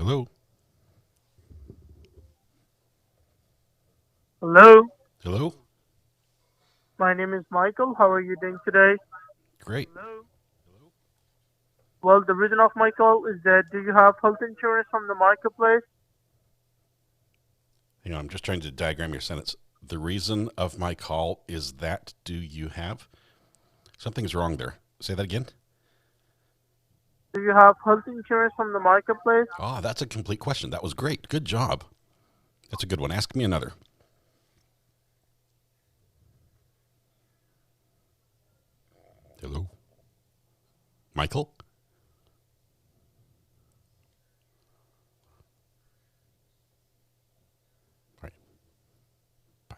Hello? Hello, Hello? my name is Michael. How are you doing today? Great. Hello. Well, the reason of my call is that do you have health insurance from the marketplace? Hang on, I'm just trying to diagram your sentence. The reason of my call is that do you have? Something's wrong there. Say that again. Do you have health insurance from the marketplace? Ah, that's a complete question. That was great. Good job. That's a good one. Ask me another. Hello? Michael? All right. Bye.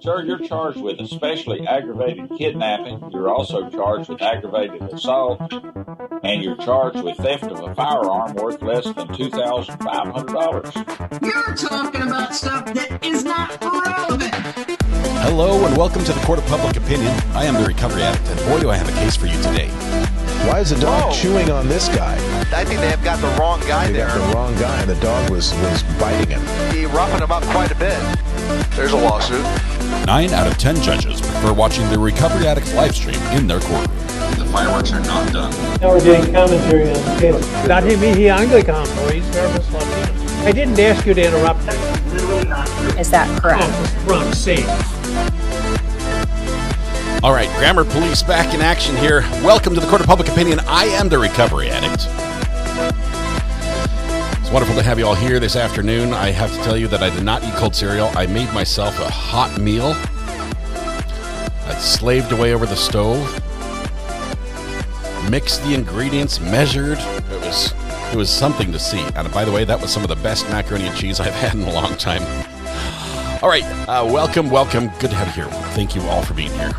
Sir, you're charged with especially aggravated kidnapping. You're also charged with aggravated assault, and you're charged with theft of a firearm worth less than $2,500. You're talking about stuff that is not relevant. Hello and welcome to the Court of Public Opinion. I am the Recovery Addict, and boy, do I have a case for you today. Why is the dog chewing on this guy? I think they have got the wrong guy They there. got the wrong guy. The dog was biting him. He roughing him up quite a bit. There's a lawsuit. 9 out of 10 judges prefer watching the Recovery Addict live stream in their courtroom. The fireworks are not done. Now we're getting commentary on the case. Dati mihi Anglican, please, service Latino. I didn't ask you to interrupt me. Is that correct? Oh, wrong seat. All right, Grammar Police back in action here. Welcome to the Court of Public Opinion. I am the Recovery Addict. It's wonderful to have you all here this afternoon. I have to tell you that I did not eat cold cereal. I made myself a hot meal. I slaved away over the stove, mixed the ingredients, measured. It was something to see. And by the way, that was some of the best macaroni and cheese I've had in a long time. All right, welcome. Good to have you here. Thank you all for being here.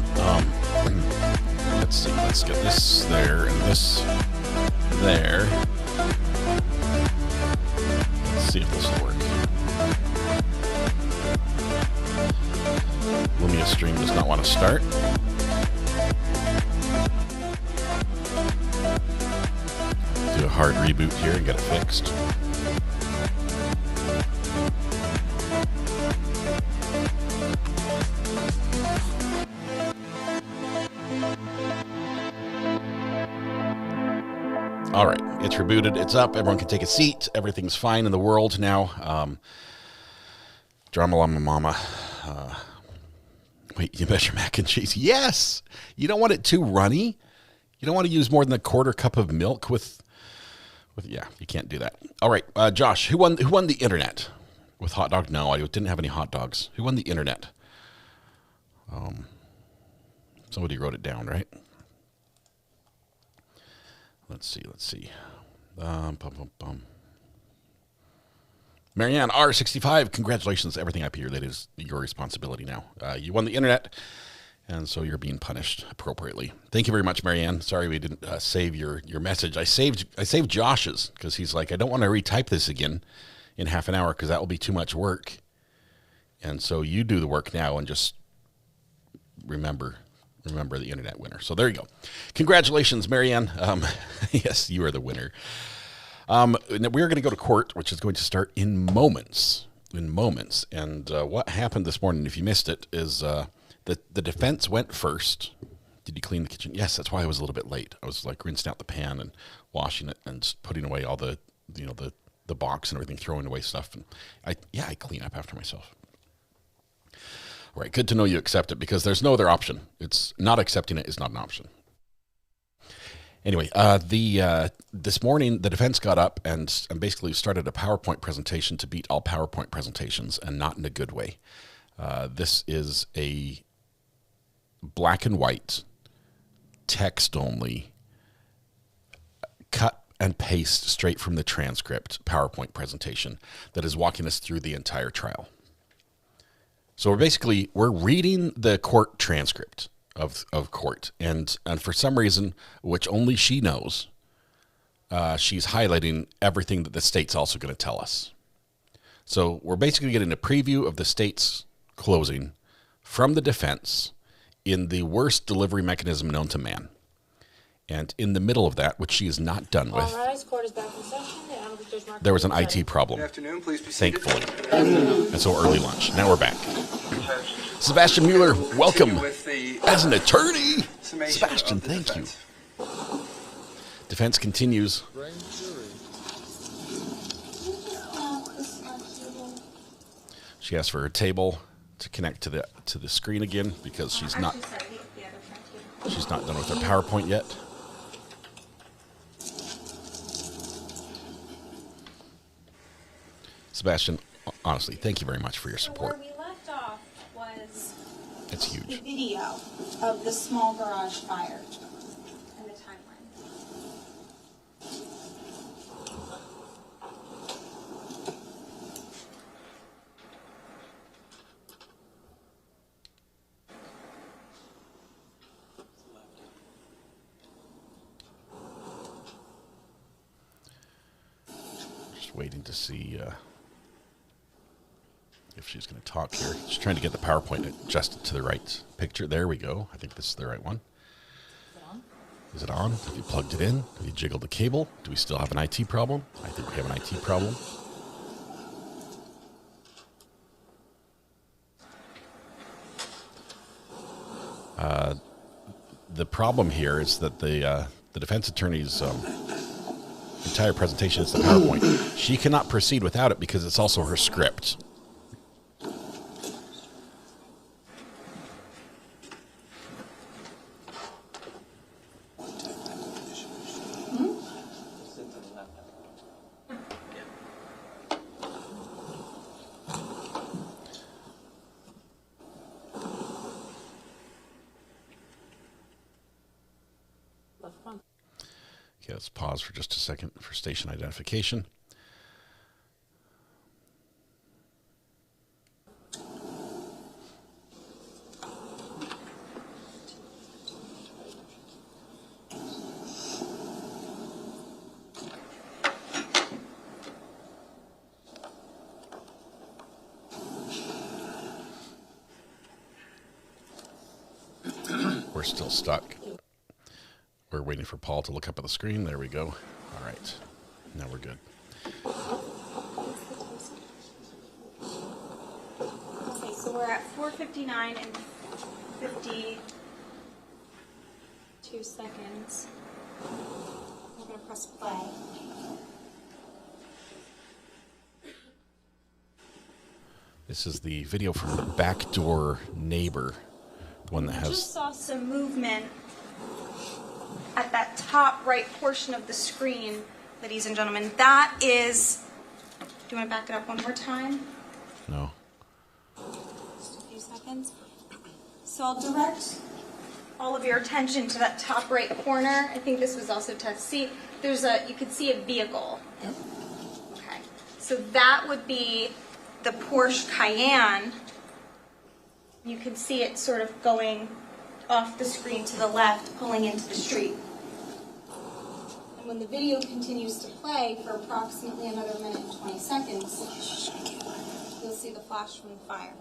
Let's see. Let's get this there and this there. Let's see if this will work. Lumia stream does not want to start. Do a hard reboot here and get it fixed. All right, it's rebooted. It's up. Everyone can take a seat. Everything's fine in the world now. Drama Llama Mama. Wait, you measure mac and cheese? Yes. You don't want it too runny. You don't want to use more than a quarter cup of milk with. Yeah, you can't do that. All right, Josh, who won the internet with hot dog? No, I didn't have any hot dogs. Who won the internet? Somebody wrote it down, right? Let's see. Marianne R65, congratulations. Everything IP related is your responsibility now. You won the internet, and so you're being punished appropriately. Thank you very much, Marianne. Sorry we didn't save your message. I saved Josh's because he's like, I don't want to retype this again in half an hour because that will be too much work. And so you do the work now and just remember the internet winner. So there you go. Congratulations, Marianne. Yes, you are the winner. We're going to go to court, which is going to start in moments. And what happened this morning, if you missed it, is the defense went first. Did you clean the kitchen? Yes, that's why I was a little bit late. I was like rinsing out the pan and washing it and putting away all the box and everything, throwing away stuff. And I clean up after myself. All right, good to know you accept it because there's no other option. It's not accepting it is not an option. Anyway, this morning the defense got up and basically started a PowerPoint presentation to beat all PowerPoint presentations, and not in a good way. This is a black and white, text only, cut and paste straight from the transcript PowerPoint presentation that is walking us through the entire trial. So we're reading the court transcript of court, and for some reason, which only she knows, she's highlighting everything that the state's also going to tell us. So we're basically getting a preview of the state's closing from the defense in the worst delivery mechanism known to man. And in the middle of that, which she is not done with, there was an IT problem. Good afternoon, please be seated. Thankfully. And so early lunch. Now we're back. Sebastian Mueller, welcome as an attorney. Sebastian, thank you. Defense continues. She asked for her table to connect to the screen again because she's not done with her PowerPoint yet. Sebastian, honestly, thank you very much for your support. Where we left off was it's huge. The video of the small garage fire and the timeline. Just waiting to see if she's going to talk here. Just trying to get the PowerPoint adjusted to the right picture. There we go. I think this is the right one. Is it on? Have you plugged it in? Have you jiggled the cable? Do we still have an IT problem? I think we have an IT problem. The problem here is that the defense attorney's entire presentation is the PowerPoint. She cannot proceed without it because it's also her script. Okay, let's pause for just a second for station identification. We're still stuck. We're waiting for Paul to look up at the screen. There we go. All right. Now we're good. Okay, so we're at 4:59 and 52 seconds. We're going to press play. This is the video from the backdoor neighbor, one that has... I just saw some movement at that top right portion of the screen, ladies and gentlemen. That is... Do you want to back it up one more time? No. Just a few seconds. So I'll direct all of your attention to that top right corner. I think this was also test. See, you could see a vehicle. Okay. So that would be the Porsche Cayenne. You can see it sort of going off the screen to the left, pulling into the street. And when the video continues to play for approximately another minute and 20 seconds, you'll see the flash from the fire.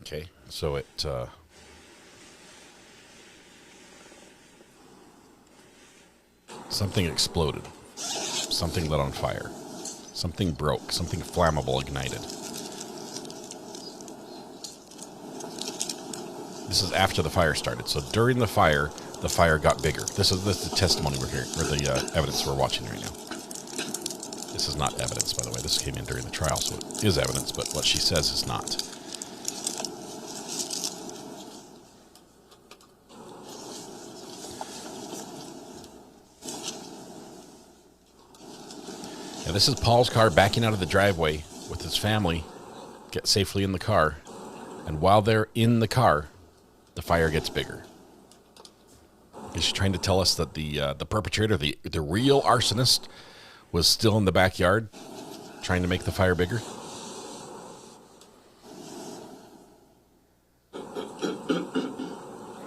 Okay, so it... something exploded. Something lit on fire. Something broke. Something flammable ignited. This is after the fire started. So during the fire got bigger. This is the testimony we're hearing, or the evidence we're watching right now. This is not evidence, by the way. This came in during the trial, so it is evidence, but what she says is not. Yeah, this is Paul's car backing out of the driveway with his family, get safely in the car, and while they're in the car, the fire gets bigger. Is she trying to tell us that the perpetrator, the real arsonist, was still in the backyard trying to make the fire bigger?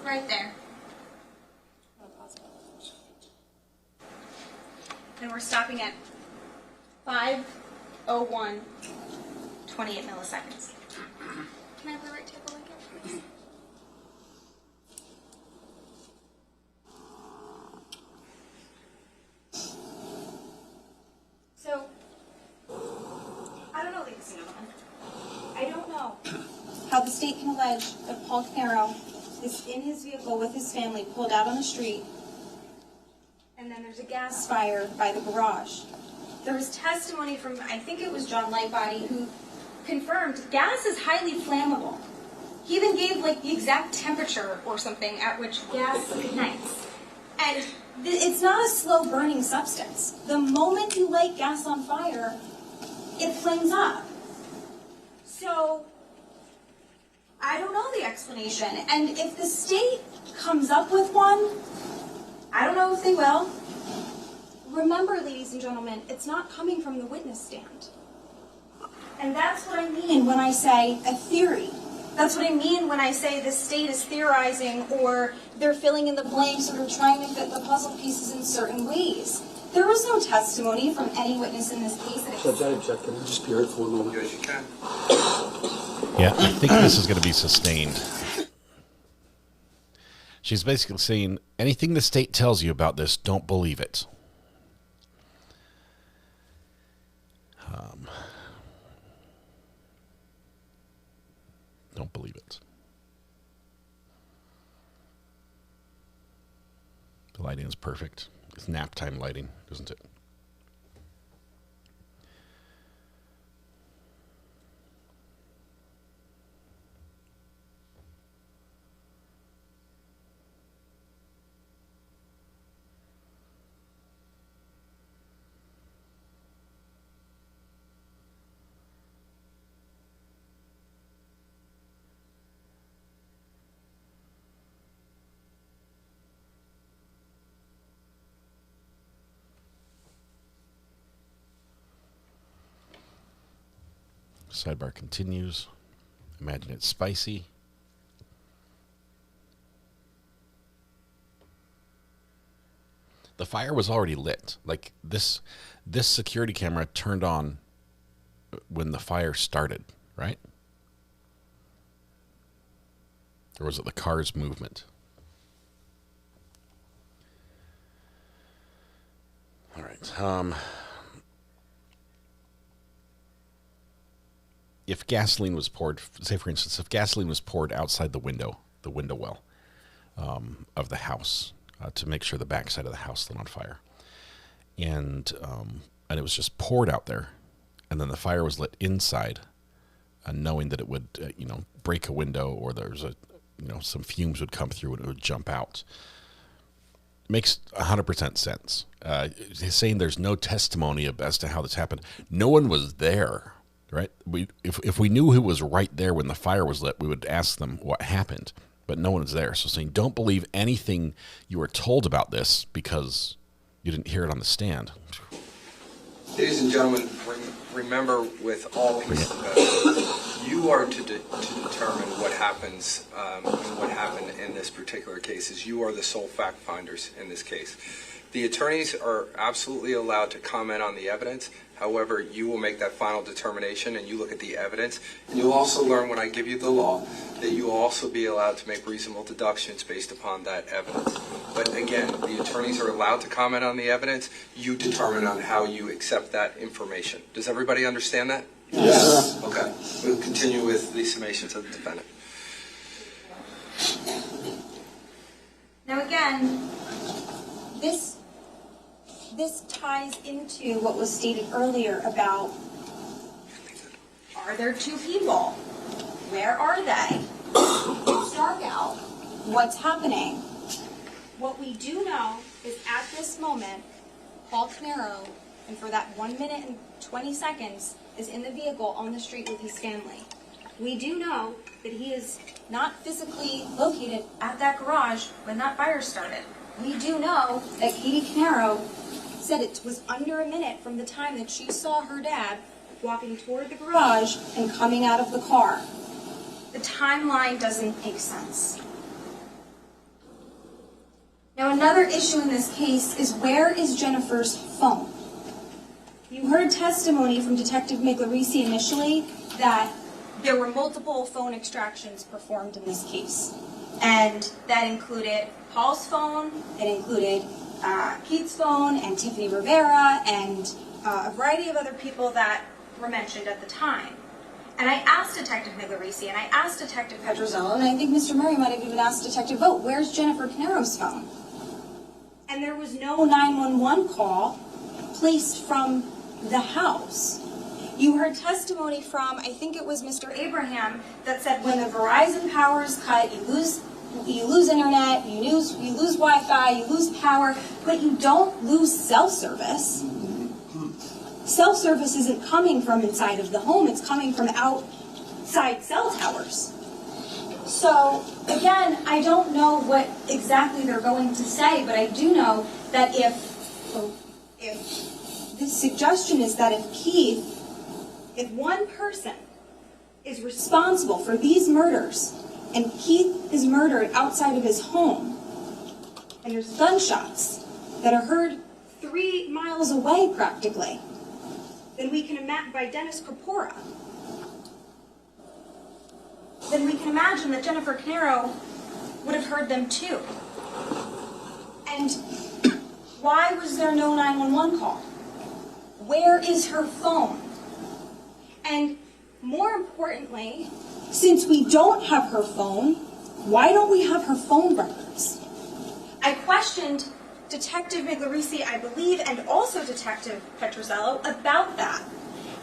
Right there. 5:01, 28 milliseconds. Can I have the right table again, please? So, I don't know, ladies and gentlemen. I don't know how the state can allege that Paul Caneiro is in his vehicle with his family pulled out on the street, and then there's a gas fire by the garage. There was testimony from, I think it was John Lightbody, who confirmed gas is highly flammable. He even gave like the exact temperature or something at which gas ignites. And it's not a slow burning substance. The moment you light gas on fire, it flames up. So, I don't know the explanation. And if the state comes up with one, I don't know if they will. Remember, ladies and gentlemen, it's not coming from the witness stand. And that's what I mean when I say a theory. That's what I mean when I say the state is theorizing or they're filling in the blanks or they're trying to fit the puzzle pieces in certain ways. There was no testimony from any witness in this case. Judge, can I just be heard for a moment? Yes, you can. Yeah, I think this is going to be sustained. She's basically saying, anything the state tells you about this, don't believe it. Don't believe it. The lighting is perfect. It's nap time lighting, isn't it? Sidebar continues. Imagine it's spicy. The fire was already lit. Like this security camera turned on when the fire started, right? Or was it the car's movement? All right. If gasoline was poured, say for instance, if gasoline was poured outside the window well of the house to make sure the backside of the house lit on fire, and it was just poured out there, and then the fire was lit inside, knowing that it would break a window or there's some fumes would come through and it would jump out. Makes 100% sense. He's saying there's no testimony as to how this happened. No one was there. Right? If we knew who was right there when the fire was lit, we would ask them what happened. But no one was there. So saying, don't believe anything you were told about this because you didn't hear it on the stand. Ladies and gentlemen, remember with all these, you are to determine what happens and what happened in this particular case. Is you are the sole fact finders in this case. The attorneys are absolutely allowed to comment on the evidence. However, you will make that final determination and you look at the evidence. And you'll also learn when I give you the law that you will also be allowed to make reasonable deductions based upon that evidence. But again, the attorneys are allowed to comment on the evidence. You determine on how you accept that information. Does everybody understand that? Yes. Okay. We'll continue with the summations of the defendant. Now again, this ties into what was stated earlier about, are there two people? Where are they? It's dark out. What's happening? What we do know is at this moment, Paul Caneiro, and for that 1 minute and 20 seconds, is in the vehicle on the street with his family. We do know that he is not physically located at that garage when that fire started. We do know that Katie Caneiro said it was under a minute from the time that she saw her dad walking toward the garage and coming out of the car. The timeline doesn't make sense. Now, another issue in this case is where is Jennifer's phone? You heard testimony from Detective Miglorisi initially that there were multiple phone extractions performed in this case. And that included Paul's phone, it included Keith's phone, and Tiffany Rivera, and a variety of other people that were mentioned at the time. And I asked Detective Miglorisi, and I asked Detective Petrozello, and I think Mr. Murray might have even asked Detective Vogt, where's Jennifer Caneiro's phone? And there was no 911 call placed from the house. You heard testimony from, I think it was Mr. Abraham, that said when the Verizon power is cut, you lose internet, you lose Wi-Fi, you lose power, but you don't lose cell service. Cell service isn't coming from inside of the home, it's coming from outside cell towers. So, again, I don't know what exactly they're going to say, but I do know that if the suggestion is that if one person is responsible for these murders, and Keith is murdered outside of his home, and there's gunshots that are heard 3 miles away practically, then we can imagine, by Dennis Corpora, then we can imagine that Jennifer Caneiro would have heard them too. And why was there no 911 call? Where is her phone? And more importantly, since we don't have her phone, why don't we have her phone records? I questioned Detective Miglorisi, I believe, and also Detective Petrozello about that.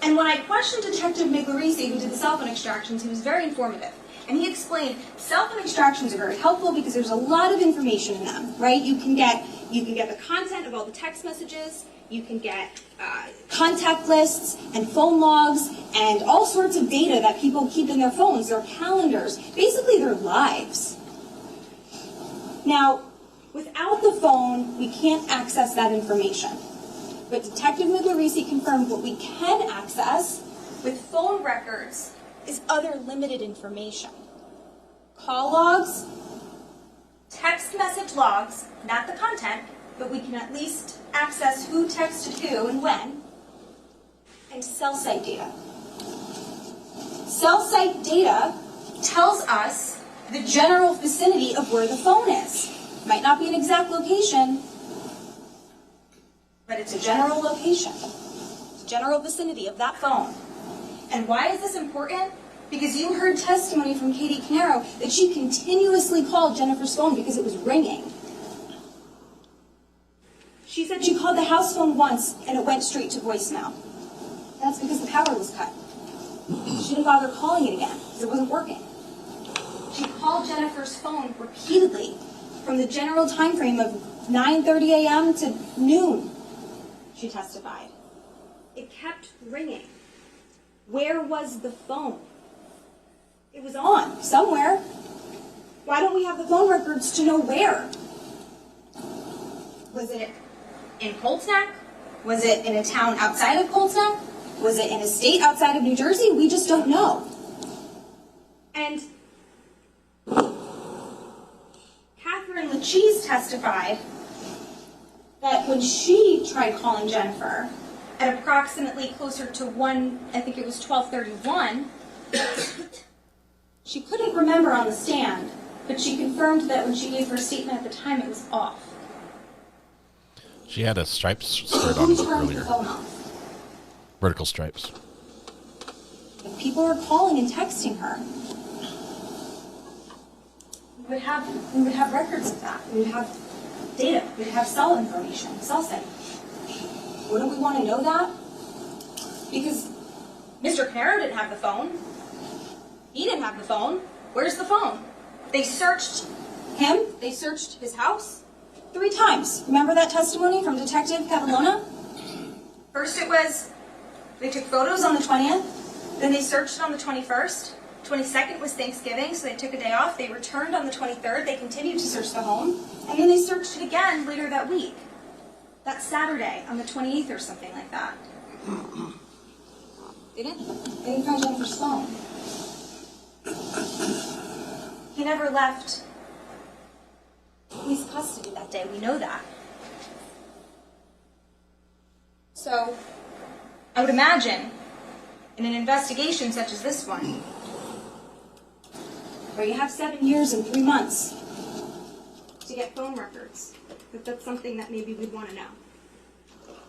And when I questioned Detective Miglorisi, who did the cell phone extractions, he was very informative. And he explained cell phone extractions are very helpful because there's a lot of information in them, right? You can get the content of all the text messages, you can get contact lists and phone logs and all sorts of data that people keep in their phones, their calendars, basically their lives. Now, without the phone, we can't access that information. But Detective Miglorisi confirmed what we can access with phone records is other limited information. Call logs, text message logs, not the content, but we can at least access who texted who and when, and cell site data. Cell site data tells us the general vicinity of where the phone is. Might not be an exact location, but it's a general location, general vicinity of that phone. And why is this important? Because you heard testimony from Katie Caneiro that she continuously called Jennifer's phone because it was ringing. She said she called the house phone once and it went straight to voicemail. That's because the power was cut. She didn't bother calling it again because it wasn't working. She called Jennifer's phone repeatedly from the general time frame of 9:30 a.m. to noon, she testified. It kept ringing. Where was the phone? It was on somewhere. Why don't we have the phone records to know where? Was it in Colts Neck? Was it in a town outside of Colts Neck? Was it in a state outside of New Jersey? We just don't know. And Catherine Lachise testified that when she tried calling Jennifer at approximately closer to 12:31, she couldn't remember on the stand, but she confirmed that when she gave her statement at the time, it was off. She had a stripes skirt on earlier. Vertical stripes. If people are calling and texting her, we would have records of that. We would have data. We would have cell information, cell site. Wouldn't we want to know that? Because Mr. Caneiro didn't have the phone. He didn't have the phone. Where's the phone? They searched him. They searched his house 3 times. Remember that testimony from Detective Cavallona? First it was, they took photos on the 20th. Then they searched it on the 21st. 22nd was Thanksgiving, so they took a day off. They returned on the 23rd. They continued to search the home. And then they searched it again later that week. That Saturday, on the 28th or something like that. They didn't find Jennifer's phone. He never left police custody that day. We know that. So, I would imagine in an investigation such as this one, where you have 7 years and 3 months to get phone records, that's something that maybe we'd want to know.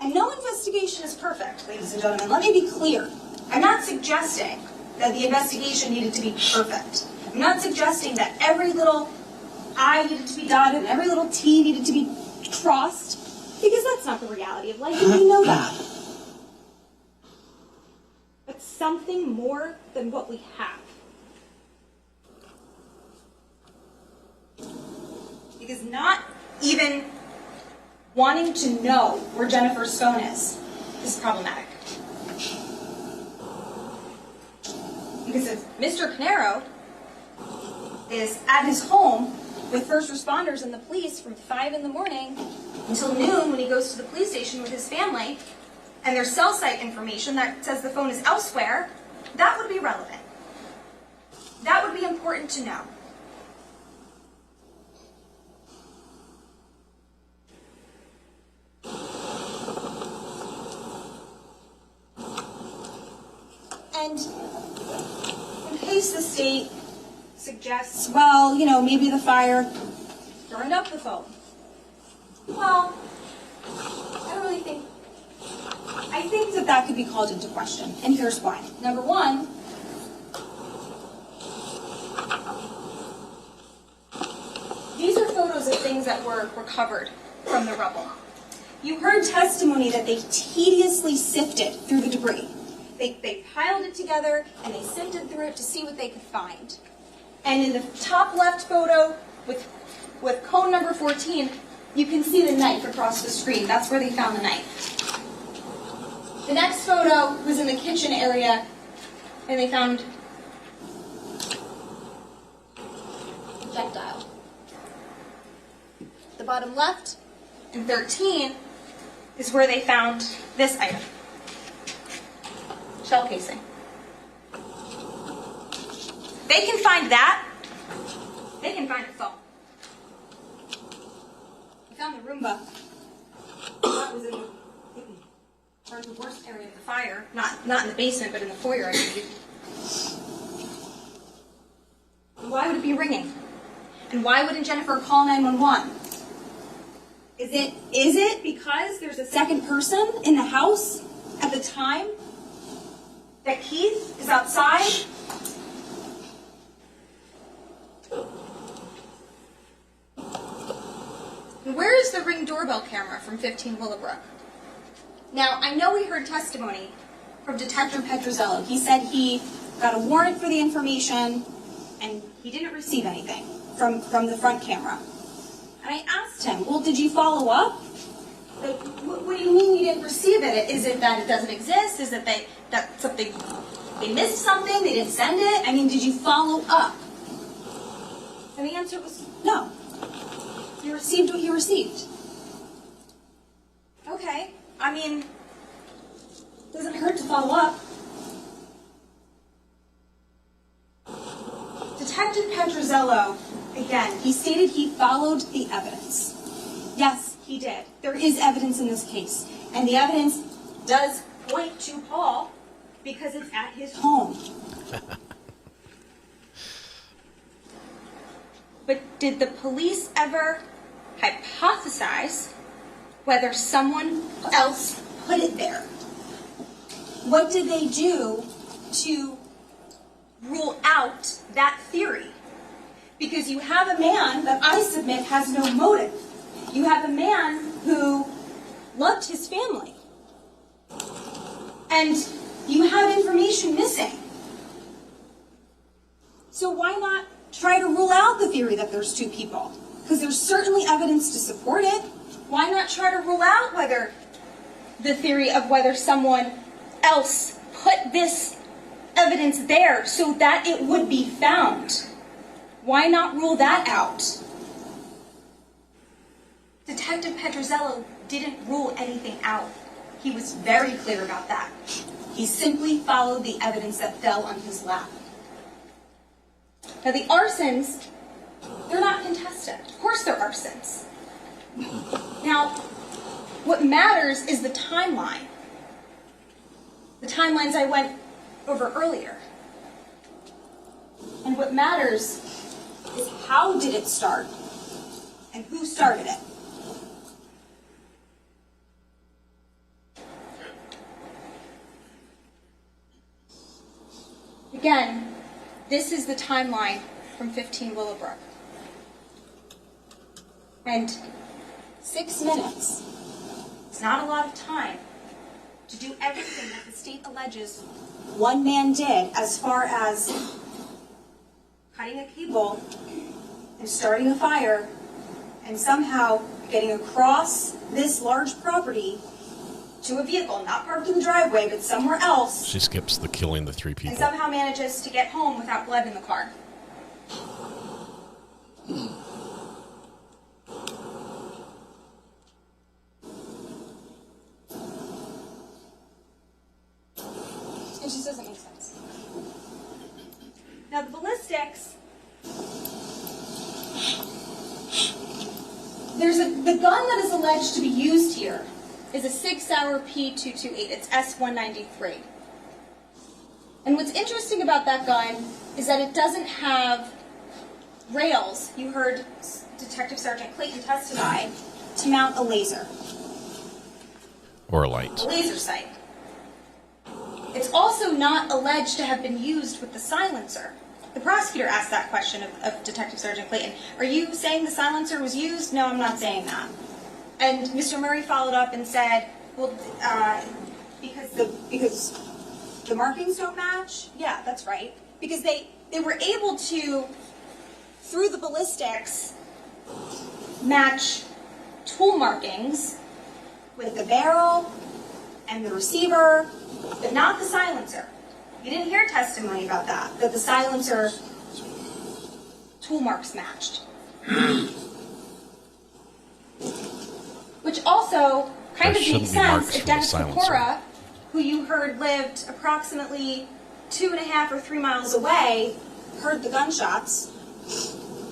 And no investigation is perfect, ladies and gentlemen. Let me be clear. I'm not suggesting that the investigation needed to be perfect. I'm not suggesting that every little I needed to be dotted and every little T needed to be crossed, because that's not the reality of life, and we know that. But something more than what we have. Because not even wanting to know where Jennifer's phone is problematic. Because if Mr. Caneiro is at his home with first responders and the police from 5 in the morning until noon when he goes to the police station with his family, and there's cell site information that says the phone is elsewhere, that would be relevant. That would be important to know. And in case the state suggests, well, you know, maybe the fire burned up the phone. Well, I think that could be called into question, and here's why. Number one, these are photos of things that were recovered from the rubble. You heard testimony that they tediously sifted through the debris. They piled it together and they sifted through it to see what they could find. And in the top left photo with cone number 14, you can see the knife across the screen. That's where they found the knife. The next photo was in the kitchen area and they found a projectile. The bottom left and 13 is where they found this item. Shell casing. They can find that. They can find a phone. We found the Roomba. That was in the worst area of the fire. Not in the basement, but in the foyer, I believe. Why would it be ringing? And why wouldn't Jennifer call 911? Is it because there's a second person in the house at the time that Keith is outside? Where is the Ring doorbell camera from 15 Willowbrook? Now, I know we heard testimony from Detective Petrozello. He said he got a warrant for the information and he didn't receive anything from the front camera. And I asked him, well, did you follow up? Like, what do you mean you didn't receive it? Is it that it doesn't exist? Is it that something, they missed something, they didn't send it? I mean, did you follow up? And the answer was no. You received what you received. Okay, I mean, doesn't hurt to follow up. Detective Petrozello, again, he stated he followed the evidence. Yes, he did. There is evidence in this case. And the evidence does point to Paul because it's at his home. But did the police ever hypothesize whether someone else put it there? What did they do to rule out that theory? Because you have a man that I submit has no motive. You have a man who loved his family. And you have information missing. So why not try to rule out the theory that there's two people? Because there's certainly evidence to support it. Why not try to rule out whether the theory of whether someone else put this evidence there so that it would be found? Why not rule that out? Detective Petrozello didn't rule anything out. He was very clear about that. He simply followed the evidence that fell on his lap. Now the arsons, they're not contested. Of course they're arsons. Now, what matters is the timeline. the timelines I went over earlier. And what matters is how did it start and who started it. Again, this is the timeline from 15 Willowbrook. And 6 minutes is not a lot of time to do everything that the state alleges one man did, as far as cutting a cable and starting a fire and somehow getting across this large property to a vehicle, not parked in the driveway, but somewhere else. She skips the killing the 3 people. And somehow manages to get home without blood in the car. It just doesn't make sense. Now the ballistics, the gun that is alleged to be used here is a 6-hour P228. It's S193. And what's interesting about that gun is that it doesn't have rails. You heard Detective Sergeant Clayton testify to mount a laser. Or a light. A laser sight. It's also not alleged to have been used with the silencer. The prosecutor asked that question of Detective Sergeant Clayton. Are you saying the silencer was used? No, I'm not saying that. And Mr. Murray followed up and said, well, because the markings don't match? Yeah, that's right. Because they were able to, through the ballistics, match tool markings with the barrel and the receiver, but not the silencer. You didn't hear testimony about that the silencer tool marks matched. Which also kind of makes sense if Dennis Pecora, who you heard lived approximately 2.5 or 3 miles away, heard the gunshots,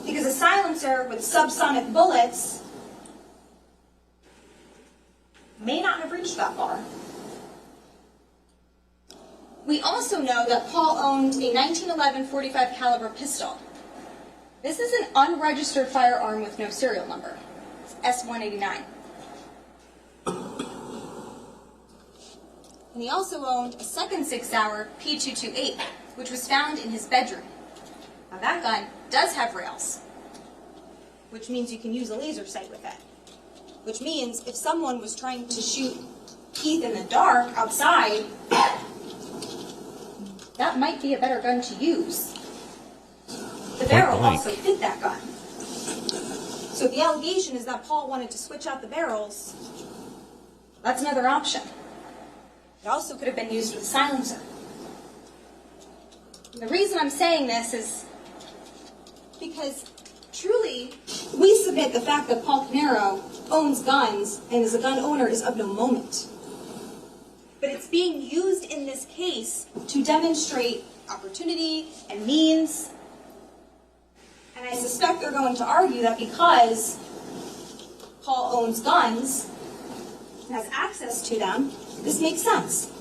because a silencer with subsonic bullets may not have reached that far. We also know that Paul owned a 1911 .45 caliber pistol. This is an unregistered firearm with no serial number. It's S189. And he also owned a second 6-hour P228, which was found in his bedroom. Now that gun does have rails, which means you can use a laser sight with it. Which means if someone was trying to shoot Keith in the dark outside, that might be a better gun to use. The barrel also fit that gun. So if the allegation is that Paul wanted to switch out the barrels, that's another option. It also could have been used with a silencer. And the reason I'm saying this is because truly we submit the fact that Paul Caneiro owns guns and is a gun owner is of no moment. But it's being used in this case to demonstrate opportunity and means. And I suspect they're going to argue that because Paul owns guns and has access to them, this makes sense.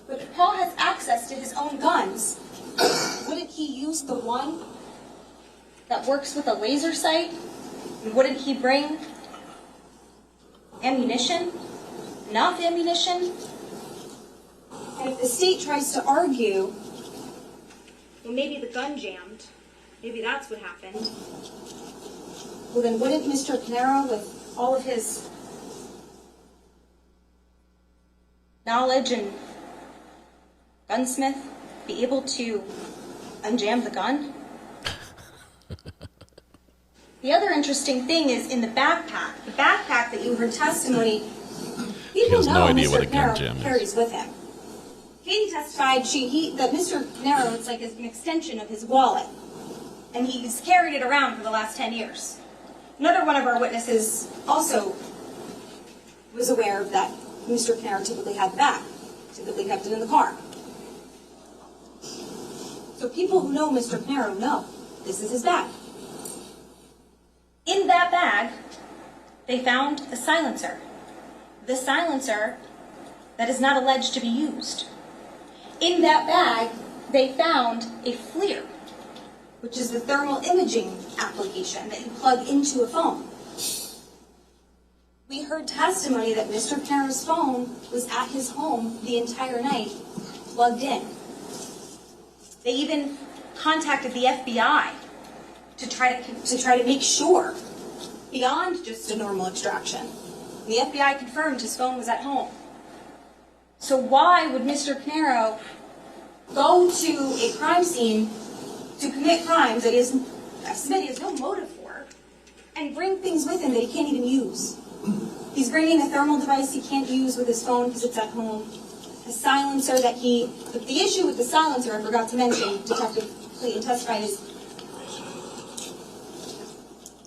But if Paul has access to his own guns, wouldn't he use the one that works with a laser sight? And wouldn't he bring ammunition? Enough ammunition? And if the state tries to argue, well, maybe the gun jammed, maybe that's what happened, well then wouldn't Mr. Caneiro, with all of his knowledge and gunsmith, be able to unjam the gun? The other interesting thing is in the backpack that you heard testimony, people know Mr. Caneiro carries with him. Katie testified that Mr. Caneiro is like an extension of his wallet, and he's carried it around for the last 10 years. Another one of our witnesses also was aware of that. Mr. Caneiro typically had the bag, typically kept it in the car. So people who know Mr. Caneiro know this is his bag. In that bag, they found a silencer. The silencer that is not alleged to be used. In that bag, they found a FLIR, which is the thermal imaging application that you plug into a phone. We heard testimony that Mr. Caneiro's phone was at his home the entire night, plugged in. They even contacted the FBI to try to make sure, beyond just a normal extraction. The FBI confirmed his phone was at home. So why would Mr. Caneiro go to a crime scene to commit crimes that he has no motive for, and bring things with him that he can't even use? He's bringing a thermal device he can't use with his phone because it's at home. A silencer that the issue with the silencer, I forgot to mention, Detective Clayton testified, is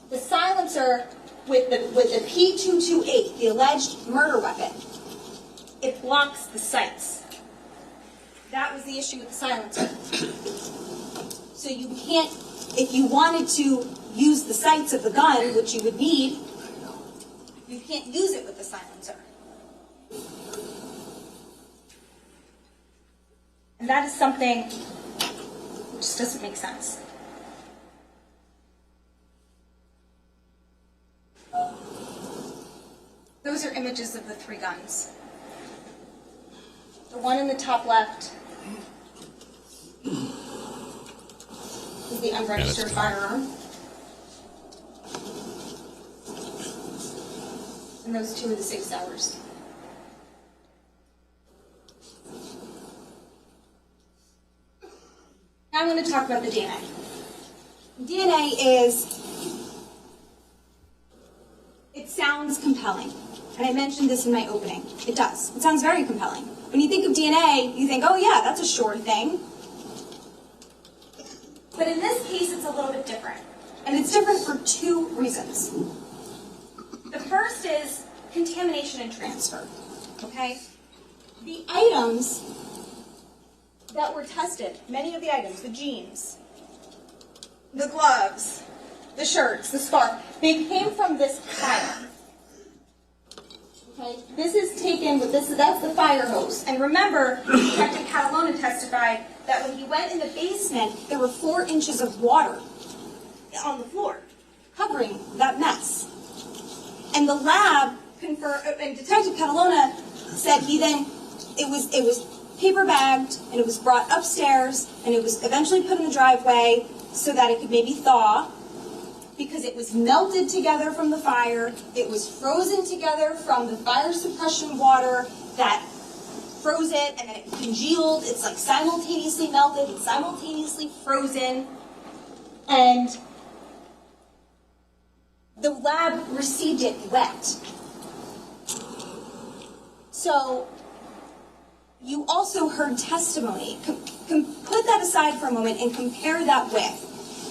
the silencer with the P228, the alleged murder weapon, it blocks the sights. That was the issue with the silencer. So you can't, if you wanted to use the sights of the gun, which you would need, you can't use it with the silencer. And that is something which just doesn't make sense. Those are images of the 3 guns. The one in the top left is the unregistered firearm. And those 2 are the 6 hours. Now I'm going to talk about the DNA. DNA it sounds compelling. And I mentioned this in my opening. It does. It sounds very compelling. When you think of DNA, you think, oh yeah, that's a sure thing. But in this case, it's a little bit different. And it's different for 2 reasons. The first is contamination and transfer, okay? The items that were tested, many of the items, the jeans, the gloves, the shirts, the scarf, they came from this fire. Okay, this is taken with this, that's the fire hose. And remember, Detective Catalona testified that when he went in the basement, there were 4 inches of water on the floor, covering that mess. And the lab confirmed, and Detective Catalona said it was paper bagged, and it was brought upstairs, and it was eventually put in the driveway so that it could maybe thaw, because it was melted together from the fire, it was frozen together from the fire suppression water that froze it, and then it congealed. It's like simultaneously melted and simultaneously frozen, and the lab received it wet. So you also heard testimony. Put that aside for a moment and compare that with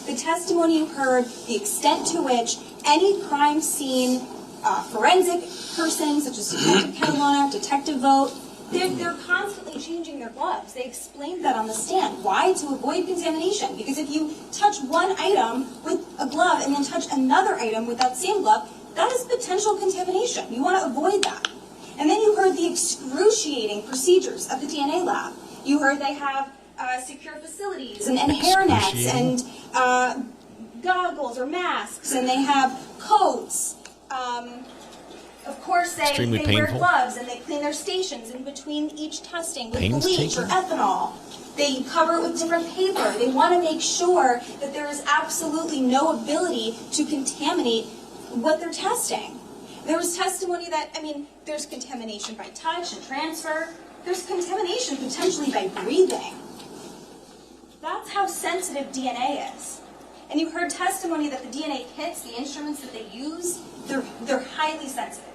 the testimony you heard, the extent to which any crime scene forensic person, such as Detective Catalona, Detective Vogt, they're constantly changing their gloves. They explained that on the stand. Why? To avoid contamination. Because if you touch one item with a glove and then touch another item with that same glove, that is potential contamination. You want to avoid that. And then you heard the excruciating procedures of the DNA lab. You heard they have secure facilities and hairnets and goggles or masks, and they have coats. Of course, they wear gloves and they clean their stations in between each testing with bleach or ethanol. They cover it with different paper. They want to make sure that there is absolutely no ability to contaminate what they're testing. There was testimony that, there's contamination by touch and transfer. There's contamination potentially by breathing. That's how sensitive DNA is. And you heard testimony that the DNA kits, the instruments that they use, they're highly sensitive.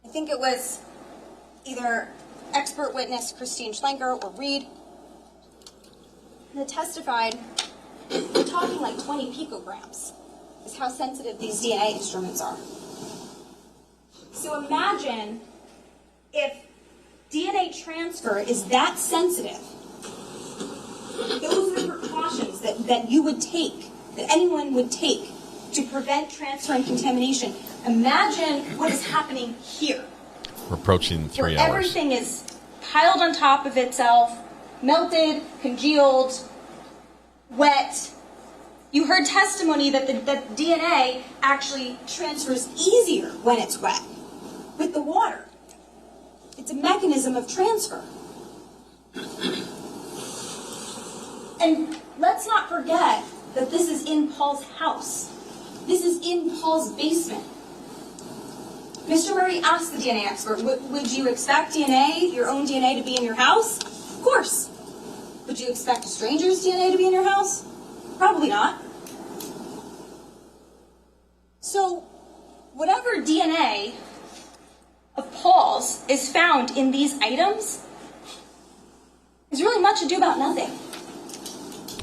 I think it was either expert witness Christine Schlenker or Reed that testified, we're talking like 20 picograms is how sensitive these DNA instruments are. So imagine if DNA transfer is that sensitive. Those are precautions that you would take, that anyone would take to prevent transfer and contamination. Imagine what is happening here. We're approaching 3 where hours. Everything is piled on top of itself, melted, congealed, wet. You heard testimony that the DNA actually transfers easier when it's wet with the water. It's a mechanism of transfer. And let's not forget that this is in Paul's house. This is in Paul's basement. Mr. Murray asked the DNA expert, would you expect DNA, your own DNA, to be in your house? Of course. Would you expect a stranger's DNA to be in your house? Probably not. So, whatever DNA of Paul's is found in these items is really much ado about nothing.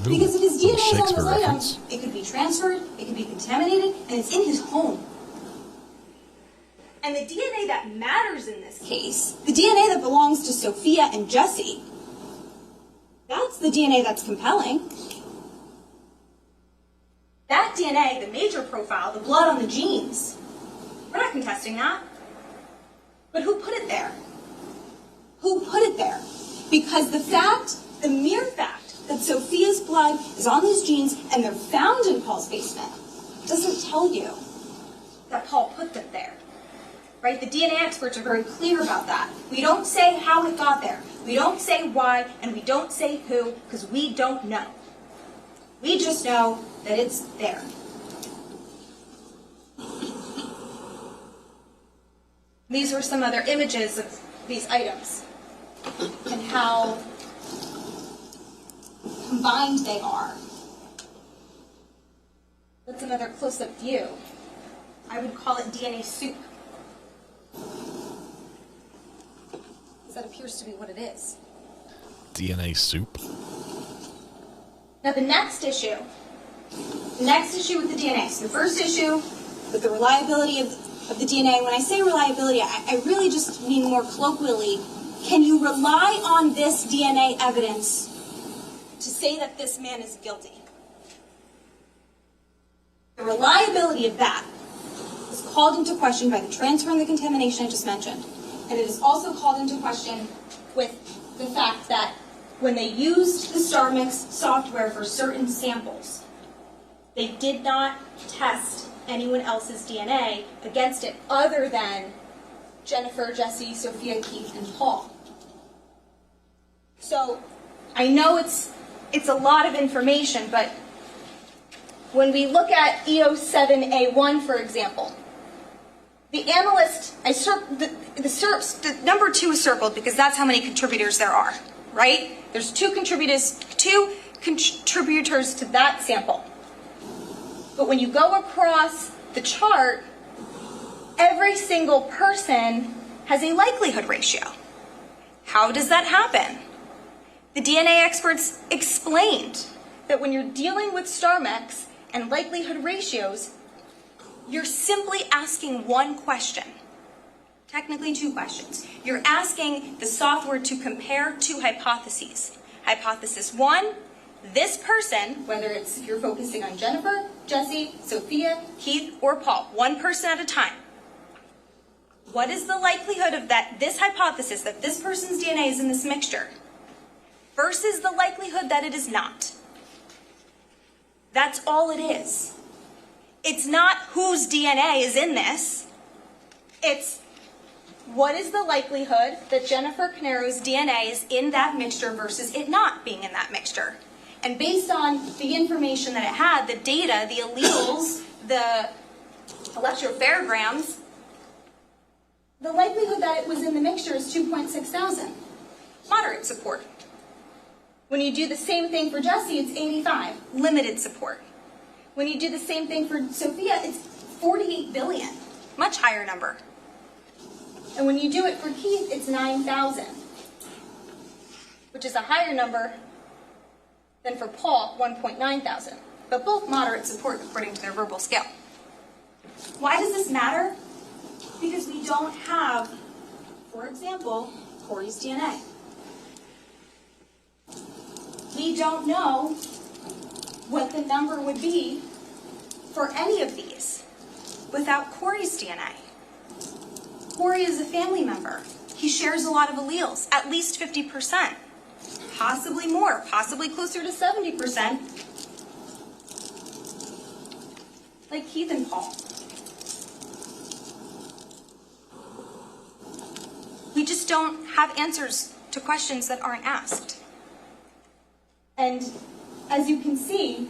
Ooh, because if his DNA is on Shakespeare those reference. items, it could be transferred, it could be contaminated, and it's in his home. And the DNA that matters in this case, the DNA that belongs to Sophia and Jesse, that's the DNA that's compelling. That DNA, the major profile, the blood on the genes, we're not contesting that. But who put it there? Who put it there? Because the mere fact that Sophia's blood is on these genes and they're found in Paul's basement doesn't tell you that Paul put them there. Right? The DNA experts are very clear about that. We don't say how it got there. We don't say why, and we don't say who, because we don't know. We just know that it's there. These were some other images of these items and how combined they are. That's another close-up view. I would call it DNA soup. Because that appears to be what it is. DNA soup? Now the next issue with the DNA. So the first issue with the reliability of the DNA. When I say reliability, I really just mean more colloquially, can you rely on this DNA evidence to say that this man is guilty? The reliability of that is called into question by the transfer and the contamination I just mentioned. And it is also called into question with the fact that when they used the StarMix software for certain samples, they did not test anyone else's DNA against it other than Jennifer, Jesse, Sophia, Keith, and Paul. So I know it's a lot of information, but when we look at EO7A1, for example, the analyst, the number 2 is circled because that's how many contributors there are, right? There's two contributors to that sample. But when you go across the chart, every single person has a likelihood ratio. How does that happen? The DNA experts explained that when you're dealing with StarMix and likelihood ratios, you're simply asking one question. Technically 2 questions. You're asking the software to compare 2 hypotheses. Hypothesis 1, this person, whether it's if you're focusing on Jennifer, Jesse, Sophia, Keith, or Paul, one person at a time. What is the likelihood of this hypothesis, that this person's DNA is in this mixture, versus the likelihood that it is not? That's all it is. It's not whose DNA is in this. It's what is the likelihood that Jennifer Caneiro's DNA is in that mixture versus it not being in that mixture. And based on the information that it had, the data, the alleles, the electropherograms, the likelihood that it was in the mixture is 2,600. Moderate support. When you do the same thing for Jesse, it's 85. Limited support. When you do the same thing for Sophia, it's 48 billion. Much higher number. And when you do it for Keith, it's 9,000. Which is a higher number than for Paul, 1.9 thousand. But both moderate support according to their verbal scale. Why does this matter? Because we don't have, for example, Corey's DNA. We don't know what the number would be for any of these. without Corey's DNA. Corey is a family member. He shares a lot of alleles, at least 50%, possibly more, possibly closer to 70%, like Keith and Paul. We just don't have answers to questions that aren't asked. And as you can see,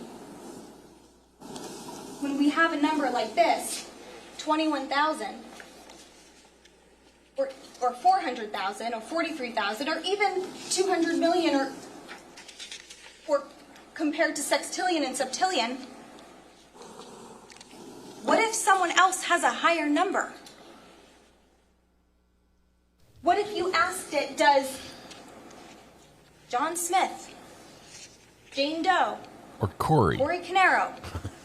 when we have a number like this, 21,000, or 400,000, or 43,000, or even 200 million, or compared to sextillion and septillion, what if someone else has a higher number? What if you asked it, does John Smith, Jane Doe, or Corey Caneiro,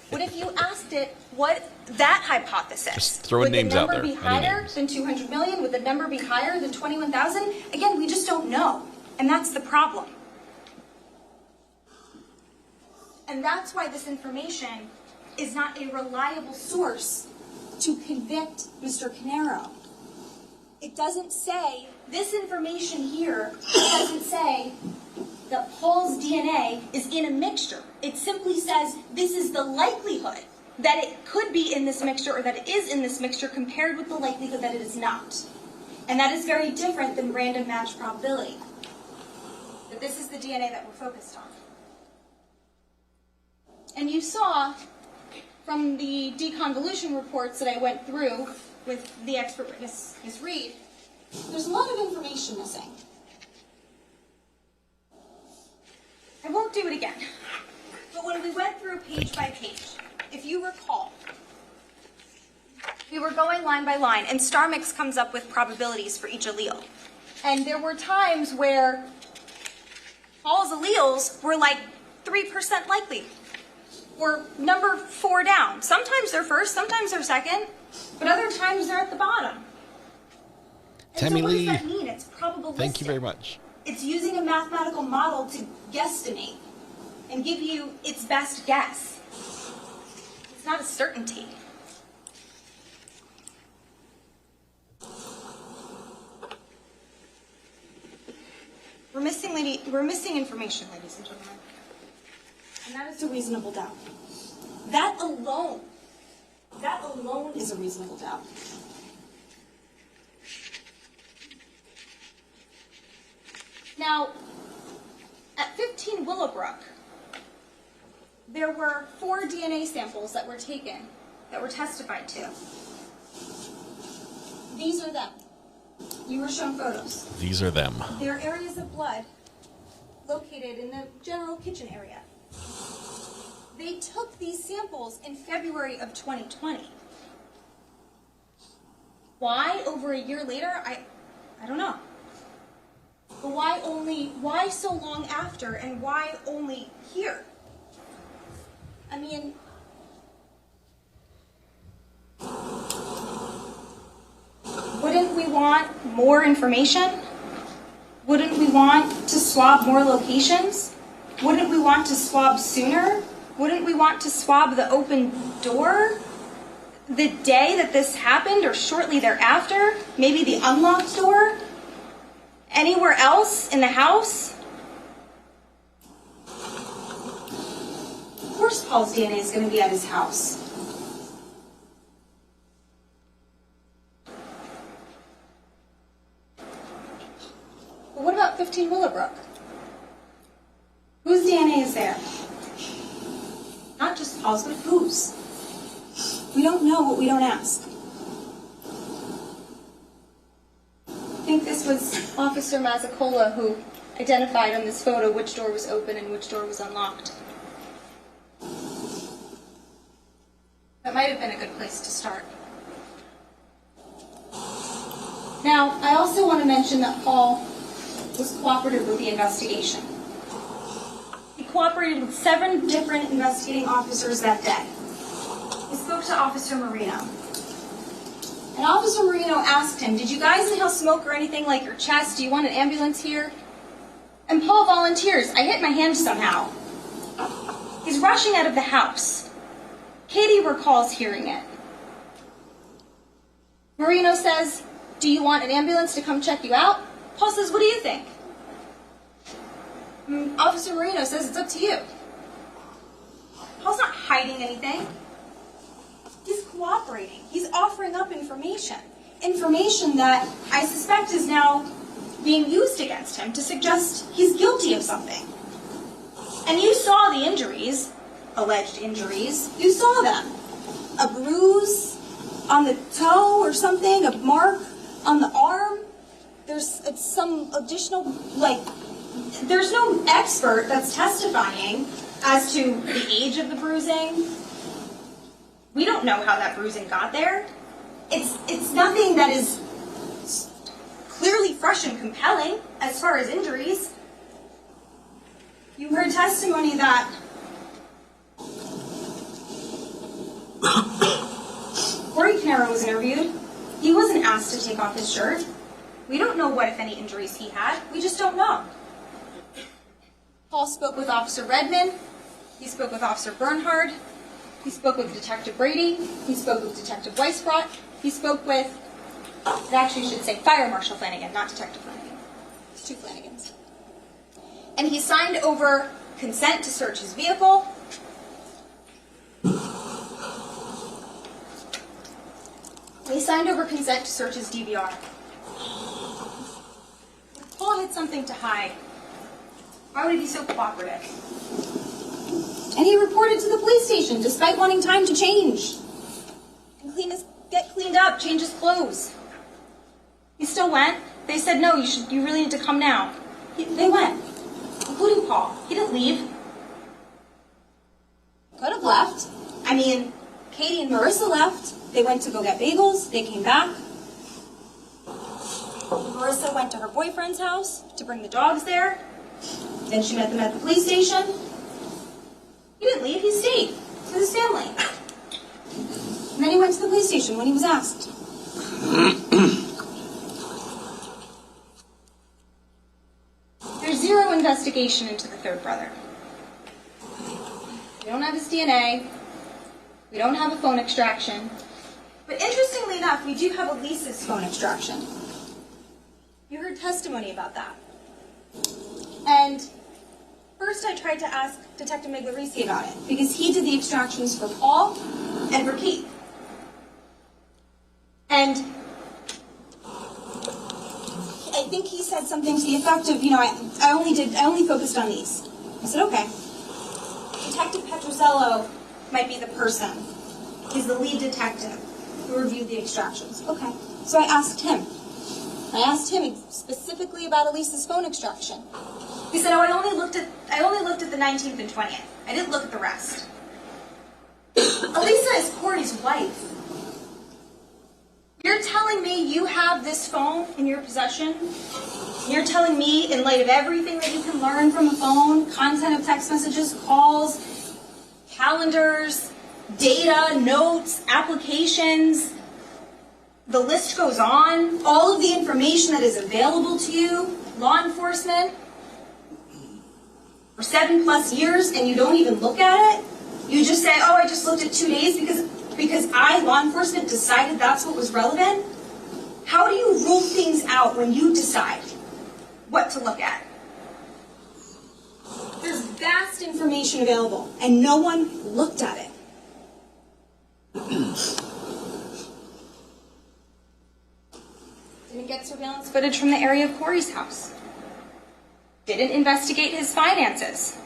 what if you asked it what that hypothesis? Just throwing names out there. Would the number be higher than 200 million? Would the number be higher than 21,000? Again, we just don't know. And that's the problem. And that's why this information is not a reliable source to convict Mr. Caneiro. It doesn't say, this information here doesn't say that Paul's DNA is in a mixture. It simply says this is the likelihood that it could be in this mixture or that it is in this mixture compared with the likelihood that it is not. And that is very different than random match probability. But this is the DNA that we're focused on. And you saw from the deconvolution reports that I went through with the expert witness, Ms. Reed, there's a lot of information missing. I won't do it again. But when we went through page by page, if you recall, we were going line by line, and StarMix comes up with probabilities for each allele. And there were times where Paul's alleles were like 3% likely, or number 4 down. Sometimes they're first, sometimes they're second, but other times they're at the bottom. Tammy so what Lee, does that mean? It's probabilistic. thank you very much. It's using a mathematical model to guesstimate and give you its best guess. It's not a certainty. We're missing information, ladies and gentlemen. And that is a reasonable doubt. That alone is a reasonable doubt. Now, at 15 Willowbrook, there were 4 DNA samples that were taken, that were testified to. These are them. You were shown photos. These are them. There are areas of blood located in the general kitchen area. They took these samples in February of 2020. Why over a year later? I don't know. But why so long after, and why only here? I mean, wouldn't we want more information? Wouldn't we want to swab more locations? Wouldn't we want to swab sooner? Wouldn't we want to swab the open door the day that this happened or shortly thereafter? Maybe the unlocked door? Anywhere else in the house? Of course Paul's DNA is going to be at his house. But what about 15 Willowbrook? Whose DNA is there? Not just Paul's, but whose? We don't know what we don't ask. I think this was Officer Mazzicola who identified on this photo which door was open and which door was unlocked. That might have been a good place to start. Now, I also want to mention that Paul was cooperative with the investigation. He cooperated with 7 different investigating officers that day. He spoke to Officer Marino. And Officer Marino asked him, did you guys inhale smoke or anything like your chest? Do you want an ambulance here? And Paul volunteers. I hit my hand somehow. He's rushing out of the house. Katie recalls hearing it. Marino says, do you want an ambulance to come check you out? Paul says, what do you think? Officer Marino says, it's up to you. Paul's not hiding anything. He's cooperating. He's offering up information. Information that I suspect is now being used against him to suggest he's guilty of something. And you saw the injuries, alleged injuries. You saw them. A bruise on the toe or something, a mark on the arm. There's some additional, there's no expert that's testifying as to the age of the bruising. We don't know how that bruising got there. It's nothing that is clearly fresh and compelling as far as injuries. You heard testimony that Corey Caneiro was interviewed. He wasn't asked to take off his shirt. We don't know what, if any, injuries he had. We just don't know. Paul spoke with Officer Redman. He spoke with Officer Bernhard. He spoke with Detective Brady. He spoke with Detective Weisbrot. He spoke with, it actually should say Fire Marshal Flanagan, not Detective Flanagan. It's two Flanagans. And he signed over consent to search his vehicle. He signed over consent to search his DVR. Paul had something to hide. Why would he be so cooperative? And he reported to the police station despite wanting time to change and get cleaned up, change his clothes. He still went. They said, no, you really need to come now. They went, including Paul. He didn't leave. Could have left. I mean, Katie and Marissa left. They went to go get bagels. They came back. Marissa went to her boyfriend's house to bring the dogs there. Then she met them at the police station. He didn't leave, he stayed with his family. And then he went to the police station when he was asked. There's zero investigation into the third brother. We don't have his DNA. We don't have a phone extraction. But interestingly enough, we do have Elisa's phone extraction. You heard testimony about that. And first I tried to ask Detective Miglioretti about it, because he did the extractions for Paul and for Keith. And I think he said something to the effect of, I only focused on these. I said, okay. Detective Petrozello might be the person. He's the lead detective who reviewed the extractions. Okay. So I asked him. I asked him specifically about Elisa's phone extraction. He said, I only looked at the 19th and 20th. I didn't look at the rest. Elisa is Corey's wife. You're telling me you have this phone in your possession? You're telling me, in light of everything that you can learn from a phone, content of text messages, calls, calendars, data, notes, applications, the list goes on, all of the information that is available to you, law enforcement, for 7+ years, and you don't even look at it? You just say, oh, I just looked at 2 days because I, law enforcement, decided that's what was relevant? How do you rule things out when you decide what to look at? There's vast information available, and no one looked at it. Didn't get surveillance footage from the area of Corey's house. Didn't investigate his finances.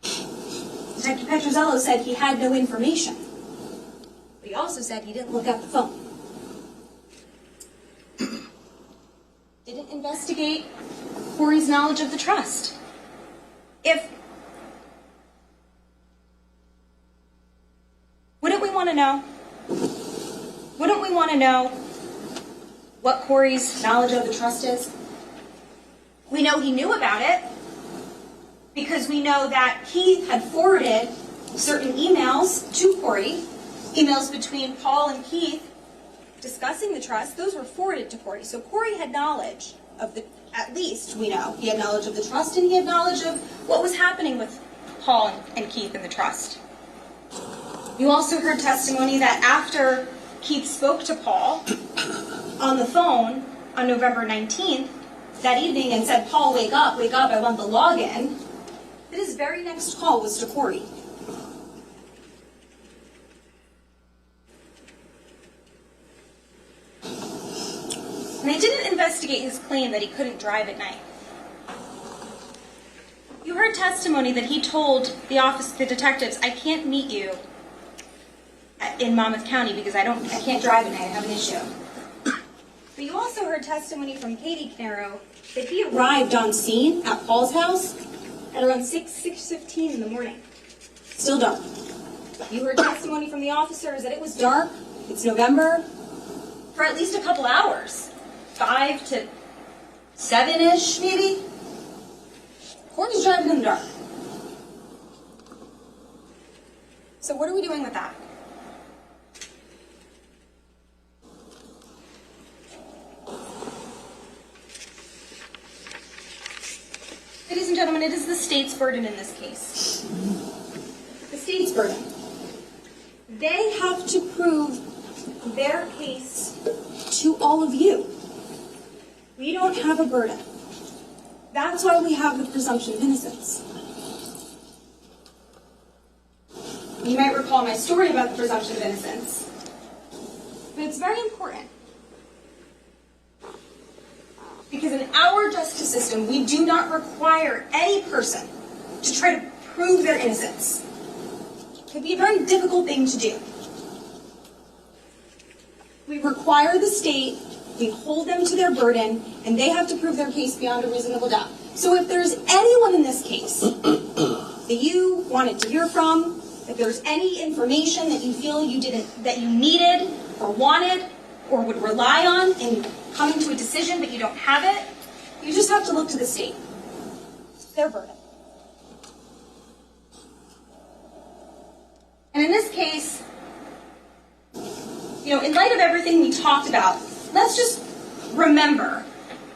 Detective Petrozello said he had no information. But he also said he didn't look at the phone. Didn't investigate Corey's knowledge of the trust. Wouldn't we want to know? Wouldn't we want to know what Corey's knowledge of the trust is? We know he knew about it because we know that he had forwarded certain emails to Corey, emails between Paul and Keith discussing the trust. Those were forwarded to Corey. So Corey had knowledge of at least we know, he had knowledge of the trust and he had knowledge of what was happening with Paul and Keith in the trust. You also heard testimony that after Keith spoke to Paul on the phone on November 19th that evening and said, Paul, wake up, I want the login. But his very next call was to Corey. And they didn't investigate his claim that he couldn't drive at night. You heard testimony that he told the detectives, I can't meet you in Monmouth County because I can't drive at night, I have an issue. But you also heard testimony from Katie Caneiro that he arrived on scene at Paul's house at around 6:15 in the morning. Still dark. You heard testimony from the officers that it was dark, it's November, for at least a couple hours. 5 to 7-ish, maybe? Corey's driving in the dark. So what are we doing with that? Ladies and gentlemen, it is the state's burden in this case. The state's burden. They have to prove their case to all of you. We don't have a burden. That's why we have the presumption of innocence. You might recall my story about the presumption of innocence, but it's very important. Because in our justice system, we do not require any person to try to prove their innocence. It can be a very difficult thing to do. We require the state, we hold them to their burden, and they have to prove their case beyond a reasonable doubt. So if there's anyone in this case that you wanted to hear from, if there's any information that you feel that you needed or wanted or would rely on in coming to a decision but you don't have it, you just have to look to the state. It's their burden. And in this case, in light of everything we talked about, let's just remember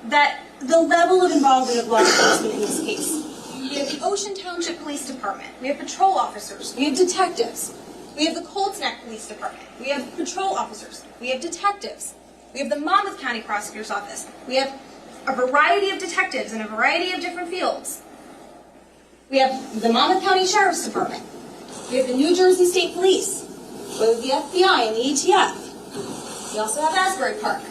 that the level of involvement of law enforcement in this case. We have the Ocean Township Police Department. We have patrol officers. We have detectives. We have the Colts Neck Police Department. We have patrol officers. We have detectives. We have the Monmouth County Prosecutor's Office. We have a variety of detectives in a variety of different fields. We have the Monmouth County Sheriff's Department. We have the New Jersey State Police. We have the FBI and the ATF. We also have Asbury Park.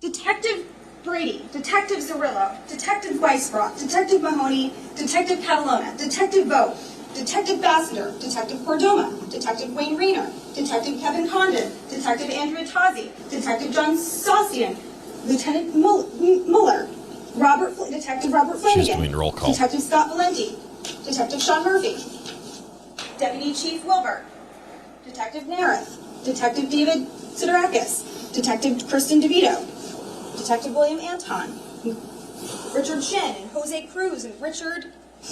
Detective Brady, Detective Zarillo, Detective Weisbrot, Detective Mahoney, Detective Catalona, Detective Vogt, Detective Bassiter, Detective Cordoma, Detective Wayne Rayner, Detective Kevin Condon, Detective Andrea Tozzi, Detective John Saucian, Lieutenant Mueller, Detective Robert Flanagan, She's doing roll call. Detective Scott Valenti, Detective Sean Murphy, Deputy Chief Wilbur, Detective Nareth, Detective David Sidorakis, Detective Kristen DeVito, Detective William Anton, Richard Shin, and Jose Cruz, and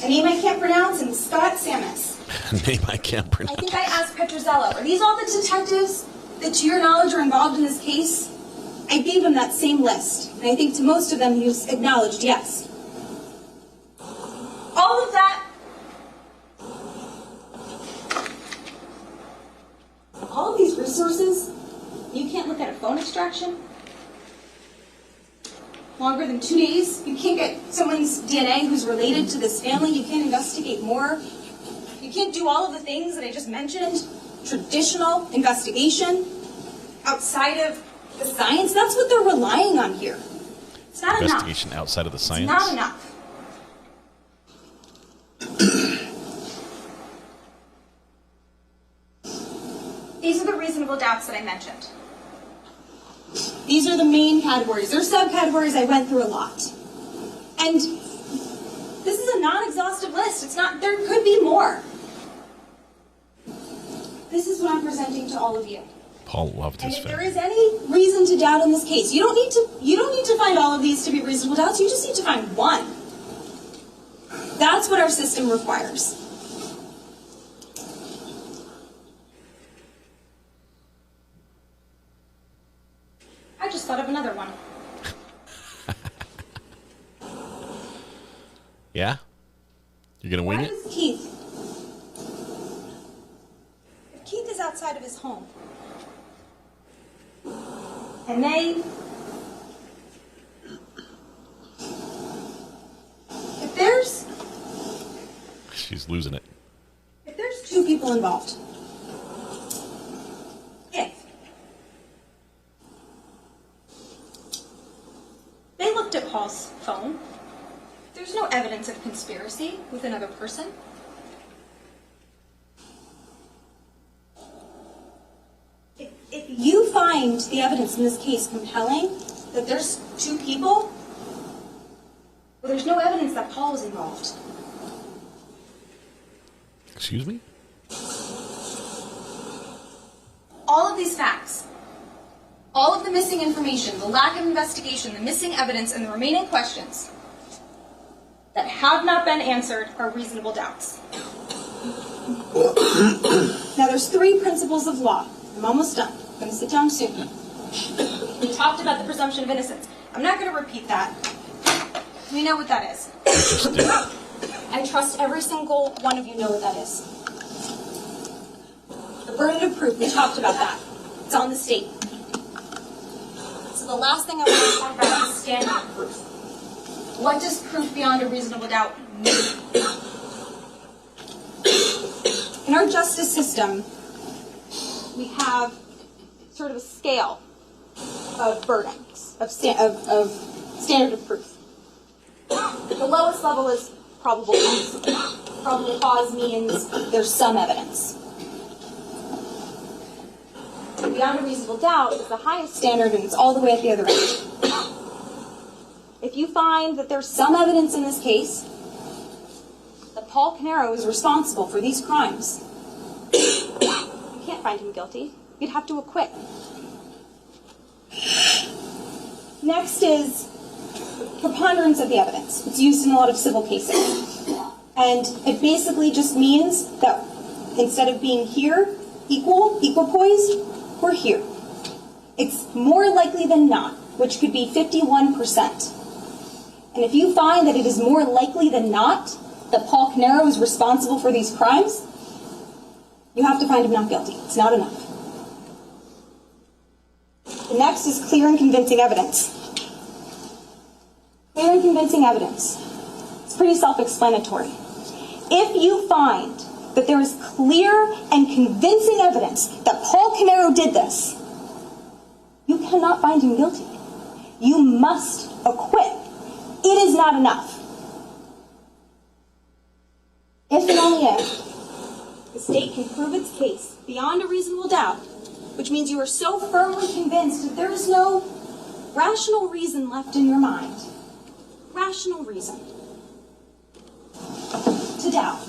a name I can't pronounce, and Scott Samus. A name I can't pronounce. I think I asked Petrozello, are these all the detectives that, to your knowledge, are involved in this case? I gave him that same list, and I think to most of them he's acknowledged yes. All of that, all of these resources, you can't look at a phone extraction longer than 2 days. You can't get someone's DNA who's related to this family. You can't investigate more. You can't do all of the things that I just mentioned. Traditional investigation outside of the science. That's what they're relying on here. It's not enough. Investigation outside of the science? It's not enough. These are the reasonable doubts that I mentioned. These are the main categories. There are subcategories I went through a lot. And this is a non-exhaustive list. It's not, there could be more. This is what I'm presenting to all of you. Paul loved his And if family. there is any reason to doubt in this case, you don't need to find all of these to be reasonable doubts. You just need to find one. That's what our system requires. thought of another one. Yeah? You're going to wing it? Where is Keith? If Keith is outside of his home, and if there's... She's losing it. If there's two people involved, if they looked at Paul's phone, there's no evidence of conspiracy with another person. If you find the evidence in this case compelling that there's two people, well, there's no evidence that Paul was involved. Excuse me? All of these facts, all of the missing information, the lack of investigation, the missing evidence, and the remaining questions that have not been answered are reasonable doubts. Now, there's three principles of law. I'm almost done. I'm going to sit down soon. We talked about the presumption of innocence. I'm not going to repeat that. We know what that is. I trust every single one of you know what that is. The burden of proof, we talked about that. It's on the state. So the last thing I want to talk about is standard of proof. What does proof beyond a reasonable doubt mean? In our justice system, we have sort of a scale of burdens, of standard of proof. The lowest level is probable cause. Probable cause means there's some evidence. Beyond a reasonable doubt is the highest standard, and it's all the way at the other end. If you find that there's some evidence in this case that Paul Caneiro is responsible for these crimes, you can't find him guilty. You'd have to acquit. Next is preponderance of the evidence. It's used in a lot of civil cases. And it basically just means that instead of being here, equal poised, we're here. It's more likely than not, which could be 51%. And if you find that it is more likely than not that Paul Caneiro is responsible for these crimes, you have to find him not guilty. It's not enough. The next is clear and convincing evidence. Clear and convincing evidence. It's pretty self-explanatory. If you find that there is clear and convincing evidence that Paul Caneiro did this, you cannot find him guilty. You must acquit. It is not enough. If and only if the state can prove its case beyond a reasonable doubt, which means you are so firmly convinced that there is no rational reason left in your mind, rational reason, to doubt.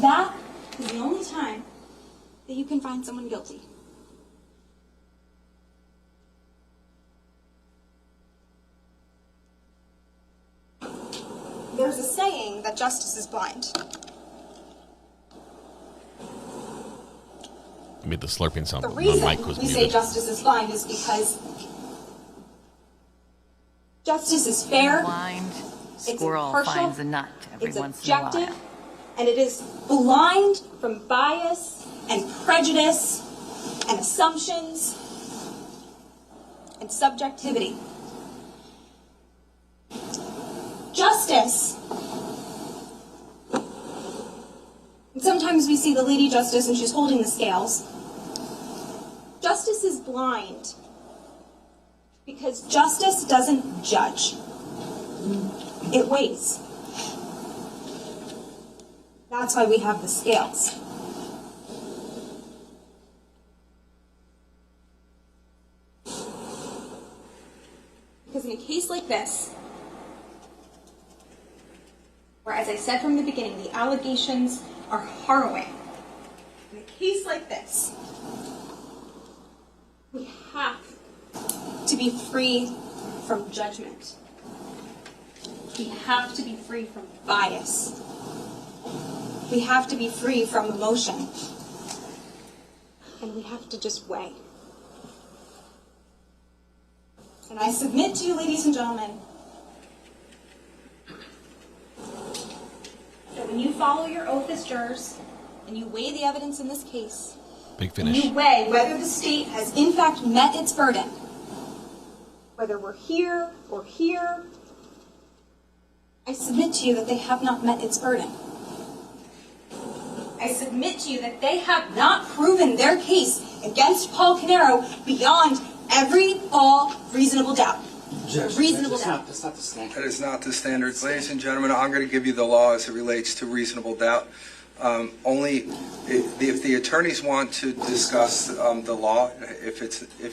That is the only time that you can find someone guilty. There's a saying that justice is blind. I made the slurping sound. The My reason mic was we muted. say justice is blind is because justice is fair, blind it's squirrel impartial, finds a nut every it's once in a objective, while. and it is blind from bias and prejudice and assumptions and subjectivity. Justice, and sometimes we see the Lady Justice and she's holding the scales. Justice is blind because justice doesn't judge. It weighs. That's why we have the scales. Because in a case like this, where, as I said from the beginning, the allegations are harrowing, in a case like this, we have to be free from judgment. We have to be free from bias. We have to be free from emotion. And we have to just weigh. And I submit to you, ladies and gentlemen, that when you follow your oath as jurors and you weigh the evidence in this case, Big finish. you weigh whether the state has in fact met its burden, whether we're here or here, I submit to you that they have not met its burden. I submit to you that they have not proven their case against Paul Caneiro beyond all reasonable doubt. Reasonable doubt. That's not the standard. That is not the standard. Ladies and gentlemen, I'm going to give you the law as it relates to reasonable doubt. Only if the attorneys want to discuss the law, if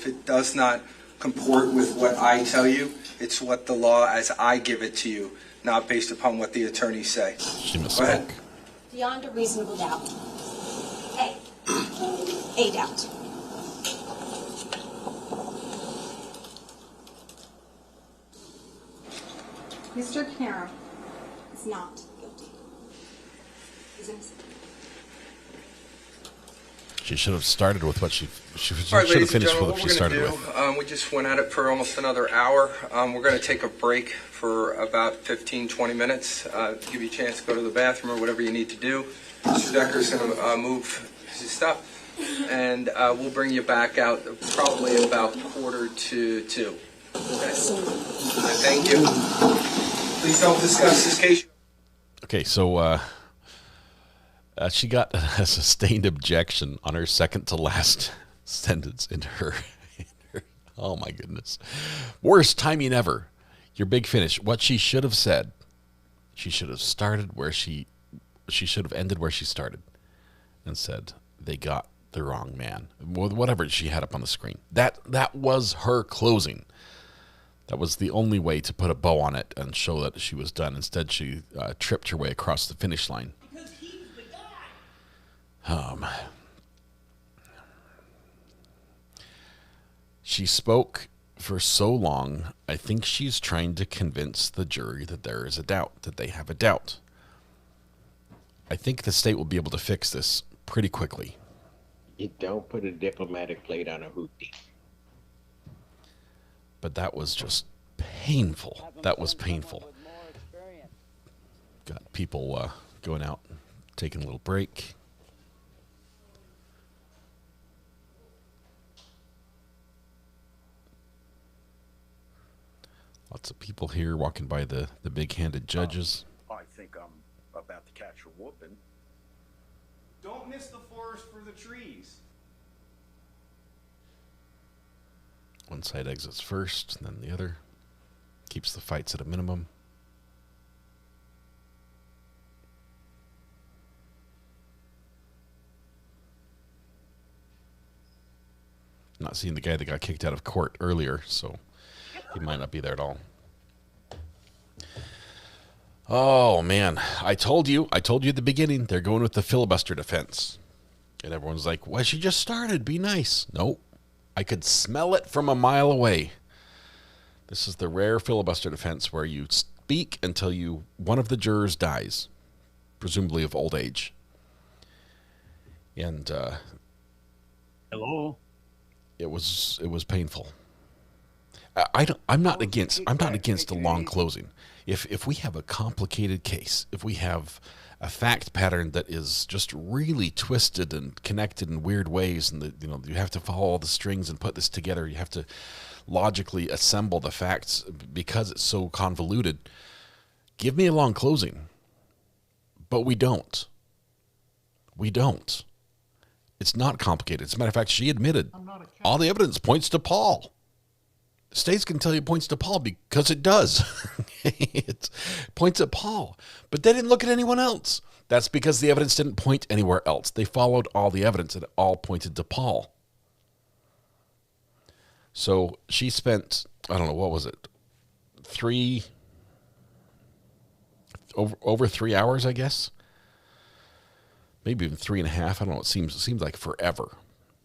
it does not comport with what I tell you, it's what the law as I give it to you, not based upon what the attorneys say. She must Go ahead. Beyond a reasonable doubt. A doubt. Mr. Caneiro is not guilty. He's innocent. She should have started with what she should All right, have ladies and finished with gentlemen, what what she we're started going to with. do, we just went at it for almost another hour. We're going to take a break for about 15, 20 minutes, give you a chance to go to the bathroom or whatever you need to do. Mr. Decker's going to move his stuff, and we'll bring you back out probably about 1:45. Okay. Thank you. Please don't discuss this case. Okay, so she got a sustained objection on her second to last sentence in her. Oh my goodness, worst timing ever. Your big finish. What she should have said. She should have started where she should have ended where she started, and said they got the wrong man. Whatever she had up on the screen. That was her closing. That was the only way to put a bow on it and show that she was done. Instead, she tripped her way across the finish line. Because he's the guy. She spoke for so long, I think she's trying to convince the jury that there is a doubt, that they have a doubt. I think the state will be able to fix this pretty quickly. You don't put a diplomatic plate on a hoopty. But that was just painful. That was painful. Got people going out, taking a little break. Lots of people here walking by the big-handed judges. I think I'm about to catch a whooping. Don't miss the forest for the trees. One side exits first, and then the other. Keeps the fights at a minimum. Not seeing the guy that got kicked out of court earlier, so he might not be there at all. Oh, man. I told you at the beginning, they're going with the filibuster defense. And everyone's like, well, she just started. Be nice. Nope. I could smell it from a mile away. This is the rare filibuster defense where you speak until one of the jurors dies, presumably of old age. And hello. It was painful. I'm not against a long closing. If we have a complicated case, if we have a fact pattern that is just really twisted and connected in weird ways, and you have to follow all the strings and put this together. You have to logically assemble the facts because it's so convoluted. Give me a long closing, but we don't. We don't. It's not complicated. As a matter of fact, she admitted all the evidence points to Paul. States can tell you it points to Paul because it does. It points at Paul. But they didn't look at anyone else. That's because the evidence didn't point anywhere else. They followed all the evidence and it all pointed to Paul. So she spent, I don't know, what was it? Over 3 hours, I guess. Maybe even 3.5. I don't know. It seems like forever.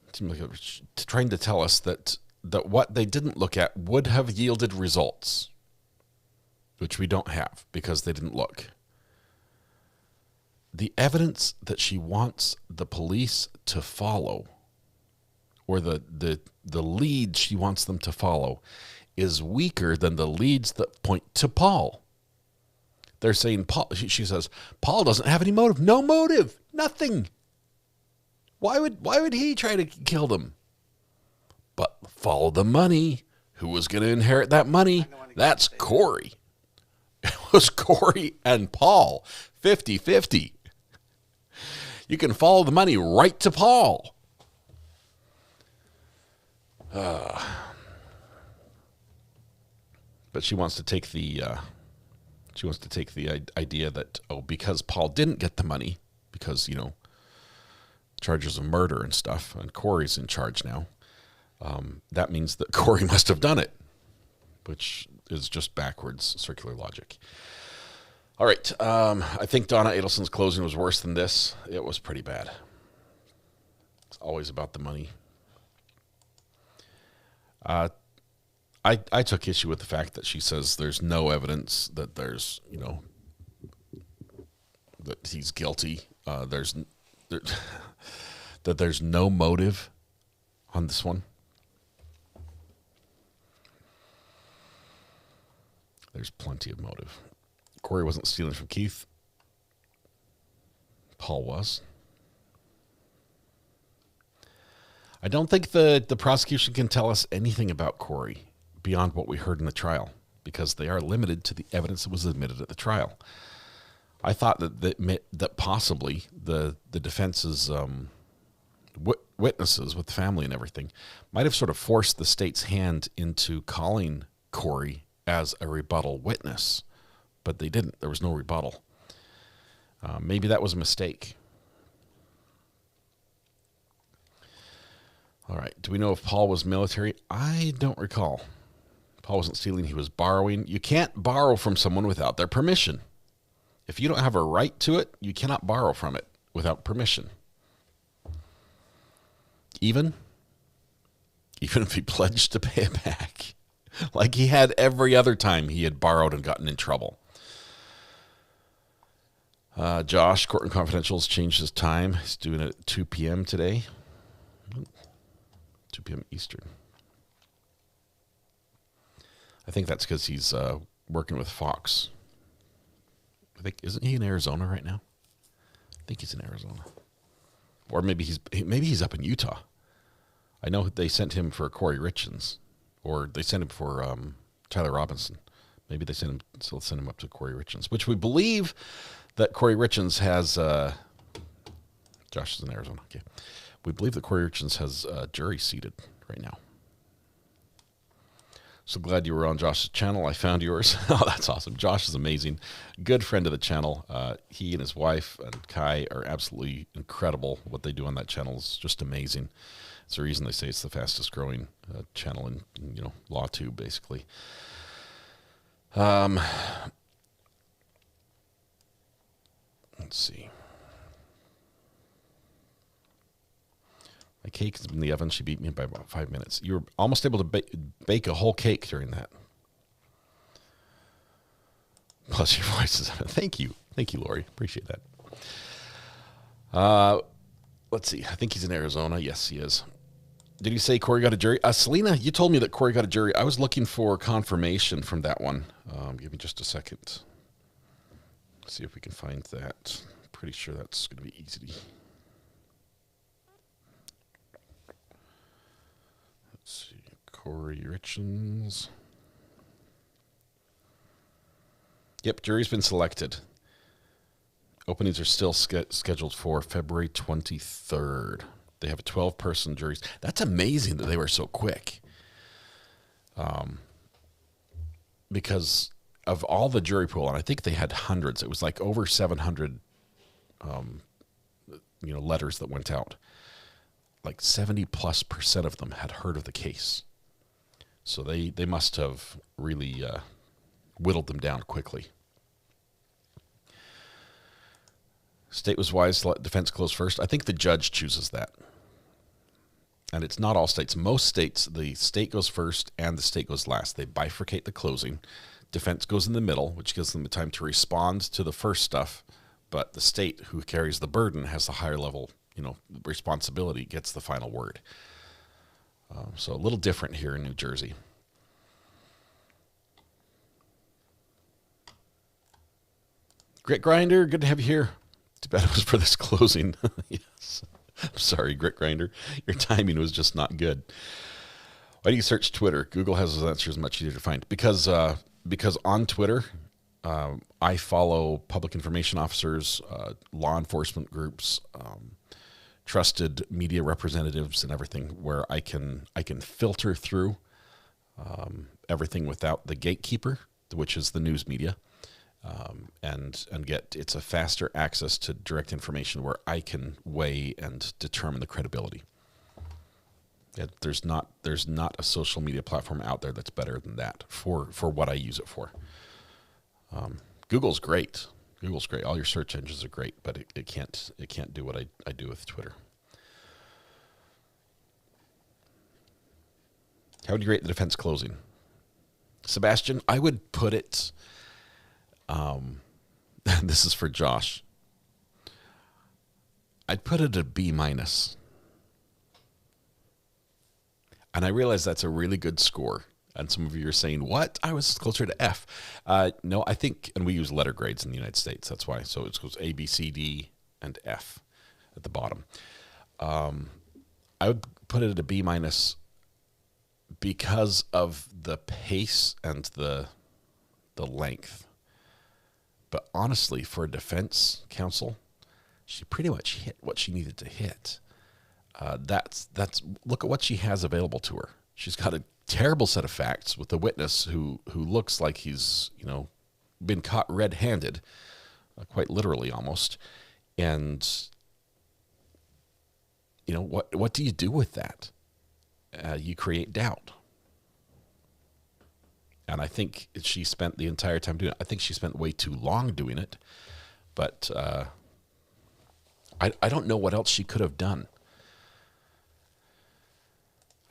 It seems like it was trying to tell us that what they didn't look at would have yielded results, which we don't have because they didn't look. The evidence that she wants the police to follow, or the lead she wants them to follow, is weaker than the leads that point to Paul. They're saying Paul. She says Paul doesn't have any motive. No motive. Nothing. Why would he try to kill them? But follow the money. Who was going to inherit that money? That's Corey. It was Corey and Paul. 50-50. You can follow the money right to Paul. But she wants to take the idea that, because Paul didn't get the money, because, charges of murder and stuff, and Corey's in charge now, that means that Corey must have done it, which is just backwards circular logic. All right. I think Donna Adelson's closing was worse than this. It was pretty bad. It's always about the money. I took issue with the fact that she says there's no evidence that there's, that he's guilty. That there's no motive on this one. There's plenty of motive. Corey wasn't stealing from Keith. Paul was. I don't think the prosecution can tell us anything about Corey beyond what we heard in the trial, because they are limited to the evidence that was admitted at the trial. I thought that possibly the defense's witnesses with the family and everything might have sort of forced the state's hand into calling Corey as a rebuttal witness, but they didn't. There was no rebuttal. Maybe that was a mistake. All right. Do we know if Paul was military? I don't recall. Paul wasn't stealing. He was borrowing. You can't borrow from someone without their permission. If you don't have a right to it, you cannot borrow from it without permission. Even if he pledged to pay it back, like he had every other time he had borrowed and gotten in trouble. Josh, Courtroom Confidential, has changed his time. He's doing it at 2 p.m. today. 2 p.m. Eastern. I think that's because he's working with Fox. Isn't he in Arizona right now? I think he's in Arizona. Or maybe he's up in Utah. I know they sent him for Corey Richens, or they sent him for Tyler Robinson. Maybe they send him up to Corey Richens, which we believe that Corey Richens has. Josh is in Arizona. Okay, we believe that Corey Richens has a jury seated right now. So glad you were on Josh's channel. I found yours. Oh, that's awesome. Josh is amazing. Good friend of the channel. He and his wife and Kai are absolutely incredible. What they do on that channel is just amazing. It's the reason they say it's the fastest growing channel in LawTube, basically. Let's see. My cake is in the oven. She beat me by about 5 minutes. You were almost able to bake a whole cake during that. Plus your voice is... Thank you. Thank you, Lori. Appreciate that. Let's see. I think he's in Arizona. Yes, he is. Did you say Corey got a jury? Selena, you told me that Corey got a jury. I was looking for confirmation from that one. Give me just a second. Let's see if we can find that. Pretty sure that's going to be easy. Let's see. Corey Richens. Yep, jury's been selected. Openings are still scheduled for February 23rd. They have a 12-person jury. That's amazing that they were so quick. Because of all the jury pool, and I think they had hundreds. It was like over 700, letters that went out. Like 70+% of them had heard of the case. So they must have really whittled them down quickly. State was wise to let defense close first. I think the judge chooses that. And it's not all states. Most states, the state goes first and the state goes last. They bifurcate the closing. Defense goes in the middle, which gives them the time to respond to the first stuff. But the state, who carries the burden, has the higher level, responsibility, gets the final word. So a little different here in New Jersey. Grit Grinder, good to have you here. Too bad it was for this closing. Yes. I'm sorry, Grit Grinder. Your timing was just not good. Why do you search Twitter? Google has those answers much easier to find. Because on Twitter, I follow public information officers, law enforcement groups, trusted media representatives, and everything, where I can filter through everything without the gatekeeper, which is the news media, and get it's a faster access to direct information where I can weigh and determine the credibility. Yeah, there's not a social media platform out there that's better than that for what I use it for. Google's great. Google's great. All your search engines are great, but it can't do what I do with Twitter. How would you rate the defense closing? Sebastian, I would put it, this is for Josh, I'd put it a B-. And I realize that's a really good score. And some of you are saying, what? I was closer to F. No, I think, and we use letter grades in the United States. That's why. So it goes A, B, C, D, and F at the bottom. I would put it at a B- because of the pace and the length. But honestly, for a defense counsel, she pretty much hit what she needed to hit. That's look at what she has available to her. She's got a terrible set of facts with a witness who looks like he's been caught red-handed, quite literally almost. And what do you do with that? You create doubt. And I think she spent the entire time doing it. I think she spent way too long doing it. But I don't know what else she could have done.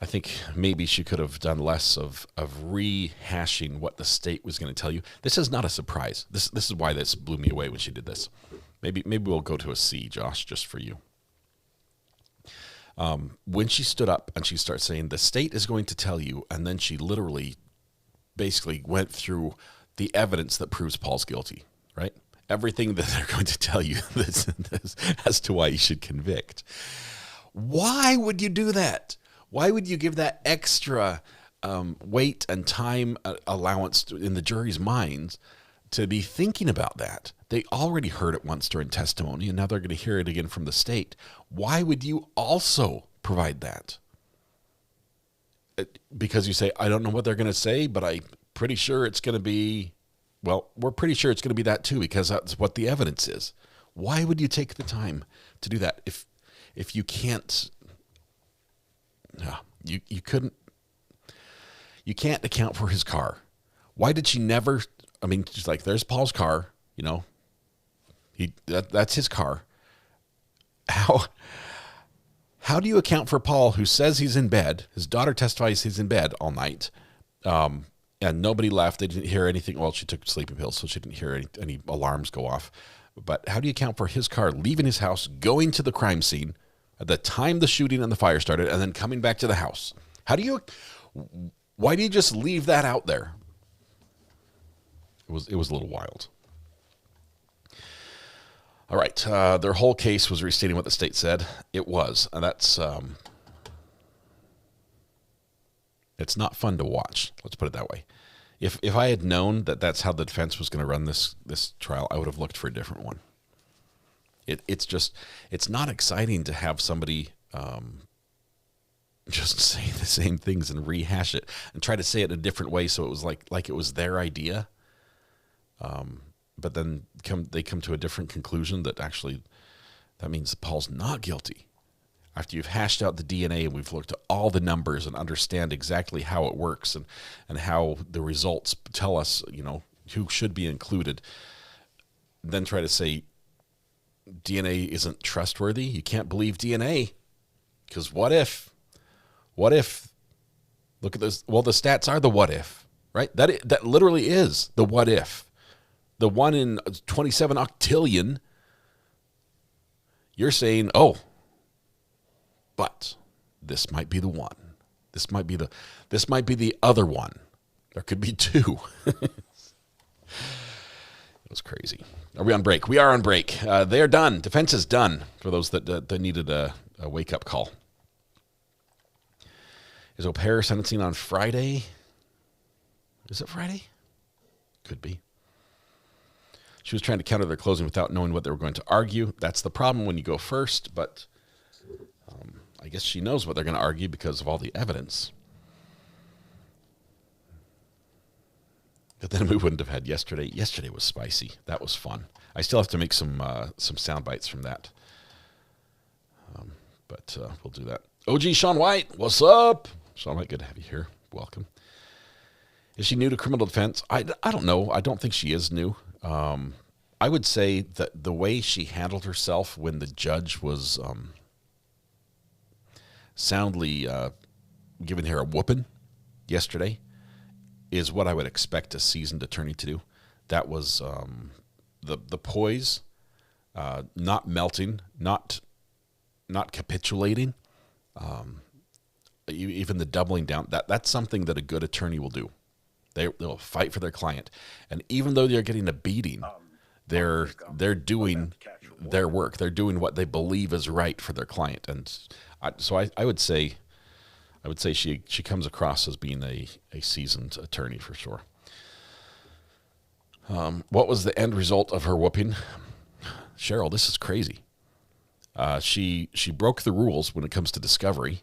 I think maybe she could have done less of rehashing what the state was going to tell you. This is not a surprise. This is why this blew me away when she did this. Maybe we'll go to a C, Josh, just for you. When she stood up and she started saying, the state is going to tell you, and then she literally basically went through the evidence that proves Paul's guilty, right? Everything that they're going to tell you as to why you should convict. Why would you do that? Why would you give that extra weight and time allowance in the jury's minds to be thinking about that? They already heard it once during testimony, and now they're going to hear it again from the state. Why would you also provide that? Because you say, I don't know what they're going to say, but I'm pretty sure it's going to be, well, we're pretty sure it's going to be that too, because that's what the evidence is. Why would you take the time to do that if you can't? No, you couldn't. You can't account for his car. Why did she never? I mean, she's like, there's Paul's car. That's his car. How do you account for Paul, who says he's in bed? His daughter testifies he's in bed all night, and nobody left. They didn't hear anything. Well, she took sleeping pills, so she didn't hear any alarms go off. But how do you account for his car leaving his house, going to the crime scene at the time the shooting and the fire started, and then coming back to the house? Why do you just leave that out there? It was a little wild. All right, their whole case was restating what the state said. It was, and that's it's not fun to watch. Let's put it that way. If I had known that that's how the defense was going to run this trial, I would have looked for a different one. It's not exciting to have somebody just say the same things and rehash it and try to say it in a different way, so it was like it was their idea. But then they come to a different conclusion that actually that means Paul's not guilty. After you've hashed out the DNA and we've looked at all the numbers and understand exactly how it works and how the results tell us, who should be included, then try to say DNA isn't trustworthy. You can't believe DNA because what if? Look at this. Well, the stats are the what if, right? That literally is the what if. The 1 in 27 octillion. You're saying, but this might be the one. This might be the other one. There could be two. was crazy. Are we on break? We are on break. They are done. Defense is done for those that needed a wake-up call. Is O'Hare sentencing on Friday? Is it Friday? Could be. She was trying to counter their closing without knowing what they were going to argue. That's the problem when you go first, but I guess she knows what they're going to argue because of all the evidence. But then we wouldn't have had yesterday. Yesterday was spicy. That was fun. I still have to make some sound bites from that. But we'll do that. OG Sean White, what's up? Sean White, good to have you here. Welcome. Is she new to criminal defense? I don't know. I don't think she is new. I would say that the way she handled herself when the judge was soundly giving her a whooping yesterday is what I would expect a seasoned attorney to do. That was the poise, not melting, not capitulating, even the doubling down. That's something that a good attorney will do. They'll fight for their client, and even though they're getting a beating, they're doing their work. They're doing what they believe is right for their client, and so I would say she comes across as being a seasoned attorney for sure. What was the end result of her whooping? Cheryl, this is crazy. She broke the rules when it comes to discovery,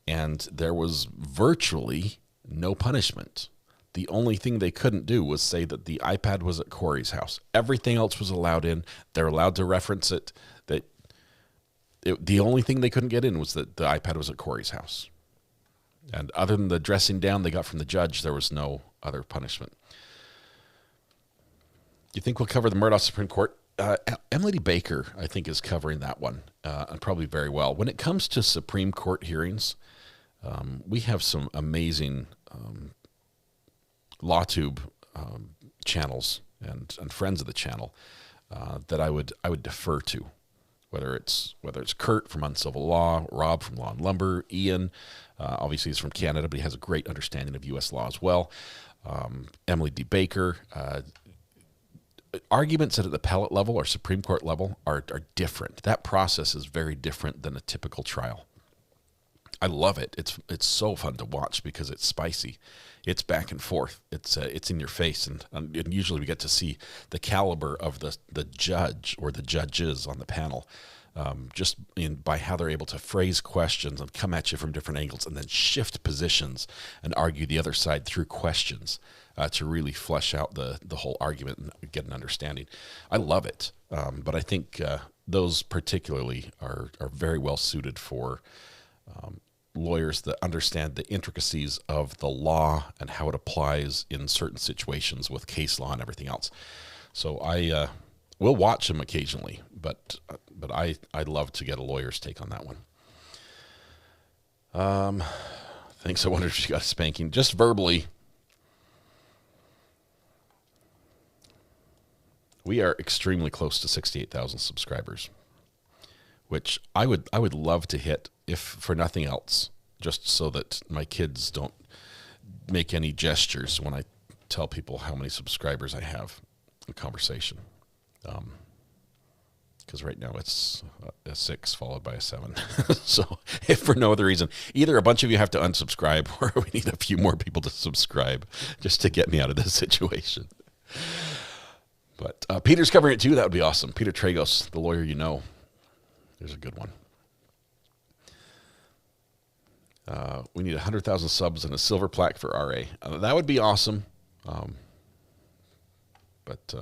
and there was virtually no punishment. The only thing they couldn't do was say that the iPad was at Corey's house. Everything else was allowed in. They're allowed to reference it. The only thing they couldn't get in was that the iPad was at Corey's house. And other than the dressing down they got from the judge, there was no other punishment. You think we'll cover the Murdaugh Supreme Court? Emily Baker, I think, is covering that one, and probably very well. When it comes to Supreme Court hearings, we have some amazing LawTube channels and friends of the channel that I would defer to. Whether it's Kurt from Uncivil Law, Rob from Law and Lumber, Ian, obviously he's from Canada, but he has a great understanding of U.S. law as well. Emily D. Baker. Arguments at the appellate level or Supreme Court level are different. That process is very different than a typical trial. I love it. It's so fun to watch because it's spicy. It's back and forth. It's in your face, and usually we get to see the caliber of the judge or the judges on the panel, just by how they're able to phrase questions and come at you from different angles, and then shift positions and argue the other side through questions to really flesh out the whole argument and get an understanding. I love it, but I think those particularly are very well suited for lawyers that understand the intricacies of the law and how it applies in certain situations with case law and everything else. So I will watch them occasionally, but I'd love to get a lawyer's take on that one. Thanks. I wonder if she got a spanking just verbally. We are extremely close to 68,000 subscribers, which I would love to hit, if for nothing else, just so that my kids don't make any gestures when I tell people how many subscribers I have in conversation. Because right now it's a 6 followed by a 7. So if for no other reason, either a bunch of you have to unsubscribe or we need a few more people to subscribe just to get me out of this situation. But Peter's covering it too. That would be awesome. Peter Tragos, the lawyer you know. There's a good one. We need 100,000 subs and a silver plaque for RA. That would be awesome. But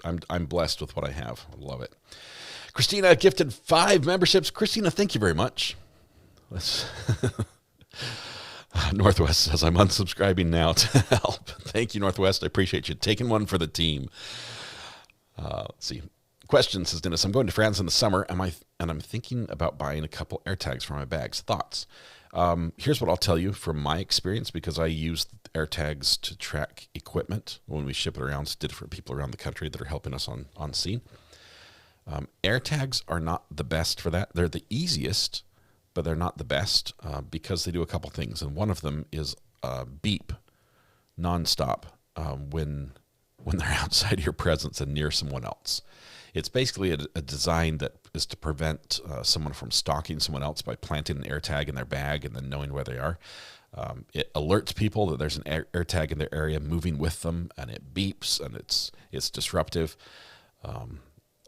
I'm blessed with what I have. I love it. Christina gifted 5 memberships. Christina, thank you very much. Northwest says, I'm unsubscribing now to help. Thank you, Northwest. I appreciate you taking one for the team. Let's see. Question, says Dennis. I'm going to France in the summer, and I'm thinking about buying a couple AirTags for my bags. Thoughts? Here's what I'll tell you from my experience, because I use AirTags to track equipment when we ship it around to different people around the country that are helping us on scene. AirTags are not the best for that. They're the easiest, but they're not the best because they do a couple things, and one of them is beep nonstop. when they're outside your presence and near someone else. It's basically a design that is to prevent someone from stalking someone else by planting an AirTag in their bag and then knowing where they are. It alerts people that there's an AirTag in their area moving with them, and it beeps, and it's disruptive.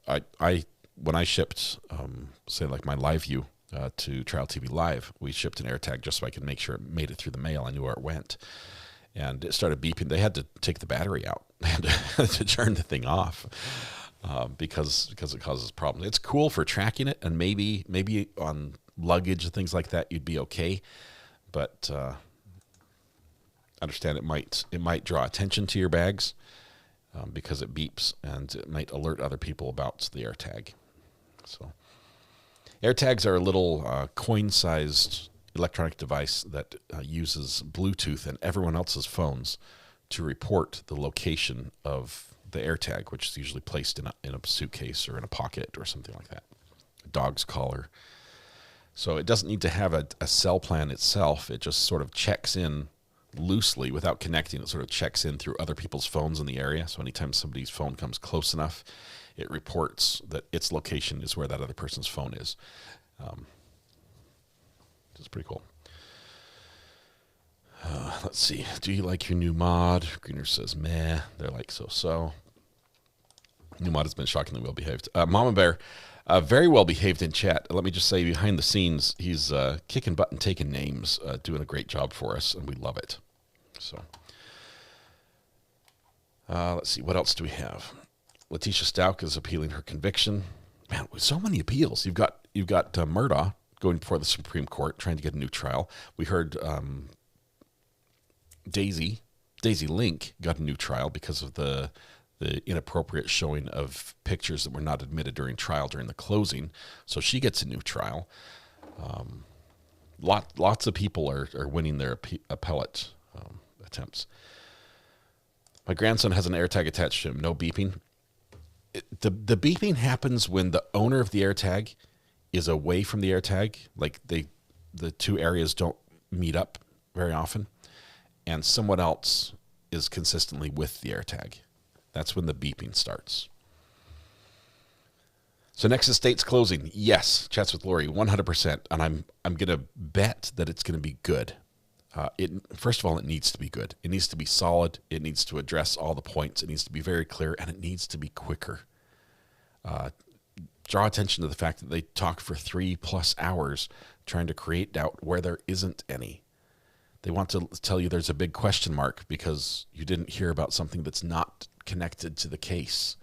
When I shipped, say like my live view to Trial TV Live, we shipped an AirTag just so I could make sure it made it through the mail. I knew where it went. And it started beeping. They had to take the battery out and to turn the thing off because it causes problems. It's cool for tracking it, and maybe on luggage and things like that you'd be okay. But understand it might draw attention to your bags because it beeps, and it might alert other people about the AirTag. So AirTags are a little coin-sized electronic device that uses Bluetooth and everyone else's phones to report the location of the AirTag, which is usually placed in a suitcase or in a pocket or something like that, a dog's collar. So it doesn't need to have a cell plan itself. It just sort of checks in loosely without connecting. It sort of checks in through other people's phones in the area. So anytime somebody's phone comes close enough, it reports that its location is where that other person's phone is. It's pretty cool. Let's see. Do you like your new mod? Greener says, meh. They're like, so. New mod has been shockingly well behaved. Mama Bear, very well behaved in chat. Let me just say, behind the scenes, he's kicking butt and taking names, doing a great job for us, and we love it. So, let's see. What else do we have? Letitia Stout is appealing her conviction. Man, with so many appeals. You've got Murdaugh going before the Supreme Court, trying to get a new trial. We heard Daisy Link got a new trial because of the inappropriate showing of pictures that were not admitted during trial during the closing. So she gets a new trial. Lots of people are winning their appellate attempts. My grandson has an AirTag attached to him. No beeping. The beeping happens when the owner of the AirTag is away from the AirTag, like the two areas don't meet up very often, and someone else is consistently with the AirTag. That's when the beeping starts. So Nexus State's closing. Yes, chats with Lori, 100%, and I'm going to bet that it's going to be good. First of all, it needs to be good. It needs to be solid. It needs to address all the points. It needs to be very clear, and it needs to be quicker. Draw attention to the fact that they talk for 3+ hours trying to create doubt where there isn't any. They want to tell you there's a big question mark because you didn't hear about something that's not connected to the case.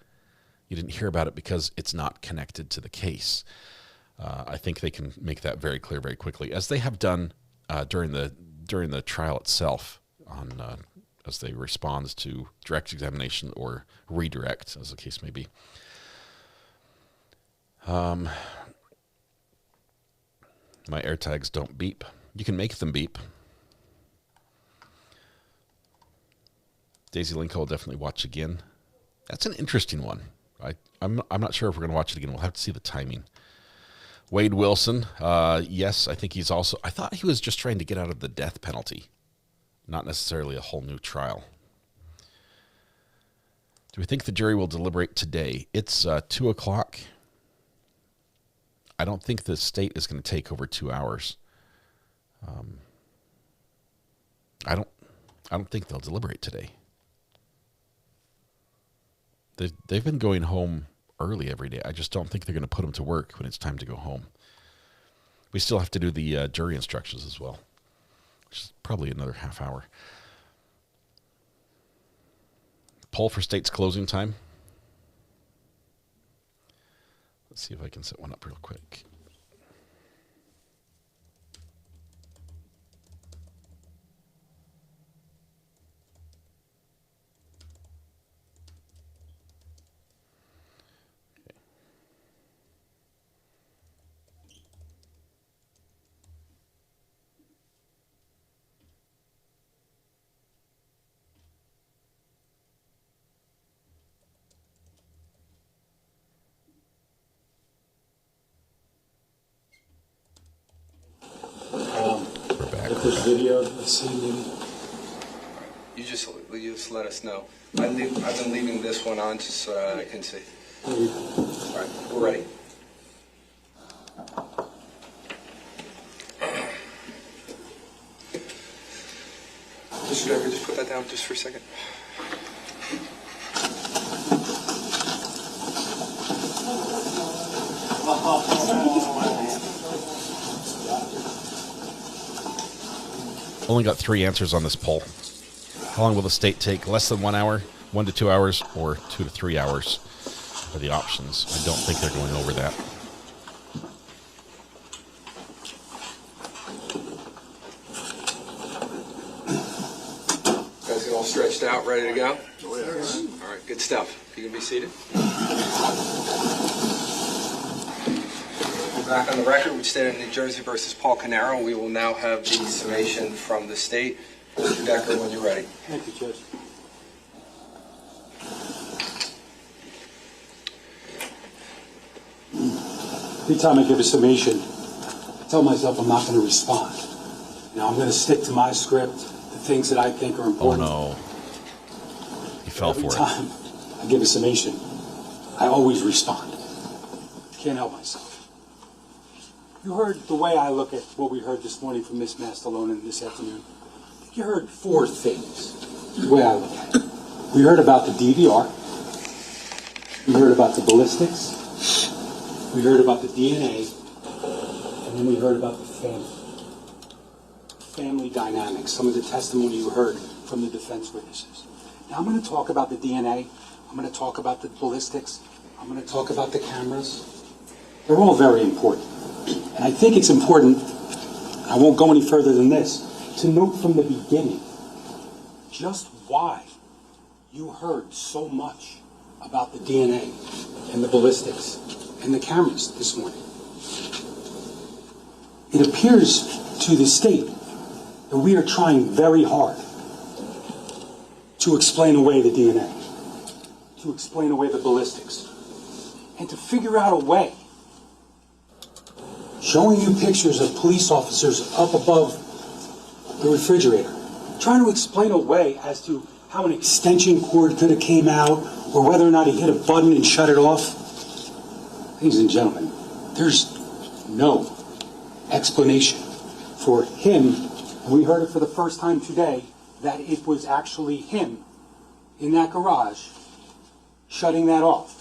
You didn't hear about it because it's not connected to the case. I think they can make that very clear very quickly, as they have done during the trial itself, as they respond to direct examination or redirect, as the case may be. My AirTags don't beep. You can make them beep. Daisy Link will definitely watch again. That's an interesting one. I'm not sure if we're going to watch it again. We'll have to see the timing. Wade Wilson, yes, I think he's also... I thought he was just trying to get out of the death penalty, not necessarily a whole new trial. Do we think the jury will deliberate today? It's 2 o'clock. I don't think the state is going to take over 2 hours. I don't think they'll deliberate today. They've been going home early every day. I just don't think they're going to put them to work when it's time to go home. We still have to do the jury instructions as well, which is probably another half hour. Poll for state's closing time. Let's see if I can set one up real quick. This video, let's see. You just let us know. I've been leaving this one on just so that I can see. All right, we're ready. Mr. Decker, just put that down just for a second. Only got 3 answers on this poll. How long will the state take? Less than 1 hour, 1 to 2 hours, or 2 to 3 hours are the options. I don't think they're going over that. Guys get all stretched out, ready to go? Oh, yeah. All right, good stuff. You can be seated. Back on the record, we stand in New Jersey versus Paul Caneiro. We will now have the summation from the state. Mr. Decker, when you're ready. Thank you, Judge. Every time I give a summation, I tell myself I'm not going to respond. I'm going to stick to my script, the things that I think are important. Oh, no. He fell for it. Every time I give a summation, I always respond. Can't help myself. You heard the way I look at what we heard this morning from Ms. Mastalone and this afternoon. You heard 4 things, the way I look at it. We heard about the DVR. We heard about the ballistics. We heard about the DNA. And then we heard about the family. Family dynamics, some of the testimony you heard from the defense witnesses. Now I'm going to talk about the DNA. I'm going to talk about the ballistics. I'm going to talk about the cameras. They're all very important. And I think it's important, I won't go any further than this, to note from the beginning just why you heard so much about the DNA and the ballistics and the cameras this morning. It appears to the state that we are trying very hard to explain away the DNA, to explain away the ballistics, and to figure out a way showing you pictures of police officers up above the refrigerator, trying to explain away as to how an extension cord could have came out or whether or not he hit a button and shut it off. Ladies and gentlemen, there's no explanation for him, and we heard it for the first time today, that it was actually him in that garage shutting that off.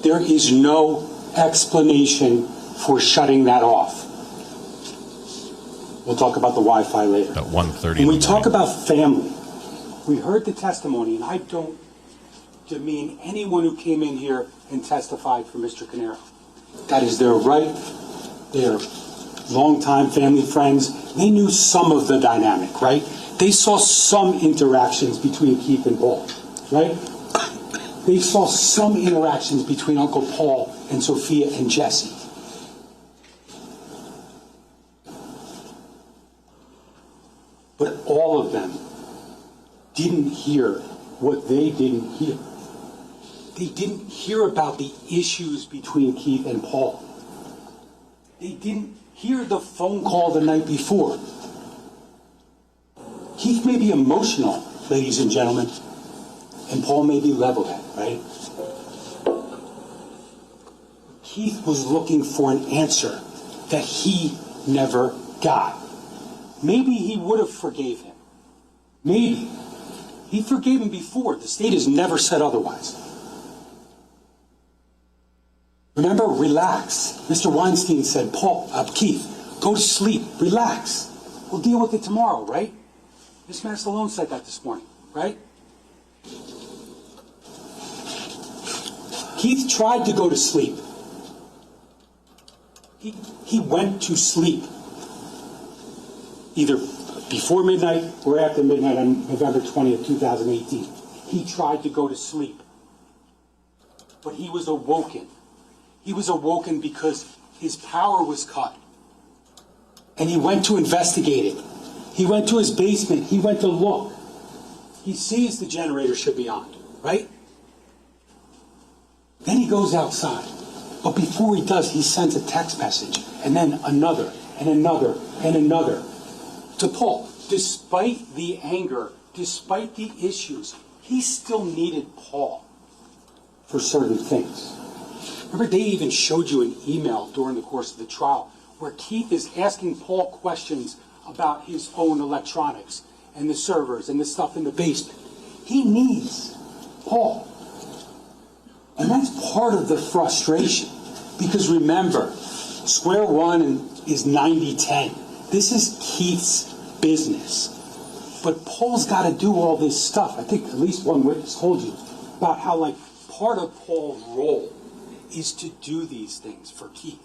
There is no explanation for shutting that off. We'll talk about the Wi-Fi later. At 1:30. When we talk about family, we heard the testimony, and I don't demean anyone who came in here and testified for Mr. Caneiro. That is their right. They're longtime family friends. They knew some of the dynamic, right? They saw some interactions between Keith and Paul, right? They saw some interactions between Uncle Paul and Sophia and Jesse. But all of them didn't hear what they didn't hear. They didn't hear about the issues between Keith and Paul. They didn't hear the phone call the night before. Keith may be emotional, ladies and gentlemen, and Paul may be level-headed, right? Keith was looking for an answer that he never got. Maybe he would have forgave him. Maybe. He forgave him before. The state has never said otherwise. Remember, relax. Mr. Weinstein said, Keith, go to sleep. Relax. We'll deal with it tomorrow, right? Ms. Mastalone said that this morning, right? Keith tried to go to sleep. He went to sleep. Either before midnight or after midnight on November 20th, 2018. He tried to go to sleep. But he was awoken. He was awoken because his power was cut. And he went to investigate it. He went to his basement. He went to look. He sees the generator should be on, right? Then he goes outside. But before he does, he sends a text message. And then another, and another, and another. To Paul, despite the anger, despite the issues, he still needed Paul for certain things. Remember, they even showed you an email during the course of the trial where Keith is asking Paul questions about his own electronics and the servers and the stuff in the basement. He needs Paul. And that's part of the frustration. Because remember, square one is 90-10. This is Keith's business. But Paul's got to do all this stuff. I think at least one witness told you about how, like, part of Paul's role is to do these things for Keith.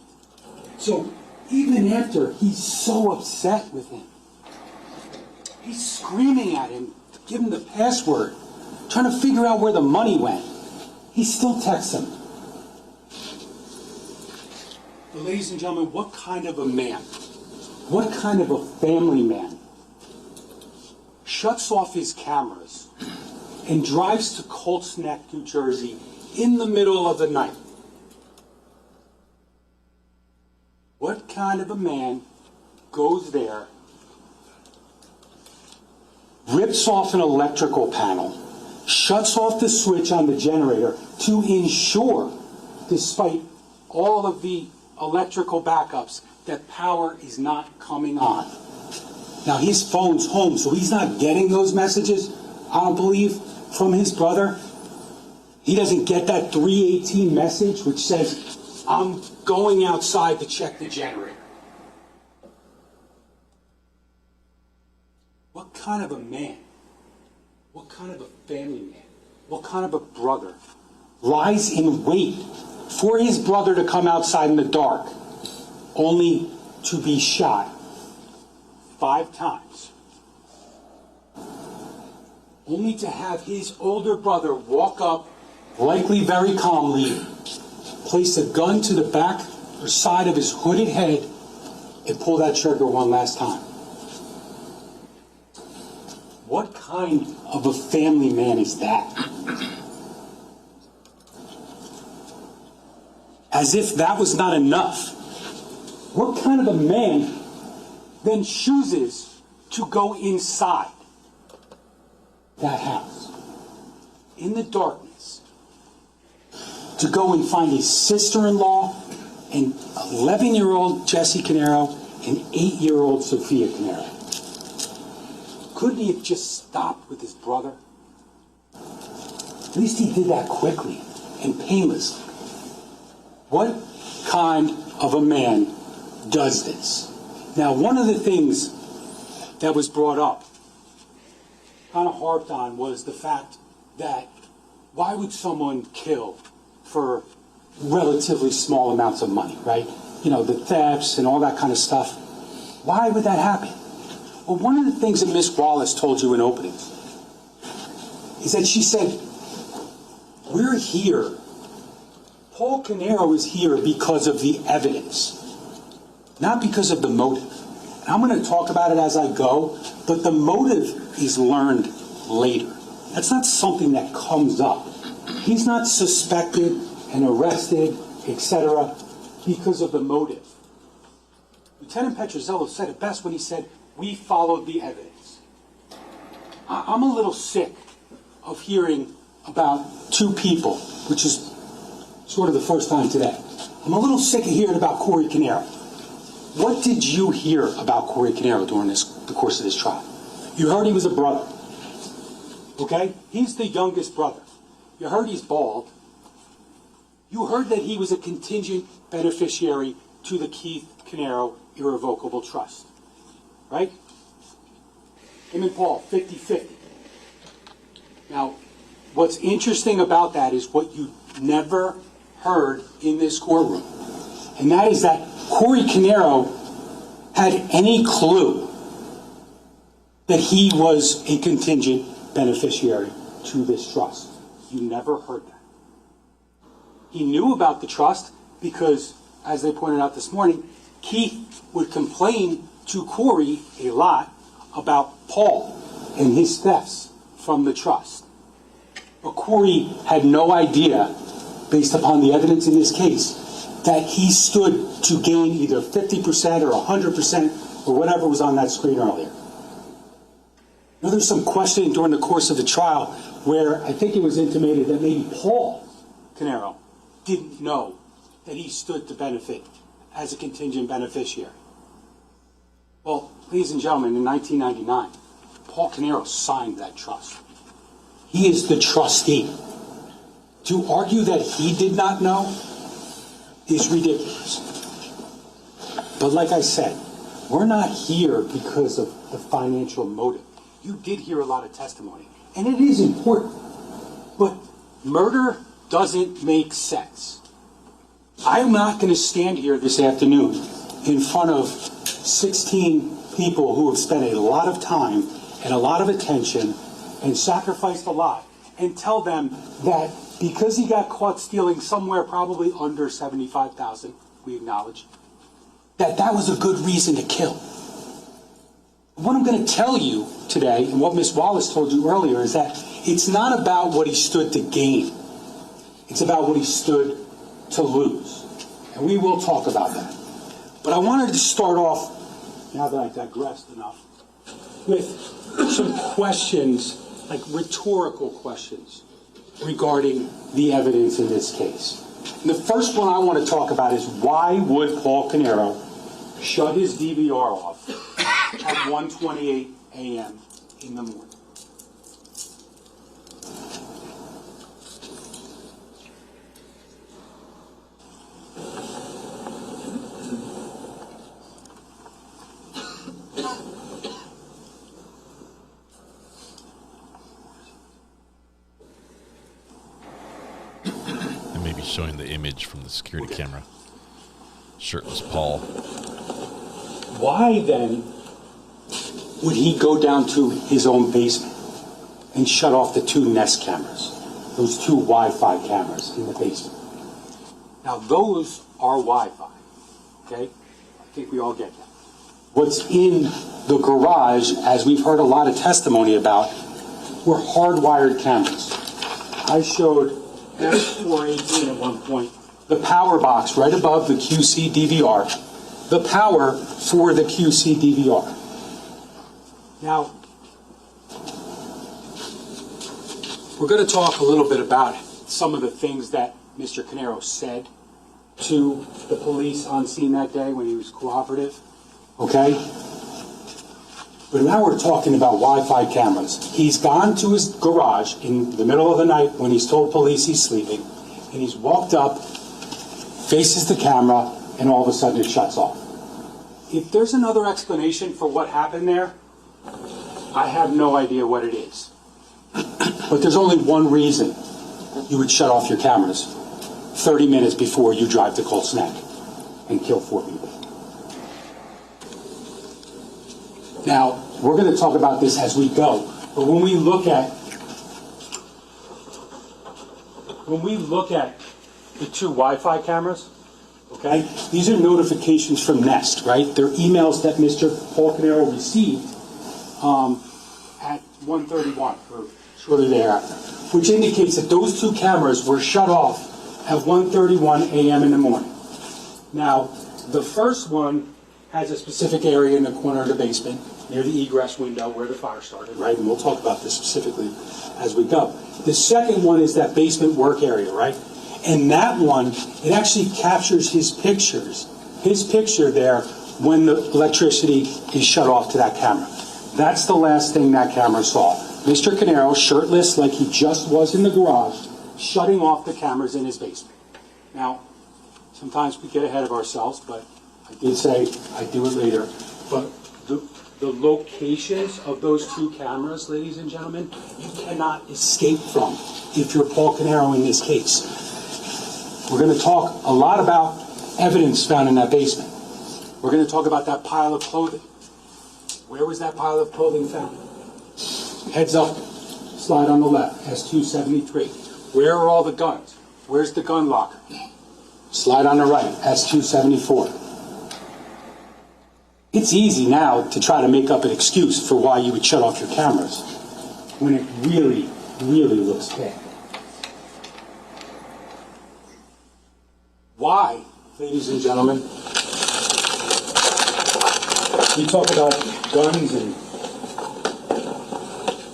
So even after he's so upset with him, he's screaming at him to give him the password, trying to figure out where the money went. He still texts him. But ladies and gentlemen, what kind of a man, what kind of a family man shuts off his cameras and drives to Colts Neck, New Jersey in the middle of the night? What kind of a man goes there, rips off an electrical panel, shuts off the switch on the generator to ensure, despite all of the electrical backups, that power is not coming on? Now, his phone's home, so he's not getting those messages, I don't believe, from his brother. He doesn't get that 318 message which says, I'm going outside to check the generator. What kind of a man, what kind of a family man, what kind of a brother lies in wait for his brother to come outside in the dark, only to be shot 5 times? Only to have his older brother walk up, likely very calmly, place a gun to the back or side of his hooded head and pull that trigger one last time. What kind of a family man is that? As if that was not enough, what kind of a man then chooses to go inside that house in the darkness to go and find his sister-in-law and 11-year-old Jesse Caneiro and 8-year-old Sophia Caneiro? Couldn't he have just stopped with his brother? At least he did that quickly and painlessly. What kind of a man does this? Now, one of the things that was brought up, kind of harped on, was the fact that why would someone kill for relatively small amounts of money, right? You know, the thefts and all that kind of stuff. Why would that happen? Well, one of the things that Miss Wallace told you in opening is that she said, we're here. Paul Caneiro is here because of the evidence, not because of the motive. And I'm going to talk about it as I go, but the motive is learned later. That's not something that comes up. He's not suspected and arrested, etc., because of the motive. Lieutenant Petrozello said it best when he said, we followed the evidence. I'm a little sick of hearing about 2 people, which is sort of the first time today. I'm a little sick of hearing about Corey Caneiro. What did you hear about Corey Caneiro during the course of this trial? You heard he was a brother. Okay? He's the youngest brother. You heard he's bald. You heard that he was a contingent beneficiary to the Keith Caneiro irrevocable trust. Right? Him and Paul, 50-50. Now, what's interesting about that is what you never heard in this courtroom. And that is that Corey Caneiro had any clue that he was a contingent beneficiary to this trust. You never heard that. He knew about the trust because, as they pointed out this morning, Keith would complain to Corey a lot about Paul and his thefts from the trust. But Corey had no idea, based upon the evidence in this case, that he stood to gain either 50% or 100% or whatever was on that screen earlier. Now, there's some questioning during the course of the trial where I think it was intimated that maybe Paul Caneiro didn't know that he stood to benefit as a contingent beneficiary. Well, ladies and gentlemen, in 1999, Paul Caneiro signed that trust. He is the trustee. To argue that he did not know is ridiculous. But like I said, we're not here because of the financial motive. You did hear a lot of testimony, and it is important. But murder doesn't make sense. I'm not going to stand here this afternoon in front of 16 people who have spent a lot of time and a lot of attention and sacrificed a lot and tell them that because he got caught stealing somewhere probably under $75,000, we acknowledge, that was a good reason to kill. What I'm going to tell you today, and what Ms. Wallace told you earlier, is that it's not about what he stood to gain. It's about what he stood to lose. And we will talk about that. But I wanted to start off, now that I digressed enough, with some questions, like rhetorical questions, regarding the evidence in this case. And the first one I want to talk about is, why would Paul Caneiro shut his DVR off at 1:28 a.m. in the morning? And maybe showing the image from the security camera. Shirtless Paul. Why then would he go down to his own basement and shut off the 2 Nest cameras, those 2 Wi-Fi cameras in the basement? Now those are Wi-Fi, okay? I think we all get that. What's in the garage, as we've heard a lot of testimony about, were hardwired cameras. I showed F418 at one point, the power box right above the QC DVR, the power for the QC DVR. Now, we're going to talk a little bit about some of the things that Mr. Caneiro said to the police on scene that day when he was cooperative, okay? But now we're talking about Wi-Fi cameras. He's gone to his garage in the middle of the night when he's told police he's sleeping, and he's walked up, faces the camera, and all of a sudden it shuts off. If there's another explanation for what happened there, I have no idea what it is. But there's only one reason you would shut off your cameras 30 minutes before you drive to Cold Snack and kill 4 people. Now, we're going to talk about this as we go, but when we look at the 2 Wi-Fi cameras, okay, these are notifications from Nest, right? They're emails that Mr. Paul Caneiro received at 1:31 or shortly thereafter, which indicates that those 2 cameras were shut off at 1:31 a.m. in the morning. Now, the first one has a specific area in the corner of the basement near the egress window where the fire started, right? And we'll talk about this specifically as we go. The second one is that basement work area, right? And that one, it actually captures his picture there when the electricity is shut off to that camera. That's the last thing that camera saw. Mr. Caneiro, shirtless like he just was in the garage, shutting off the cameras in his basement. Now, sometimes we get ahead of ourselves, but I did say I'd do it later. But the locations of those 2 cameras, ladies and gentlemen, you cannot escape from if you're Paul Caneiro in this case. We're going to talk a lot about evidence found in that basement. We're going to talk about that pile of clothing. Where was that pile of clothing found? Heads up, slide on the left, S273. Where are all the guns? Where's the gun locker? Slide on the right, S274. It's easy now to try to make up an excuse for why you would shut off your cameras when it really, really looks bad. Why, ladies and gentlemen, we talk about guns and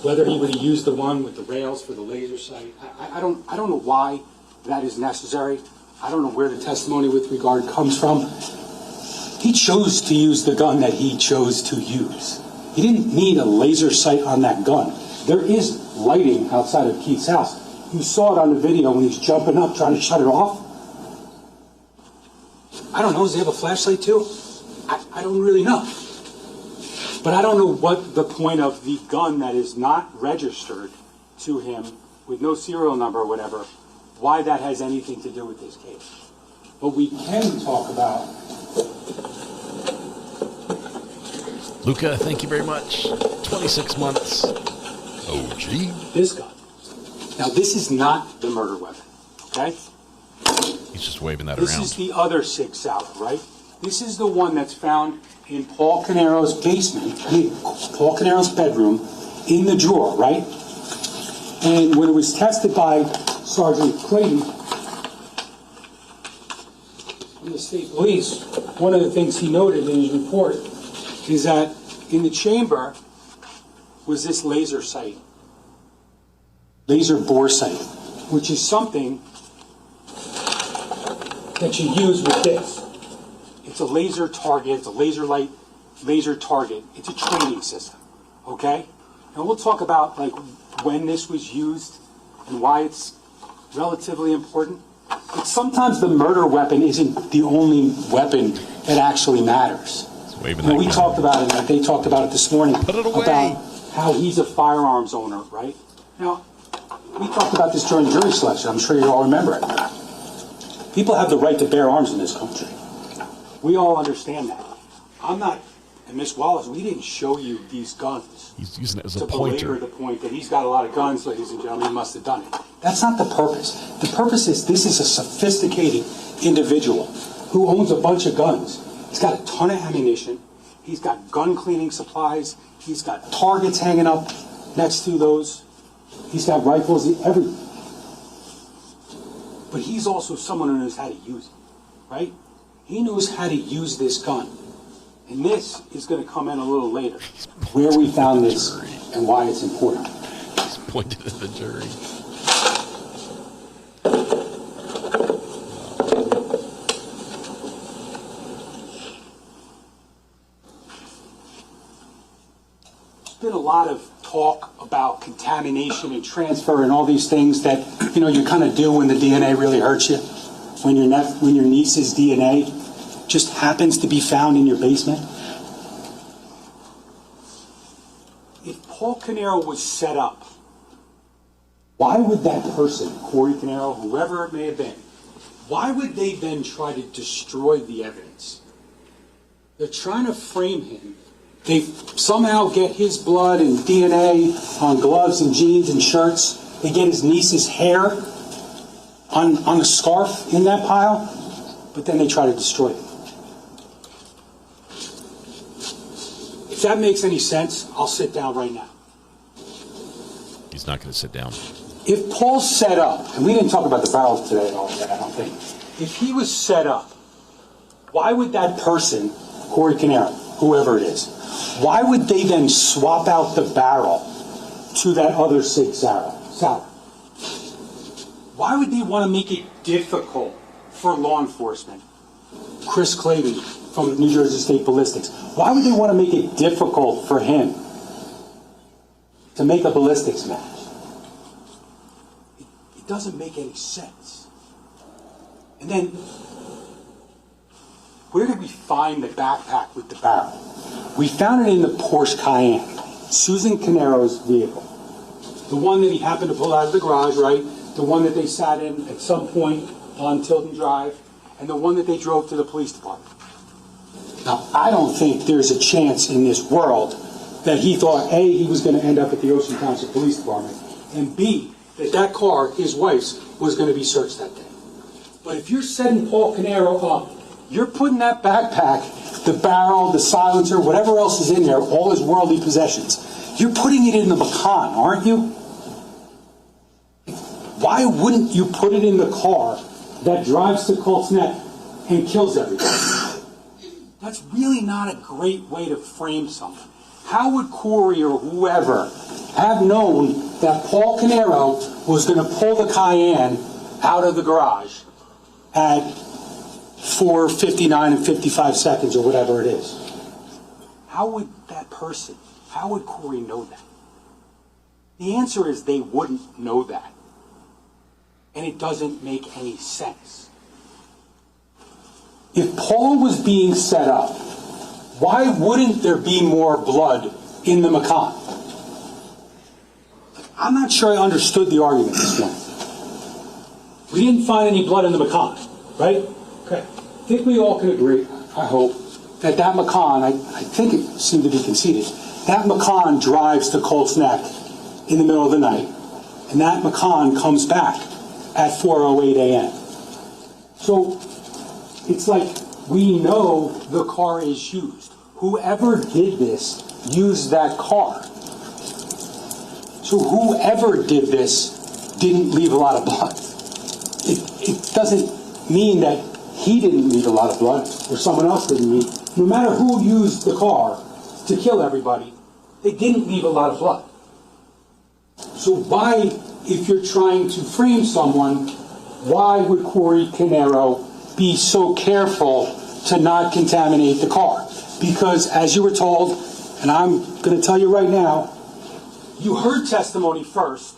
whether he would have used the one with the rails for the laser sight. I don't know why that is necessary. I don't know where the testimony with regard comes from. He chose to use the gun that he chose to use. He didn't need a laser sight on that gun. There is lighting outside of Keith's house. You saw it on the video when he's jumping up trying to shut it off. I don't know, does he have a flashlight too? I don't really know. But I don't know what the point of the gun that is not registered to him with no serial number or whatever, why that has anything to do with this case. But we can talk about... Luca, thank you very much. 26 months. OG. This gun. Now, this is not the murder weapon, okay? He's just waving that This around. is the other Sig Sauer, right? This is the one that's found in Paul Caneiro's basement, Paul Caneiro's bedroom, in the drawer, right? And when it was tested by Sergeant Clayton from the state police, one of the things he noted in his report is that in the chamber was this laser sight, laser bore sight, which is something that you use with this. It's a laser target, it's a laser light, laser target. It's a training system, okay? And we'll talk about like when this was used and why it's relatively important. But sometimes the murder weapon isn't the only weapon that actually matters. We talked about it, like they talked about it this morning, about how he's a firearms owner, right? Now, we talked about this during jury selection. I'm sure you all remember it. People have the right to bear arms in this country. We all understand that. I'm not, and Miss Wallace, we didn't show you these guns. He's using it as a to pointer. belabor the point that he's got a lot of guns, ladies and gentlemen. He must have done it. That's not the purpose. The purpose is this is a sophisticated individual who owns a bunch of guns. He's got a ton of ammunition. He's got gun cleaning supplies. He's got targets hanging up next to those. He's got rifles, everything. But he's also someone who knows how to use it, right? He knows how to use this gun. And this is going to come in a little later, where we found this and why it's important. He's pointed at the jury. There's been a lot of talk about contamination and transfer and all these things that, you know, you kind of do when the DNA really hurts you. When your niece's DNA just happens to be found in your basement. If Paul Caneiro was set up, why would that person, Corey Caneiro, whoever it may have been, why would they then try to destroy the evidence? They're trying to frame him. They somehow get his blood and DNA on gloves and jeans and shirts. They get his niece's hair on a scarf in that pile, but then they try to destroy it. If that makes any sense, I'll sit down right now. He's not going to sit down. If Paul's set up, and we didn't talk about the barrels today at all, I don't think. If he was set up, why would that person, Corey Caneiro, whoever it is, why would they then swap out the barrel to that other Sig Sauer? Why would they want to make it difficult for law enforcement? Chris Clayton from New Jersey State Ballistics. Why would they want to make it difficult for him to make a ballistics match? It doesn't make any sense. And then, where did we find the backpack with the barrel? We found it in the Porsche Cayenne, Susan Caneiro's vehicle. The one that he happened to pull out of the garage, right? The one that they sat in at some point on Tilton Drive, and the one that they drove to the police department. Now, I don't think there's a chance in this world that he thought, A, he was going to end up at the Ocean Township Police Department, and B, that car, his wife's, was going to be searched that day. But if you're setting Paul Caneiro up, you're putting that backpack, the barrel, the silencer, whatever else is in there, all his worldly possessions, you're putting it in the Macan, aren't you? Why wouldn't you put it in the car that drives to Colt's Neck and kills everybody? That's really not a great way to frame something. How would Corey or whoever have known that Paul Caneiro was going to pull the Cayenne out of the garage at 4:59 and 55 seconds or whatever it is? How would that person, how would Corey know that? The answer is they wouldn't know that. And it doesn't make any sense. If Paul was being set up, why wouldn't there be more blood in the Macan? I'm not sure I understood the argument this morning. We didn't find any blood in the Macan, right? Okay. I think we all can agree, I hope, that Macan, I think it seemed to be conceded, that Macan drives to Colt's Neck in the middle of the night, and that Macan comes back at 4:08 a.m. So it's like we know the car is used. Whoever did this used that car. So whoever did this didn't leave a lot of blood. It doesn't mean that he didn't leave a lot of blood or someone else didn't leave. No matter who used the car to kill everybody, they didn't leave a lot of blood. So why, if you're trying to frame someone, why would Corey Caneiro be so careful to not contaminate the car? Because as you were told, and I'm going to tell you right now, you heard testimony first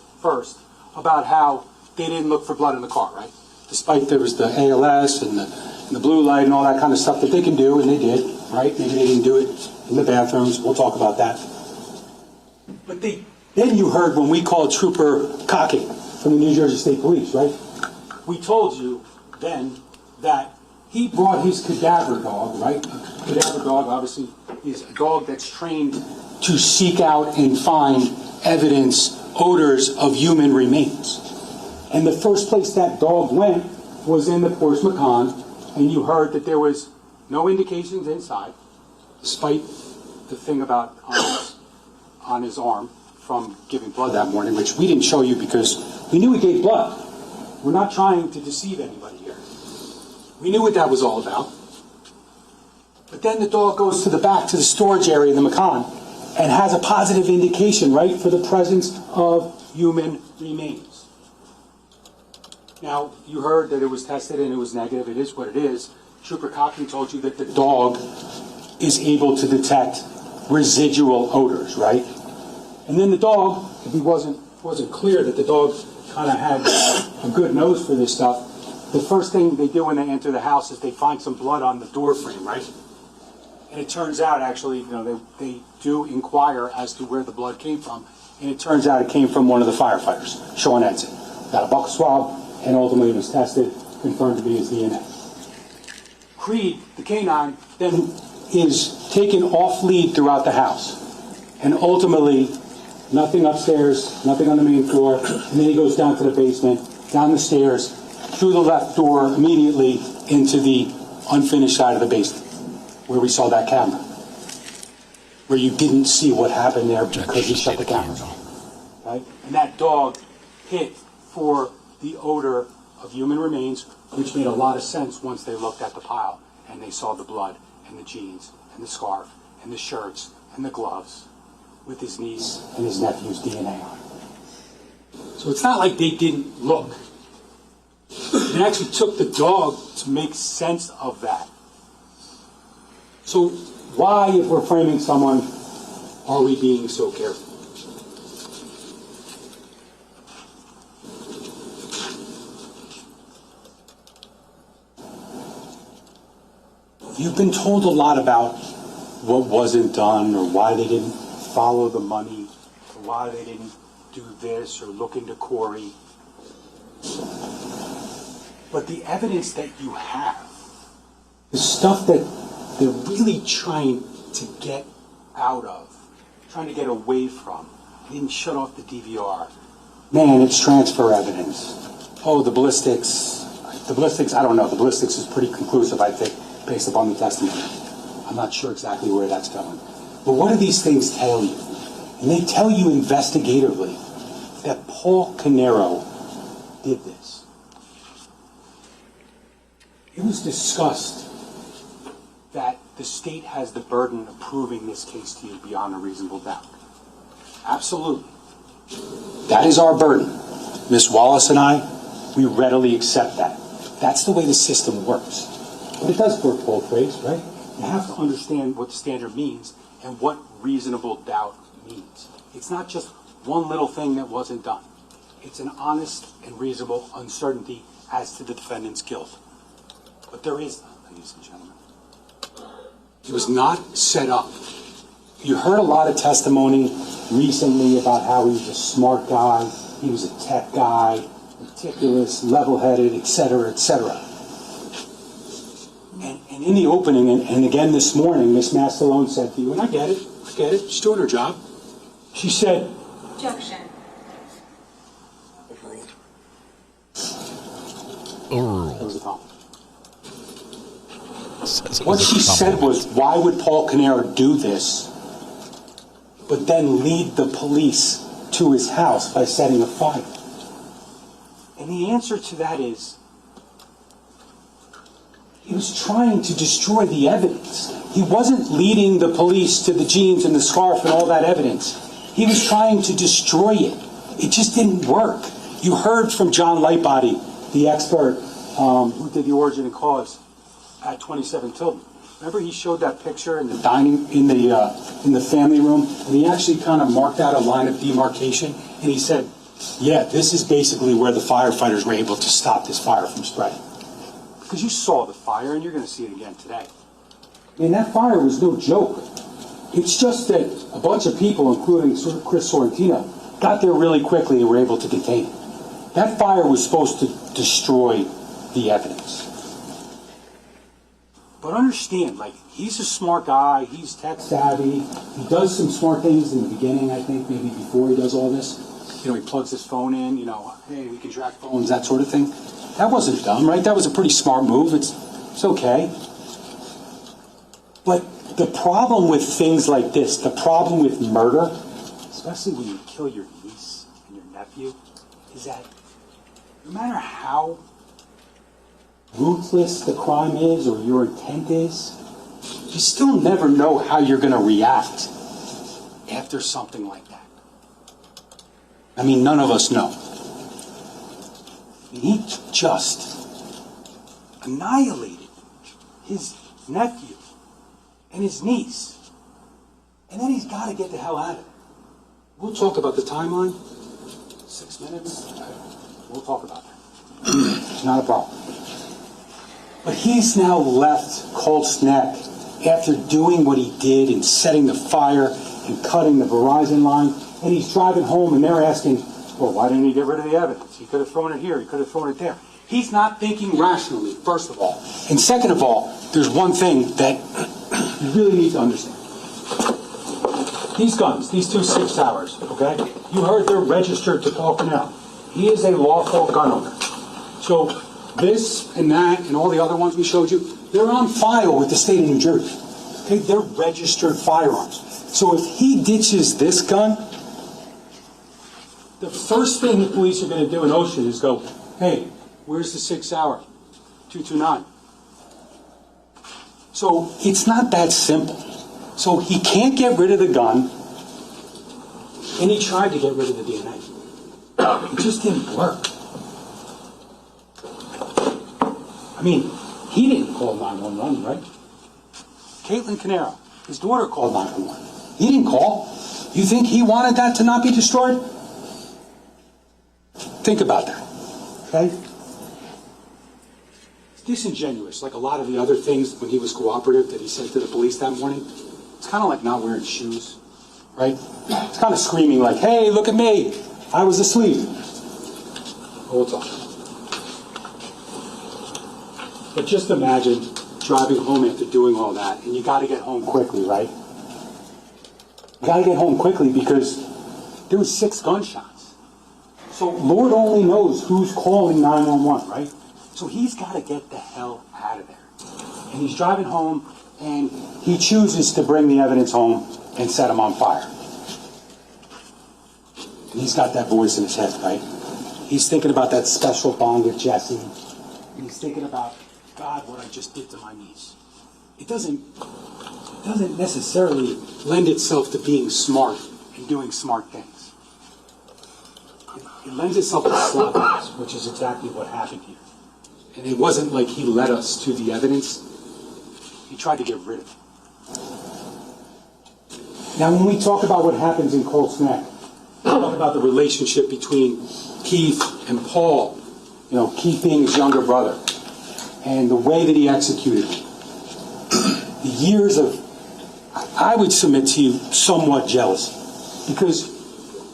about how they didn't look for blood in the car, right? Despite there was the ALS and the blue light and all that kind of stuff that they can do, and they did, right? Maybe they didn't do it in the bathrooms. We'll talk about that. But then you heard when we called Trooper Cockey from the New Jersey State Police, right? We told you then that he brought his cadaver dog, right? A cadaver dog, obviously, is a dog that's trained to seek out and find evidence, odors of human remains. And the first place that dog went was in the Porsche Macan, and you heard that there was no indications inside, despite the thing about on his arm from giving blood that morning, which we didn't show you because we knew he gave blood. We're not trying to deceive anybody here. We knew what that was all about. But then the dog goes to the back, to the storage area of the Macan, and has a positive indication, right, for the presence of human remains. Now, you heard that it was tested and it was negative. It is what it is. Trooper Cochran told you that the dog is able to detect residual odors, right? And then the dog, if he wasn't clear that the dog kind of had a good nose for this stuff, the first thing they do when they enter the house is they find some blood on the door frame, right? And it turns out, actually, they do inquire as to where the blood came from, and it turns out it came from one of the firefighters, Sean Edson. Got a buccal swab, and ultimately it was tested, confirmed to be his DNA. Creed, the canine, then is taken off lead throughout the house, and ultimately, nothing upstairs, nothing on the main floor, and then he goes down to the basement, down the stairs, through the left door, immediately into the unfinished side of the basement, where we saw that camera, where you didn't see what happened there because he shut the cameras off, right? And that dog hit for the odor of human remains, which made a lot of sense once they looked at the pile and they saw the blood and the jeans and the scarf and the shirts and the gloves with his niece and his nephew's DNA on it. So it's not like they didn't look. It actually took the dog to make sense of that. So why, if we're framing someone, are we being so careful? You've been told a lot about what wasn't done or why they didn't follow the money or why they didn't do this or look into Corey. But the evidence that you have, the stuff that they're really trying to get out of, trying to get away from, they didn't shut off the DVR. Man, it's transfer evidence. Oh, the ballistics, I don't know. The ballistics is pretty conclusive, I think, based upon the testimony. I'm not sure exactly where that's going. But what do these things tell you? And they tell you investigatively that Paul Caneiro did this. It was discussed that the state has the burden of proving this case to you beyond a reasonable doubt. Absolutely. That is our burden. Miss Wallace and I, we readily accept that. That's the way the system works. But it does work both ways, right? You have to understand what the standard means and what reasonable doubt means. It's not just one little thing that wasn't done. It's an honest and reasonable uncertainty as to the defendant's guilt. But there is none, ladies and gentlemen. It was not set up. You heard a lot of testimony recently about how he was a smart guy, he was a tech guy, meticulous, level-headed, etc., etc. And in the opening, and again this morning, Miss Mastalone said to you, and I get it, she's doing her job. She said, Objection. Overruled. What she said was, why would Paul Caneiro do this, but then lead the police to his house by setting a fire? And the answer to that is, he was trying to destroy the evidence. He wasn't leading the police to the jeans and the scarf and all that evidence. He was trying to destroy it. It just didn't work. You heard from John Lightbody, the expert who did the origin and cause at 27 Tilton. Remember, he showed that picture in the dining in the family room, and he actually kind of marked out a line of demarcation, and he said, "Yeah, this is basically where the firefighters were able to stop this fire from spreading." Because you saw the fire, and you're going to see it again today. I mean, that fire was no joke. It's just that a bunch of people, including Chris Sorrentino, got there really quickly and were able to contain it. That fire was supposed to destroy the evidence. But understand, like, he's a smart guy, he's tech savvy, he does some smart things in the beginning, I think, maybe before he does all this. You know, he plugs his phone in, you know, hey, we can track phones, that sort of thing. That wasn't dumb, right? That was a pretty smart move. It's okay. But the problem with things like this, the problem with murder, especially when you kill your niece and your nephew, is that no matter how ruthless the crime is or your intent is, you still never know how you're going to react after something like that. I mean, none of us know. He just annihilated his nephew and his niece. And then he's got to get the hell out of it. We'll talk about the timeline. 6 minutes. We'll talk about that. Not a problem. But he's now left Colt's neck after doing what he did and setting the fire and cutting the Verizon line. And he's driving home and they're asking, well, why didn't he get rid of the evidence? He could have thrown it here. He could have thrown it there. He's not thinking rationally, first of all. And second of all, there's one thing that you really need to understand. These guns, these two 6 hours, okay? You heard they're registered to Paul Caneiro. He is a lawful gun owner. So this and that and all the other ones we showed you, they're on file with the state of New Jersey. Okay? They're registered firearms. So if he ditches this gun, the first thing the police are going to do in Ocean is go, hey, where's the 6 hour? 229. So it's not that simple. So he can't get rid of the gun, and he tried to get rid of the DNA. It just didn't work. I mean, he didn't call 911, right? Caitlin Caneiro, his daughter, called 911. He didn't call. You think he wanted that to not be destroyed? Think about that, okay? It's disingenuous, like a lot of the other things when he was cooperative that he said to the police that morning. It's kind of like not wearing shoes, right? It's kind of screaming like, hey, look at me. I was asleep. We'll talk. But just imagine driving home after doing all that, and you got to get home quickly, right? You got to get home quickly because there was 6 gunshots. So Lord only knows who's calling 911, right? So he's got to get the hell out of there. And he's driving home, and he chooses to bring the evidence home and set him on fire. And he's got that voice in his head, right? He's thinking about that special bond with Jesse. And he's thinking about, God, what I just did to my niece. It doesn't necessarily lend itself to being smart and doing smart things. it lends itself to sloppiness, which is exactly what happened here. And it wasn't like he led us to the evidence. He tried to get rid of it. Now, when we talk about what happens in Colt's Neck, we talk about the relationship between Keith and Paul, you know, Keith being his younger brother, and the way that he executed him. The years of, I would submit to you, somewhat jealousy. Because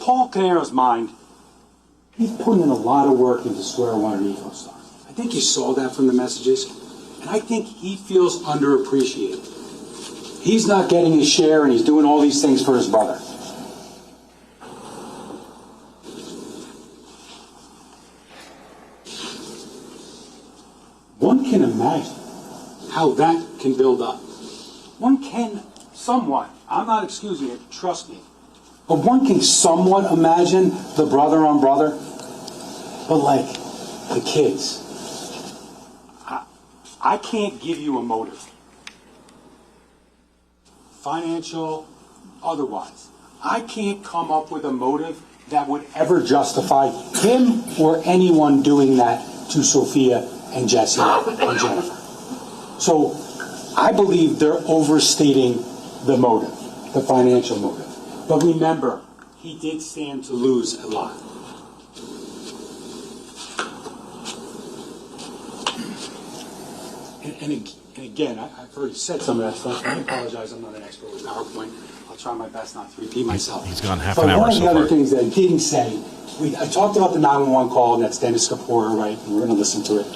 Paul Caneiro's mind, he's putting in a lot of work into Square One and EcoStar. I think you saw that from the messages. And I think he feels underappreciated. He's not getting his share, and he's doing all these things for his brother. One can imagine how that can build up. One can somewhat, I'm not excusing it, trust me, but one can somewhat imagine the brother on brother. But like the kids, I can't give you a motive. Financial, otherwise. I can't come up with a motive that would ever justify him or anyone doing that to Sophia and Jesse and Jennifer. So I believe they're overstating the motive, the financial motive. But remember, he did stand to lose a lot. And again, I've already said some of that stuff. I apologize, I'm not an expert with PowerPoint. I'll try my best not to repeat myself. He's gone half an hour so far. One of the other things that I didn't say, I talked about the 911 call, and that's Dennis Kapoor, right? And we're going to listen to it,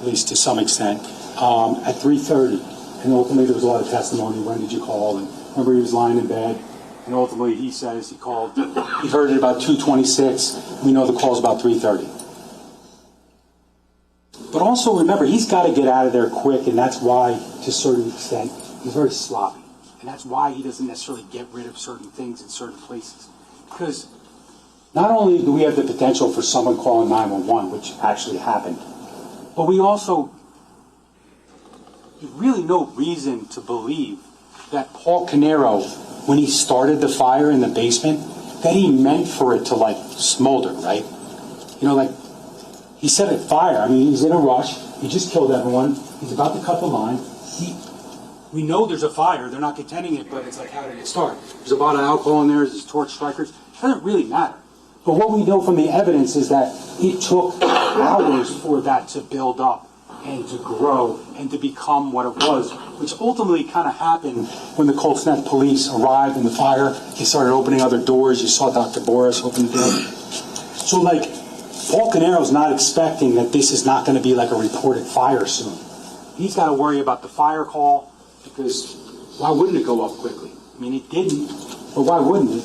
at least to some extent, at 3:30. And ultimately, there was a lot of testimony. When did you call? And remember, he was lying in bed. And ultimately, he says he called. He heard it about 2:26. We know the call's about 3:30. But also remember, he's got to get out of there quick, and that's why, to a certain extent, he's very sloppy. And that's why he doesn't necessarily get rid of certain things in certain places. Because not only do we have the potential for someone calling 911, which actually happened, but we also have really no reason to believe that Paul Caneiro, when he started the fire in the basement, that he meant for it to, like, smolder, right? You know, like, he set it fire. I mean, he's in a rush. He just killed everyone. He's about to cut the line. We know there's a fire. They're not contending it, but it's like, how did it start? There's a lot of alcohol in there. There's torch strikers. It doesn't really matter. But what we know from the evidence is that it took hours for that to build up and to grow and to become what it was, which ultimately kind of happened when the Colts Neck police arrived in the fire. They started opening other doors. You saw Dr. Boris open the door. So, like, Paul Caneiro's not expecting that this is not going to be like a reported fire soon. He's got to worry about the fire call, because why wouldn't it go up quickly? I mean, it didn't, but why wouldn't it?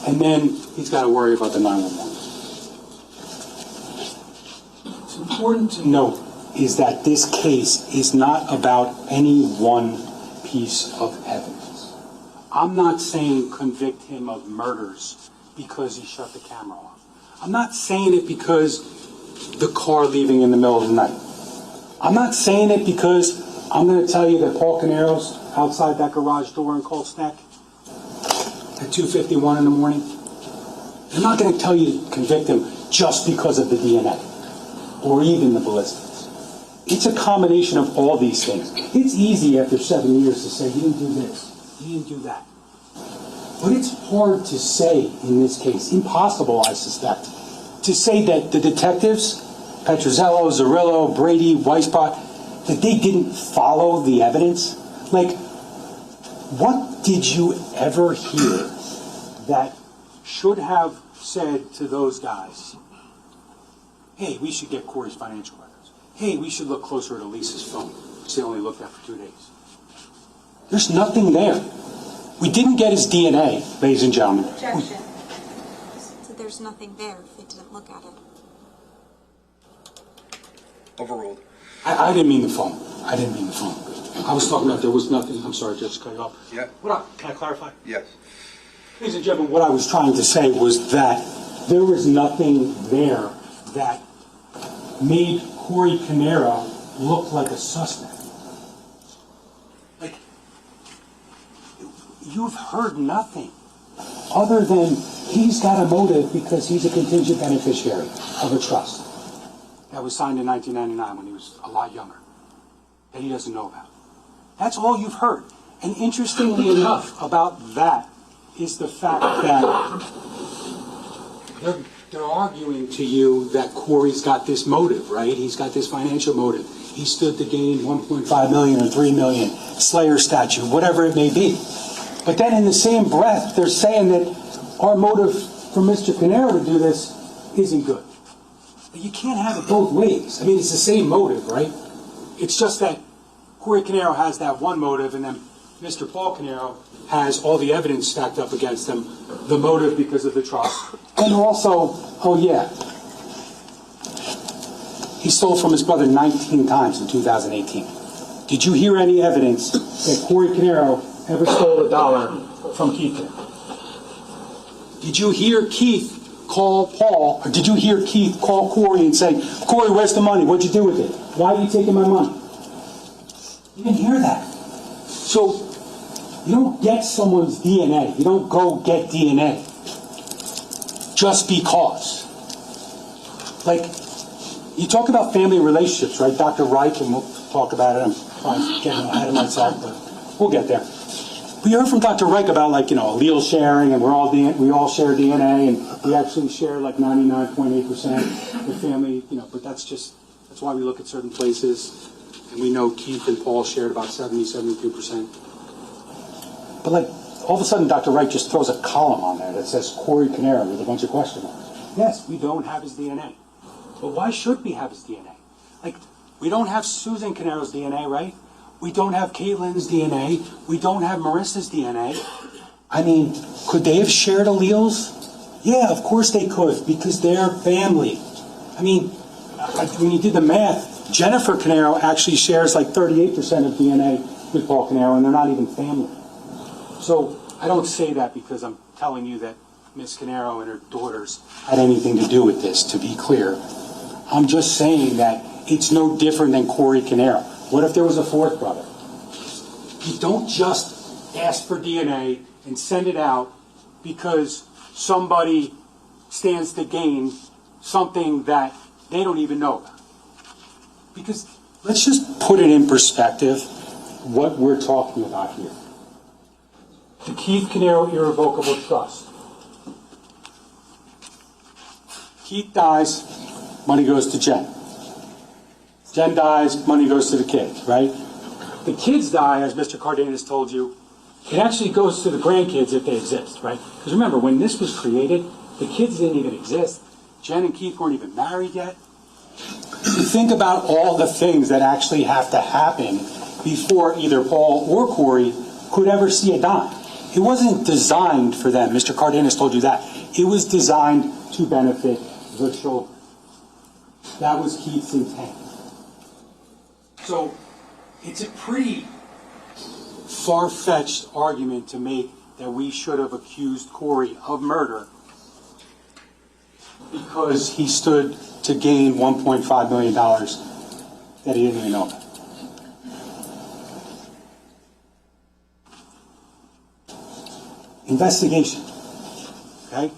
And then he's got to worry about the 911. It's important to note is that this case is not about any one piece of evidence. I'm not saying convict him of murders because he shut the camera off. I'm not saying it because the car leaving in the middle of the night. I'm not saying it because I'm going to tell you that Paul Caneiro's outside that garage door in Colts Neck at 2:51 in the morning. I'm not going to tell you to convict him just because of the DNA or even the ballistics. It's a combination of all these things. It's easy after 7 years to say, he didn't do this, he didn't do that. But it's hard to say in this case, impossible, I suspect, to say that the detectives, Petrozello, Zarillo, Brady, Weisbach, that they didn't follow the evidence. Like, what did you ever hear that should have said to those guys, hey, we should get Corey's financial records. Hey, we should look closer at Elisa's phone, which they only looked at for 2 days. There's nothing there. We didn't get his DNA, ladies and gentlemen. Objection. So there's nothing there if they didn't look at it. Overruled. I didn't mean the phone. I didn't mean the phone. I was talking about there was nothing. I'm sorry, Judge, to cut you off. Yeah. Can I clarify? Yes. Ladies and gentlemen, what I was trying to say was that there was nothing there that made Corey Caneiro look like a suspect. Like, you've heard nothing other than He's got a motive because he's a contingent beneficiary of a trust that was signed in 1999 when he was a lot younger, that he doesn't know about. That's all you've heard. And interestingly enough about that is the fact that they're arguing to you that Corey's got this motive, right? He's got this financial motive. He stood to gain $1.5 million or $3 million, Slayer statute, whatever it may be. But then in the same breath, they're saying that our motive for Mr. Caneiro to do this isn't good. But you can't have it both ways. I mean, it's the same motive, right? It's just that Corey Caneiro has that one motive, and then Mr. Paul Caneiro has all the evidence stacked up against him, the motive because of the trust. And also, oh yeah, he stole from his brother 19 times in 2018. Did you hear any evidence that Corey Caneiro ever stole $1 from Keith? Did you hear Keith call Paul, or did you hear Keith call Corey and say, Corey, where's the money? What'd you do with it? Why are you taking my money? You didn't hear that. So you don't get someone's DNA. You don't go get DNA just because. Like, you talk about family relationships, right? Dr. Reich, and we'll talk about it. I'm probably getting ahead of myself, but we'll get there. We heard from Dr. Reich about, like, allele sharing, and we all share DNA, and we actually share like 99.8% of family, but that's why we look at certain places, and we know Keith and Paul shared about 72%. But like, all of a sudden, Dr. Reich just throws a column on there that says Corey Caneiro with a bunch of question marks. Yes, we don't have his DNA. But why should we have his DNA? Like, we don't have Susan Caneiro's DNA, right? We don't have Caitlin's DNA. We don't have Marissa's DNA. I mean, could they have shared alleles? Yeah, of course they could, because they're family. I mean, when you did the math, Jennifer Caneiro actually shares like 38% of DNA with Paul Caneiro, and they're not even family. So I don't say that because I'm telling you that Miss Caneiro and her daughters had anything to do with this, to be clear. I'm just saying that it's no different than Corey Caneiro. What if there was a fourth brother? You don't just ask for DNA and send it out because somebody stands to gain something that they don't even know about. Because let's just put it in perspective what we're talking about here. The Keith Caneiro irrevocable trust. Keith dies, money goes to Jen. Jen dies, money goes to the kids, right? The kids die, as Mr. Cardenas told you, it actually goes to the grandkids if they exist, right? Because remember, when this was created, the kids didn't even exist. Jen and Keith weren't even married yet. You think about all the things that actually have to happen before either Paul or Corey could ever see a dime. It wasn't designed for them. Mr. Cardenas told you that. It was designed to benefit the children. That was Keith's intent. So it's a pretty far-fetched argument to make that we should have accused Corey of murder because he stood to gain $1.5 million that he didn't even know about. Investigation. Okay?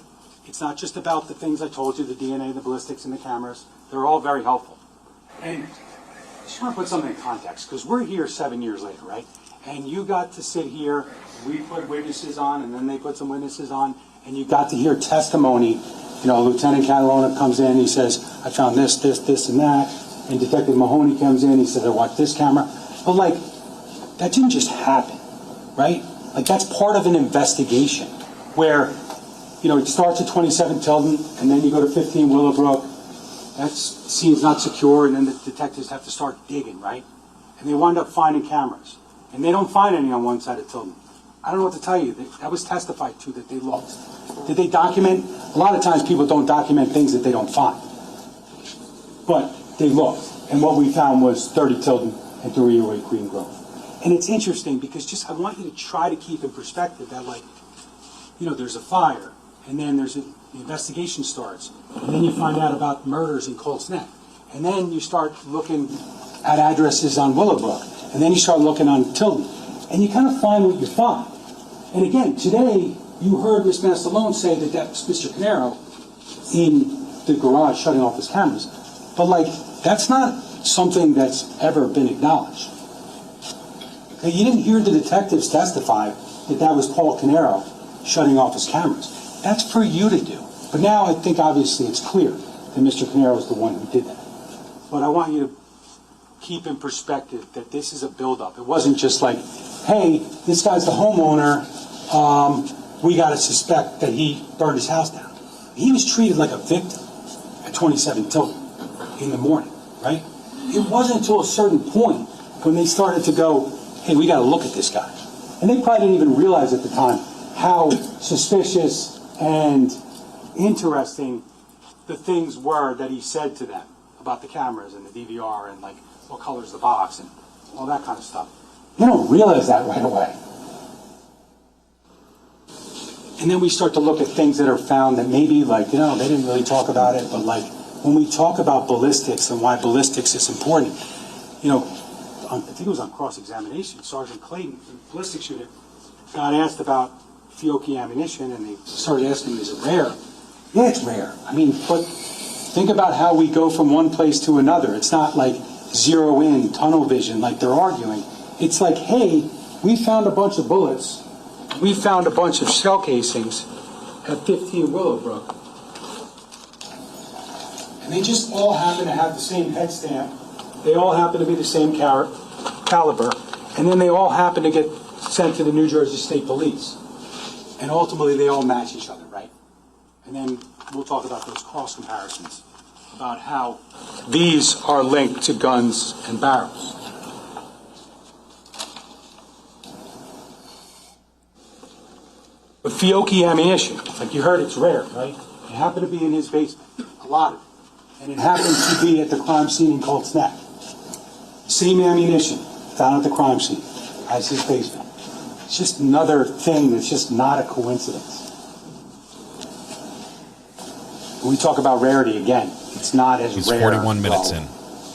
It's not just about the things I told you, the DNA, the ballistics, and the cameras. They're all very helpful. And I just want to put something in context, because we're here 7 years later, right? And you got to sit here, we put witnesses on, and then they put some witnesses on, and you got to hear testimony. Lieutenant Catalona comes in, he says, I found this, and that. And Detective Mahoney comes in, he says, I watched this camera. But, like, that didn't just happen, right? Like, that's part of an investigation where, it starts at 27 Tilden, and then you go to 15 Willowbrook. That scene's not secure, and then the detectives have to start digging, right? And they wind up finding cameras. And they don't find any on one side of Tilden. I don't know what to tell you. That was testified to that they looked. Did they document? A lot of times people don't document things that they don't find. But they looked. And what we found was 30 Tilden and 308 Green Grove. And it's interesting because I want you to try to keep in perspective that, there's a fire, and then the investigation starts, and then you find out about murders in Colts Neck. And then you start looking at addresses on Willowbrook, and then you start looking on Tilden. And you kind of find what you find. And again, today, you heard Ms. Mastalone say that that was Mr. Caneiro in the garage shutting off his cameras. But, like, that's not something that's ever been acknowledged. Okay, you didn't hear the detectives testify that that was Paul Caneiro shutting off his cameras. That's for you to do. But now I think obviously it's clear that Mr. Caneiro was the one who did that. But I want you to keep in perspective that this is a buildup. It wasn't just like, hey, this guy's the homeowner, we got to suspect that he burned his house down. He was treated like a victim at 27 Tilton in the morning, right? It wasn't until a certain point when they started to go, hey, we got to look at this guy. And they probably didn't even realize at the time how suspicious and interesting the things were that he said to them about the cameras and the DVR and, like, what color's the box and all that kind of stuff. You don't realize that right away. And then we start to look at things that are found that maybe, like, they didn't really talk about it, but, like, when we talk about ballistics and why ballistics is important, I think it was on cross-examination, Sergeant Clayton, the ballistics shooter, got asked about Fiocchi ammunition, and they started asking him, is it rare? Yeah, it's rare. I mean, but think about how we go from one place to another. It's not like zero in, tunnel vision, like they're arguing. It's like, hey, we found a bunch of bullets. We found a bunch of shell casings at 15 Willowbrook. And they just all happen to have the same head stamp. They all happen to be the same caliber. And then they all happen to get sent to the New Jersey State Police. And ultimately, they all match each other, right? And then we'll talk about those cross comparisons, about how these are linked to guns and barrels. But Fiocchi ammunition, like you heard, it's rare, right? It happened to be in his basement, a lot of it. And it happened to be at the crime scene in Colts Neck. Same ammunition found at the crime scene as his basement. It's just another thing that's just not a coincidence. When we talk about rarity again, it's not as He's rare 41 minutes in.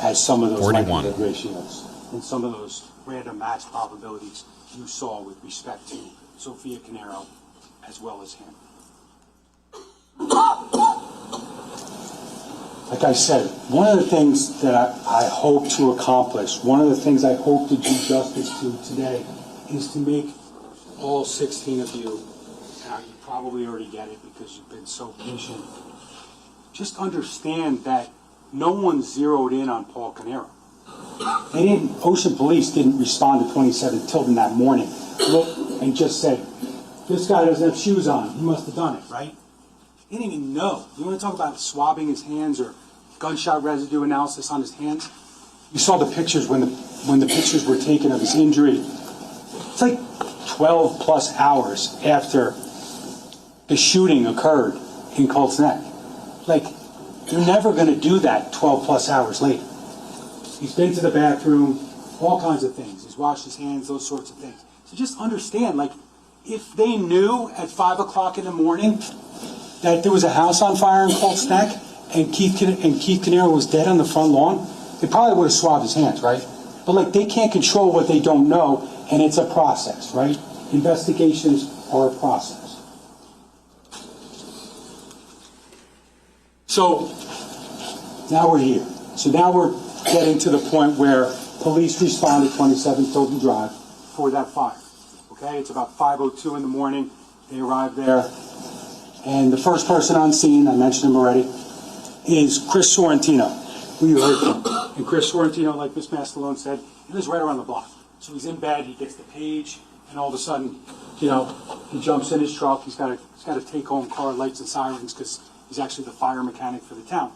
as some of those 41 likelihood ratios and some of those random match probabilities you saw with respect to Sophia Caneiro as well as him. Like I said, one of the things that I hope to accomplish, one of the things I hope to do justice to today is to make all 16 of you, now you probably already get it because you've been so patient, just understand that no one zeroed in on Paul Caneiro. Ocean Police didn't respond to 27 Tilton that morning, look, and just said, this guy doesn't have shoes on, he must have done it, right? They didn't even know. You want to talk about swabbing his hands or gunshot residue analysis on his hands? You saw the pictures when the pictures were taken of his injury. It's like 12 plus hours after the shooting occurred in Colts Neck. Like, you're never going to do that 12 plus hours later. He's been to the bathroom, all kinds of things. He's washed his hands, those sorts of things. So just understand, like, if they knew at 5 o'clock in the morning that there was a house on fire in Colts Neck and Keith Caneiro was dead on the front lawn, they probably would have swabbed his hands, right? But, like, they can't control what they don't know, and it's a process, right? Investigations are a process. So now we're here. So now we're getting to the point where police respond at 27 Tilton Drive for that fire. Okay, it's about 5:02 in the morning. They arrive there. And the first person on scene, I mentioned him already, is Chris Sorrentino, who you heard from. And Chris Sorrentino, like Miss Mastalone said, he lives right around the block. So he's in bed, he gets the page, and all of a sudden, he jumps in his truck. He's got a take-home car, lights and sirens, because he's actually the fire mechanic for the town.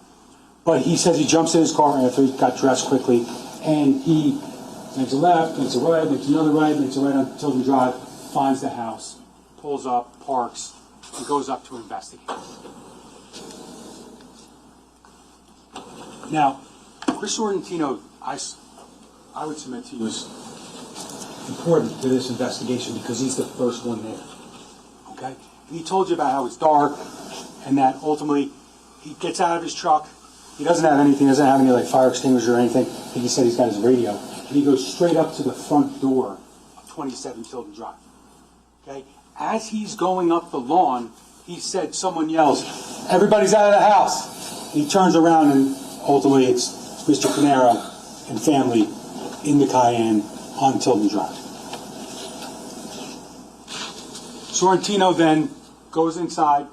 But he says he jumps in his car after he got dressed quickly, and he makes a left, makes a right, makes another right, makes a right on Tilton Drive, finds the house, pulls up, parks, and goes up to investigate. Now, Chris Sorrentino, I would submit to you, is important to this investigation because he's the first one there. Okay? And he told you about how it's dark and that ultimately he gets out of his truck. He doesn't have anything, doesn't have any like fire extinguisher or anything. I think he said he's got his radio. And he goes straight up to the front door of 27 Tilton Drive. Okay? As he's going up the lawn, he said, someone yells, "Everybody's out of the house." He turns around and ultimately it's Mr. Caneiro and family in the Cayenne on Tilden Drive. Sorrentino then goes inside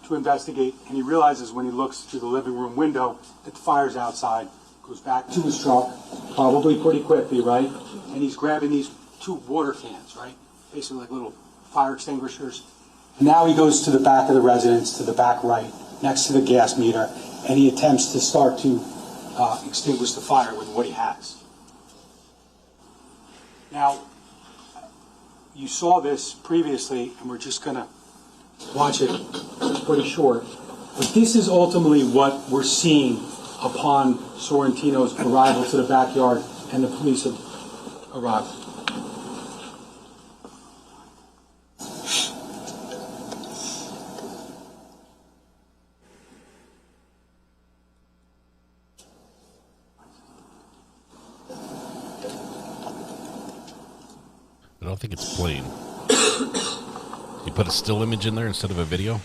to investigate, and he realizes when he looks through the living room window that the fire's outside, goes back to his truck, probably pretty quickly, right? And he's grabbing these 2 water cans, right? Basically like little fire extinguishers. And now he goes to the back of the residence, to the back right, next to the gas meter, and he attempts to start to extinguish the fire with what he has. Now, you saw this previously, and we're just going to watch it pretty short. But this is ultimately what we're seeing upon Sorrentino's arrival to the backyard and the police arrival. I don't think it's playing. You put a still image in there instead of a video?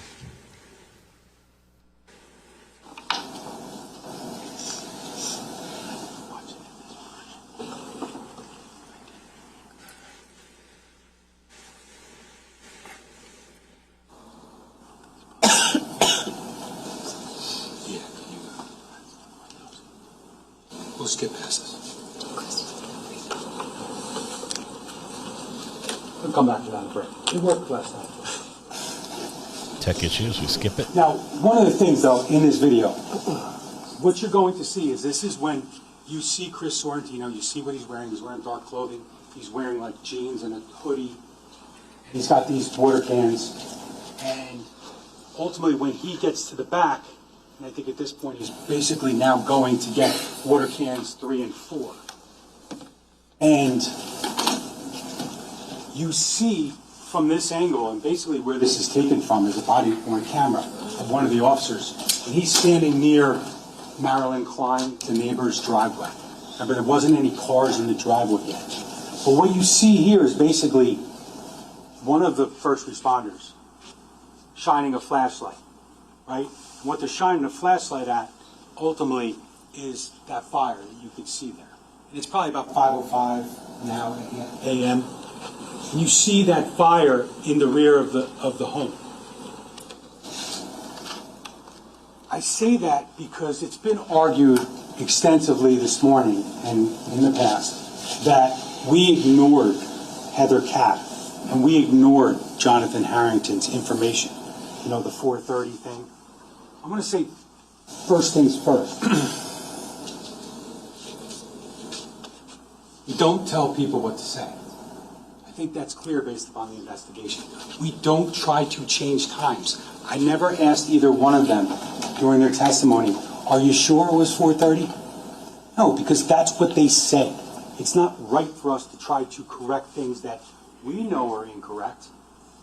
We'll skip past this. We'll come back to that in a break. It worked last time. Tech issues, we skip it. Now, one of the things, though, in this video, what you're going to see is this is when you see Chris Sorrentino, you see what he's wearing. He's wearing dark clothing. He's wearing, like, jeans and a hoodie. He's got these water cans. And ultimately, when he gets to the back, and I think at this point he's basically now going to get water cans 3 and 4. And you see from this angle, and basically where this is taken from is a body-worn camera of one of the officers. And he's standing near Marilyn Klein, the neighbor's driveway. Remember, there wasn't any cars in the driveway yet. But what you see here is basically one of the first responders shining a flashlight, right? And what they're shining a flashlight at, ultimately, is that fire that you can see there. And it's probably about 5:05 now a.m. And you see that fire in the rear of the home. I say that because it's been argued extensively this morning and in the past that we ignored Heather Capp and we ignored Jonathan Harrington's information. You know, the 4:30 thing. I'm going to say first things first. You don't tell people what to say. I think that's clear based upon the investigation. We don't try to change times. I never asked either one of them during their testimony, are you sure it was 4:30? No, because that's what they said. It's not right for us to try to correct things that we know are incorrect,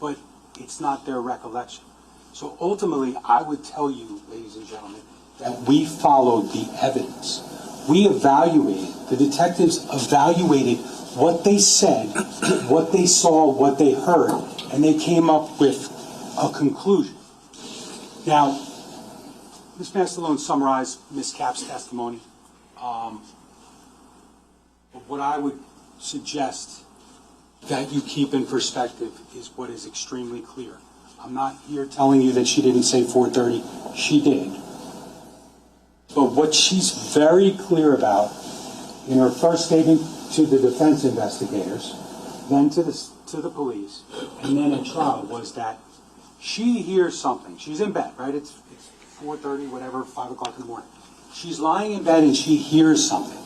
but it's not their recollection. So ultimately, I would tell you, ladies and gentlemen, that we followed the evidence. We evaluated, the detectives evaluated what they said, what they saw, what they heard, and they came up with a conclusion. Now, Ms. Mastalone summarized Ms. Capp's testimony. But what I would suggest that you keep in perspective is what is extremely clear. I'm not here telling you that she didn't say 4:30. She did. But what she's very clear about in her first statement to the defense investigators, then to the police, and then at trial was that she hears something. She's in bed, right? It's 4:30, whatever, 5 o'clock in the morning. She's lying in bed and she hears something.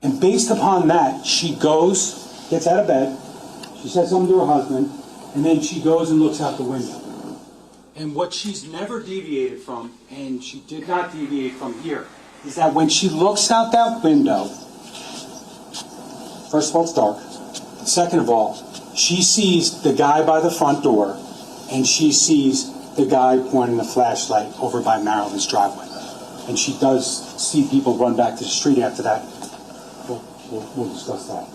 And based upon that, she goes, gets out of bed, she says something to her husband, and then she goes and looks out the window. And what she's never deviated from, and she did not deviate from here, is that when she looks out that window, first of all, it's dark. Second of all, she sees the guy by the front door, and she sees the guy pointing the flashlight over by Marilyn's driveway. And she does see people run back to the street after that. We'll discuss that.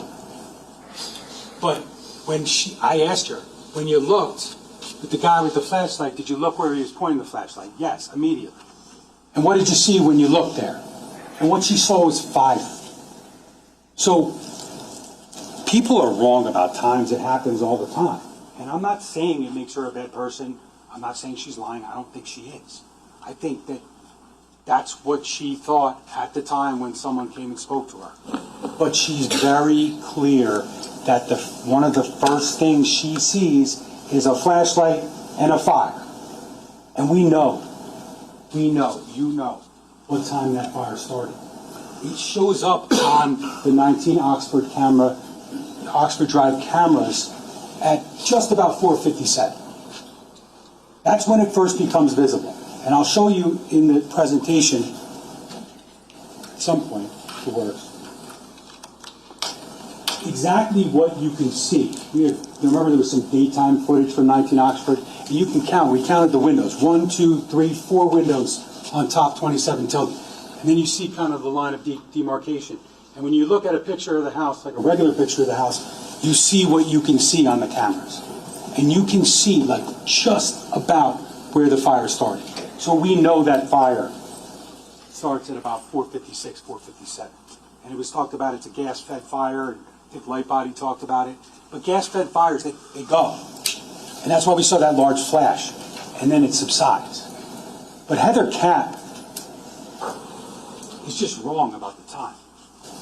But I asked her, when you looked with the guy with the flashlight, did you look where he was pointing the flashlight? Yes, immediately. And what did you see when you looked there? And what she saw was fire. So people are wrong about times. It happens all the time. And I'm not saying it makes her a bad person. I'm not saying she's lying. I don't think she is. I think that that's what she thought at the time when someone came and spoke to her. But she's very clear that one of the first things she sees is a flashlight and a fire. And we know, you know, what time that fire started. It shows up on the 19 Oxford Drive cameras at just about 4:57. That's when it first becomes visible. And I'll show you in the presentation at some point the words. Exactly what you can see. Remember there was some daytime footage from 19 Oxford? And you can count. We counted the windows. 1, 2, 3, 4 windows on top 27 Tilden. And then you see kind of the line of demarcation. And when you look at a picture of the house, like a regular picture of the house, you see what you can see on the cameras. And you can see like just about where the fire started. So we know that fire starts at about 4:56, 4:57. And it was talked about it's a gas-fed fire, and I think Lightbody talked about it. But gas-fed fires, they go. And that's why we saw that large flash. And then it subsides. But Heather Capp is just wrong about the time.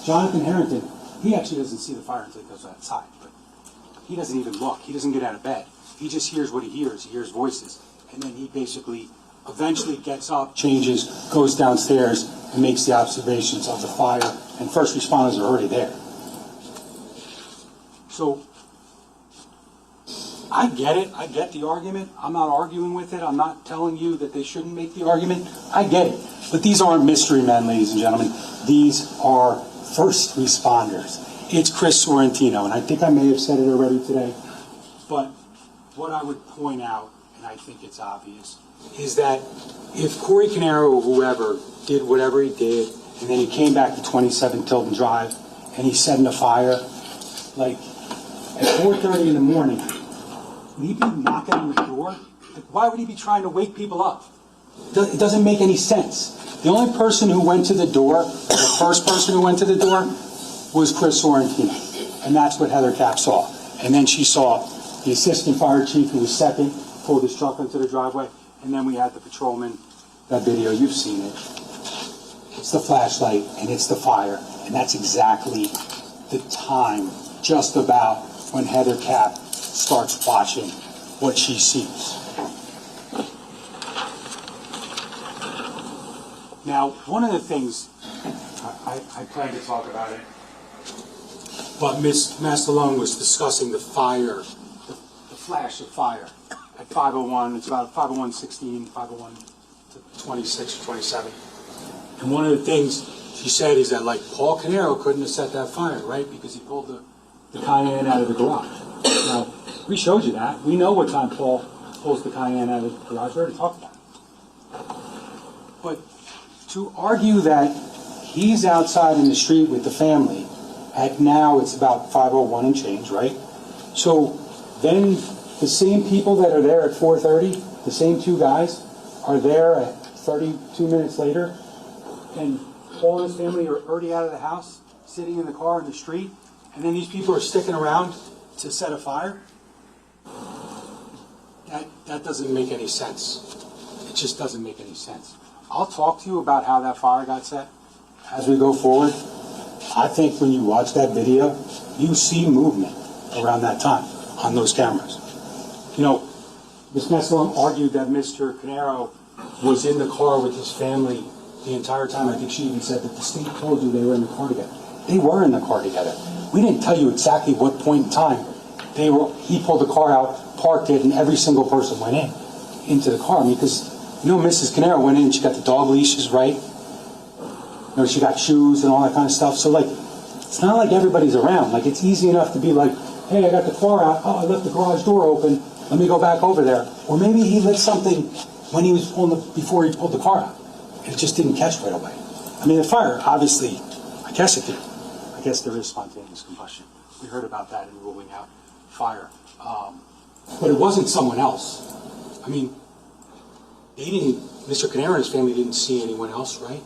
Jonathan Harrington, he actually doesn't see the fire until he goes outside. But he doesn't even look. He doesn't get out of bed. He just hears what he hears. He hears voices. And then he basically eventually gets up, changes, goes downstairs, and makes the observations of the fire. And first responders are already there. So I get it. I get the argument. I'm not arguing with it. I'm not telling you that they shouldn't make the argument. I get it. But these aren't mystery men, ladies and gentlemen. These are first responders. It's Chris Sorrentino, and I think I may have said it already today. But what I would point out, and I think it's obvious, is that if Corey Caneiro or whoever did whatever he did, and then he came back to 27 Tilden Drive, and he set in a fire, like at 4:30 in the morning, would he be knocking on the door? Like, why would he be trying to wake people up? It doesn't make any sense. The only person who went to the door, the first person who went to the door, was Chris Sorrentino. And that's what Heather Capp saw. And then she saw the assistant fire chief, who was second, pulled his truck into the driveway. And then we had the patrolman. That video, you've seen it. It's the flashlight and it's the fire. And that's exactly the time, just about, when Heather Capp starts watching what she sees. Now, one of the things, I plan to talk about it, but Ms. Mastalone was discussing the fire, the flash of fire at 5:01. It's about 5:01:16, 5:01:26 or 27. And one of the things she said is that, like, Paul Caneiro couldn't have set that fire, right? Because he pulled the Cayenne out of the garage. Now, we showed you that. We know what time Paul pulls the Cayenne out of the garage. We already talked about it. But to argue that he's outside in the street with the family at now it's about 5:01 and change, right? So then the same people that are there at 4:30, the same two guys, are there at 32 minutes later, and Paul and his family are already out of the house, sitting in the car in the street, and then these people are sticking around to set a fire? That doesn't make any sense. It just doesn't make any sense. I'll talk to you about how that fire got set as we go forward. I think when you watch that video, you see movement around that time on those cameras. You know, Ms. Messalon argued that Mr. Caneiro was in the car with his family the entire time. I think she even said that the state told you they were in the car together. They were in the car together. We didn't tell you exactly what point in time he pulled the car out, parked it, and every single person went into the car. I mean, because, you know, Mrs. Caneiro went in, she got the dog leashes, right? You know, she got shoes and all that kind of stuff. So, like, it's not like everybody's around. Like, it's easy enough to be like, hey, I got the car out. Oh, I left the garage door open. Let me go back over there. Or maybe he lit something when he was before he pulled the car out. And it just didn't catch right away. I mean, the fire, obviously, I guess it did. I guess there is spontaneous combustion. We heard about that in ruling out fire. But it wasn't someone else. I mean, Mr. Caneiro and his family didn't see anyone else, right?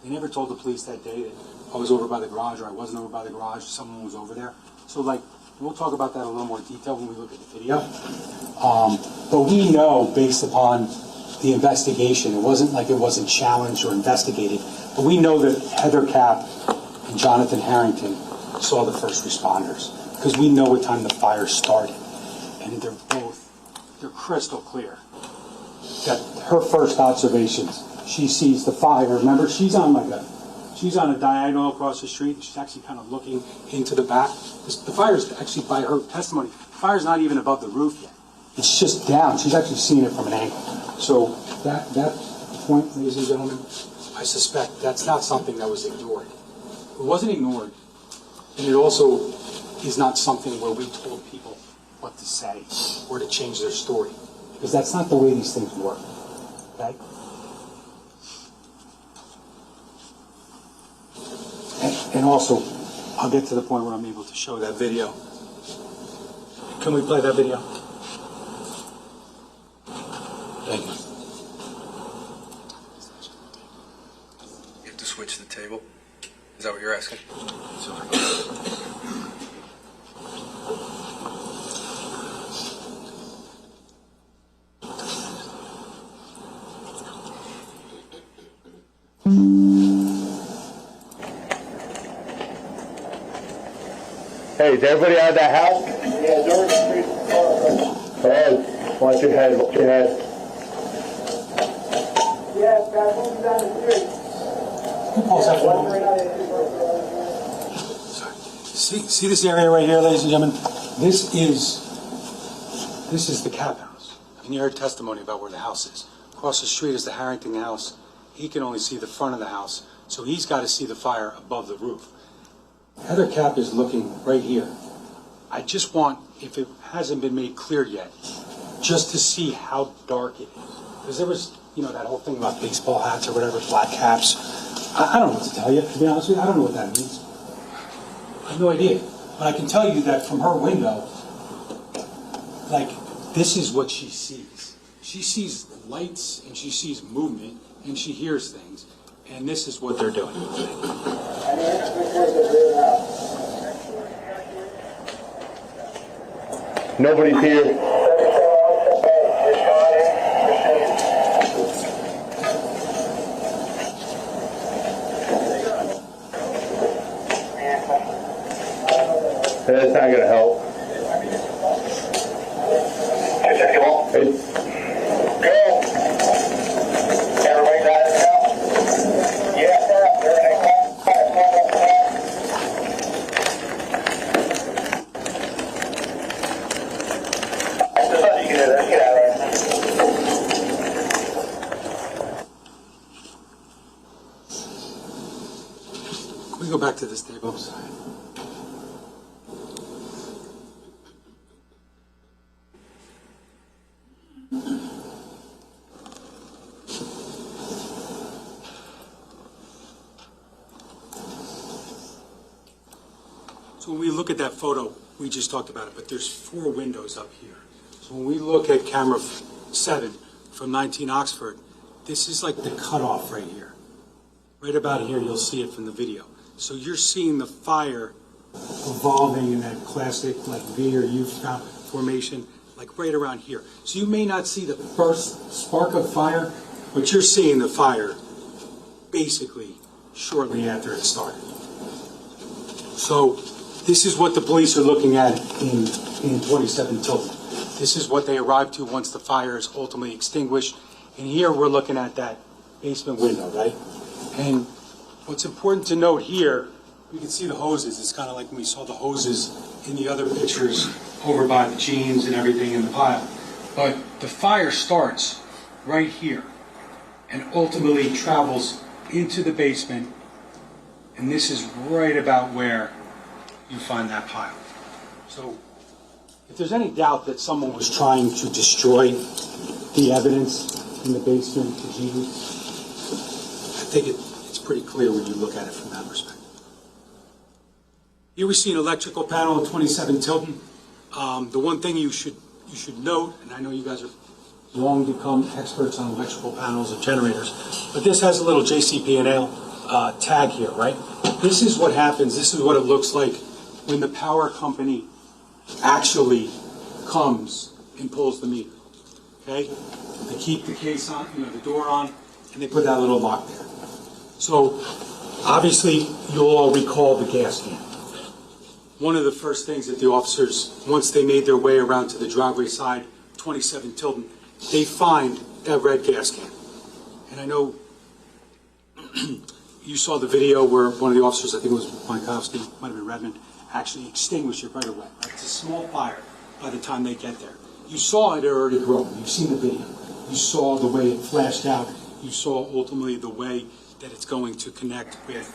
They never told the police that day that I was over by the garage or I wasn't over by the garage, someone was over there. So, like, we'll talk about that in a little more detail when we look at the video. But we know, based upon the investigation, it wasn't like it wasn't challenged or investigated, but we know that Heather Cap and Jonathan Harrington saw the first responders because we know what time the fire started. And they're crystal clear that her first observations, she sees the fire. Remember, she's on a diagonal across the street. She's actually kind of looking into the back. The fire's actually, by her testimony, the fire's not even above the roof yet. It's just down. She's actually seeing it from an angle. So that point, ladies and gentlemen, I suspect that's not something that was ignored. It wasn't ignored, and it also is not something where we told people what to say or to change their story, because that's not the way these things work. Okay? And also, I'll get to the point where I'm able to show that video. Can we play that video? Thank you. You have to switch the table? Is that what you're asking? Sorry. Hey, is everybody out of that house? Yeah, George Street. Watch your head, watch your head. Yeah, guys, moving down the street. See this area right here, ladies and gentlemen? This is the Cap house. And you heard testimony about where the house is. Across the street is the Harrington house. He can only see the front of the house, so he's got to see the fire above the roof. Heather Cap is looking right here. I just want, if it hasn't been made clear yet, just to see how dark it is. Because there was, that whole thing about baseball hats or whatever, black caps. I don't know what to tell you, to be honest with you. I don't know what that means. I have no idea. But I can tell you that from her window, this is what she sees. She sees lights and she sees movement and she hears things. And this is what they're doing. Nobody's here. That's not going to help. Can we go back to this table? So when we look at that photo, we just talked about it, but there's 4 windows up here. So when we look at camera 7 from 19 Oxford, this is like the cutoff right here. Right about here, you'll see it from the video. So you're seeing the fire evolving in that classic V or U formation, right around here. So you may not see the first spark of fire, but you're seeing the fire basically shortly after it started. So this is what the police are looking at in 27 Tilton. This is what they arrived to once the fire is ultimately extinguished. And here we're looking at that basement window, right? And what's important to note here, you can see the hoses. It's kind of like when we saw the hoses in the other pictures over by the jeans and everything in the pile. But the fire starts right here and ultimately travels into the basement. And this is right about where you find that pile. So if there's any doubt that someone was trying to destroy the evidence in the basement, the jeans, I think it's pretty clear when you look at it from that perspective. Here we see an electrical panel at 27 Tilton. The one thing you should note, and I know you guys are long become experts on electrical panels and generators, but this has a little JCP&L tag here, right? This is what happens. This is what it looks like when the power company actually comes and pulls the meter. Okay? They keep the case on, the door on, and they put that little lock there. So obviously you'll all recall the gas can. One of the first things that the officers, once they made their way around to the driveway side, 27 Tilden, they find that red gas can. And I know you saw the video where one of the officers, I think it was Monkowski, might have been Redmond, actually extinguished it right away. Right? It's a small fire by the time they get there. You saw it already grow. You've seen the video. You saw the way it flashed out. You saw ultimately the way that it's going to connect with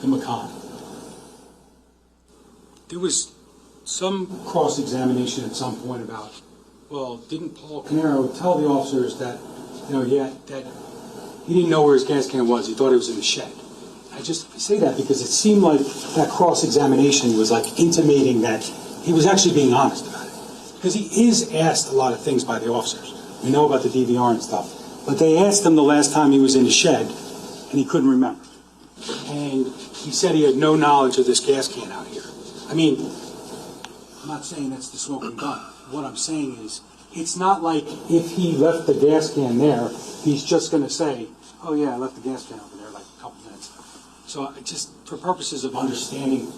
the Macan. There was some cross-examination at some point about, well, didn't Paul Caneiro tell the officers that, that he didn't know where his gas can was. He thought it was in the shed. I just say that because it seemed like that cross-examination was like intimating that he was actually being honest about it. Because he is asked a lot of things by the officers. We know about the DVR and stuff. But they asked him the last time he was in the shed, and he couldn't remember. And he said he had no knowledge of this gas can out here. I mean, I'm not saying that's the smoking gun. What I'm saying is, it's not like if he left the gas can there, he's just going to say, oh yeah, I left the gas can over there like a couple minutes ago. So just for purposes of understanding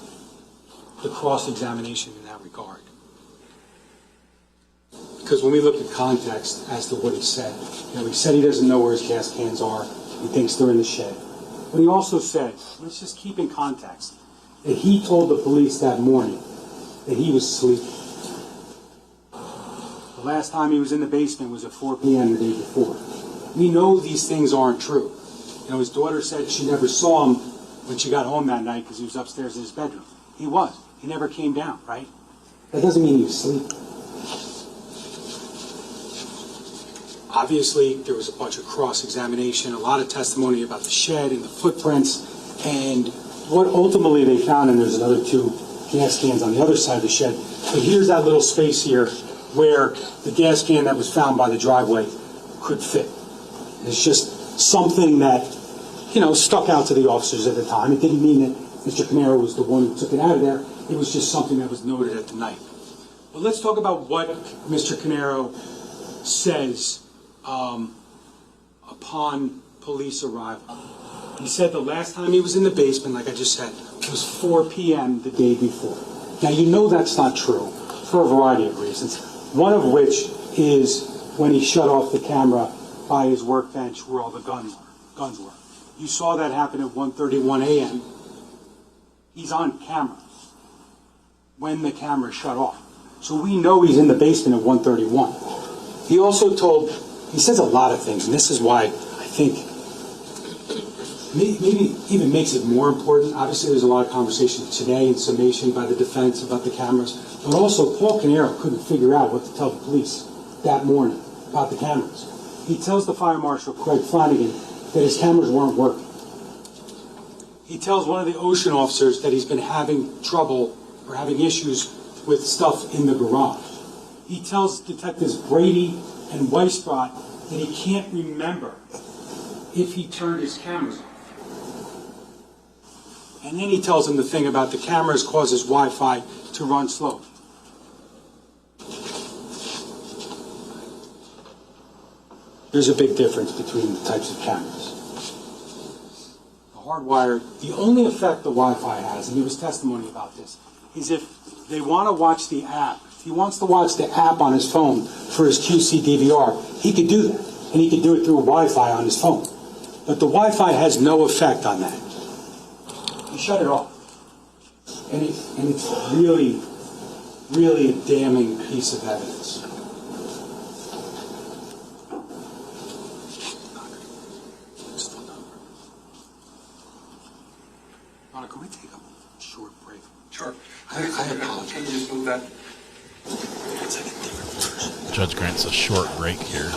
the cross-examination in that regard. Because when we look at context as to what he said, he said he doesn't know where his gas cans are. He thinks they're in the shed. But he also said, let's just keep in context, that he told the police that morning that he was sleeping. The last time he was in the basement was at 4 p.m. the day before. We know these things aren't true. His daughter said she never saw him when she got home that night because he was upstairs in his bedroom. He was. He never came down, right? That doesn't mean he was sleeping. Obviously, there was a bunch of cross-examination, a lot of testimony about the shed and the footprints, and what ultimately they found, and there's another 2 gas cans on the other side of the shed, but here's that little space here where the gas can that was found by the driveway could fit. It's just something that, stuck out to the officers at the time. It didn't mean that Mr. Caneiro was the one who took it out of there. It was just something that was noted at the night. But let's talk about what Mr. Caneiro says upon police arrival. He said the last time he was in the basement, like I just said, was 4 p.m. the day before. Now, that's not true for a variety of reasons, one of which is when he shut off the camera by his workbench where all the guns were. You saw that happen at 1:31 a.m. He's on camera when the camera shut off. So we know he's in the basement at 1:31. He also he says a lot of things, and this is why I think maybe even makes it more important. Obviously, there's a lot of conversation today in summation by the defense about the cameras, but also Paul Caneiro couldn't figure out what to tell the police that morning about the cameras. He tells the fire marshal, Craig Flanagan, that his cameras weren't working. He tells one of the ocean officers that he's been having trouble or having issues with stuff in the garage. He tells Detectives Brady and Weisbrot that he can't remember if he turned his cameras off. And then he tells him the thing about the cameras causes Wi-Fi to run slow. There's a big difference between the types of cameras. The hardwired, the only effect the Wi-Fi has, and there was testimony about this, is if they want to watch the app. If he wants to watch the app on his phone for his QC DVR, he could do that. And he could do it through Wi-Fi on his phone. But the Wi-Fi has no effect on that. He shut it off. And it's really, really a damning piece of evidence. Mona, can we take a short break? Sure. I apologize. Can you just move that? Judge grants a short break here.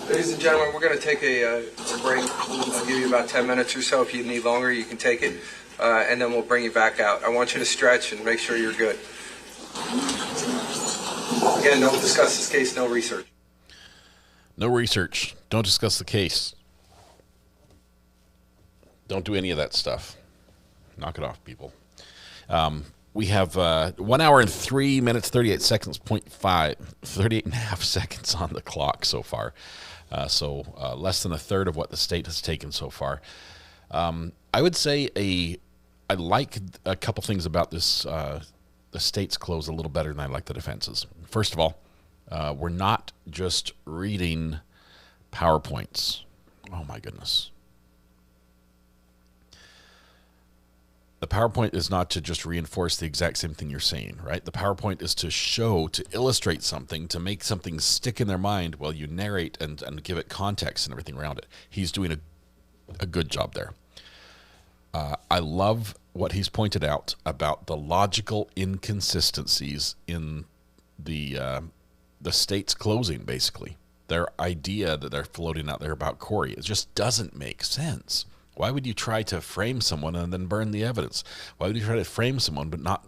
Ladies and gentlemen, we're going to take a break. I'll give you about 10 minutes or so. If you need longer, you can take it, and then we'll bring you back out. I want you to stretch and make sure you're good. Again, don't discuss this case, no research. No research. Don't discuss the case. Don't do any of that stuff. Knock it off, people. We have 1 hour and 3 minutes, 38 seconds, 38 and a half seconds on the clock so far. So less than a third of what the state has taken so far. I would say I like a couple things about this, the state's close a little better than I like the defense's. First of all, we're not just reading PowerPoints. Oh my goodness. The PowerPoint is not to just reinforce the exact same thing you're saying, right? The PowerPoint is to show, to illustrate something, to make something stick in their mind while you narrate and give it context and everything around it. He's doing a good job there. I love what he's pointed out about the logical inconsistencies in the state's closing, basically. Their idea that they're floating out there about Corey, it just doesn't make sense. Why would you try to frame someone and then burn the evidence? Why would you try to frame someone but not,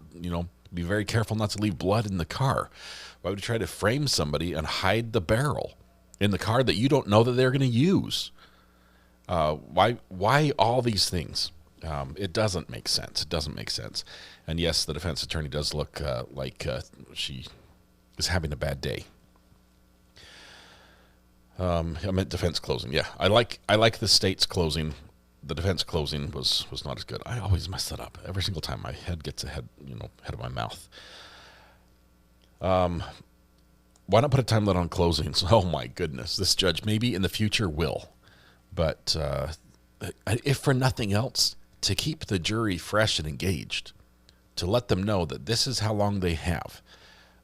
be very careful not to leave blood in the car? Why would you try to frame somebody and hide the barrel in the car that you don't know that they're going to use? Why all these things? It doesn't make sense. It doesn't make sense. And yes, the defense attorney does look like she is having a bad day. I meant defense closing. Yeah, I like the state's closing. The defense closing was not as good. I always mess that up every single time. My head gets ahead of my mouth. Why not put a time limit on closings? Oh my goodness, this judge maybe in the future will, but if for nothing else, to keep the jury fresh and engaged, to let them know that this is how long they have,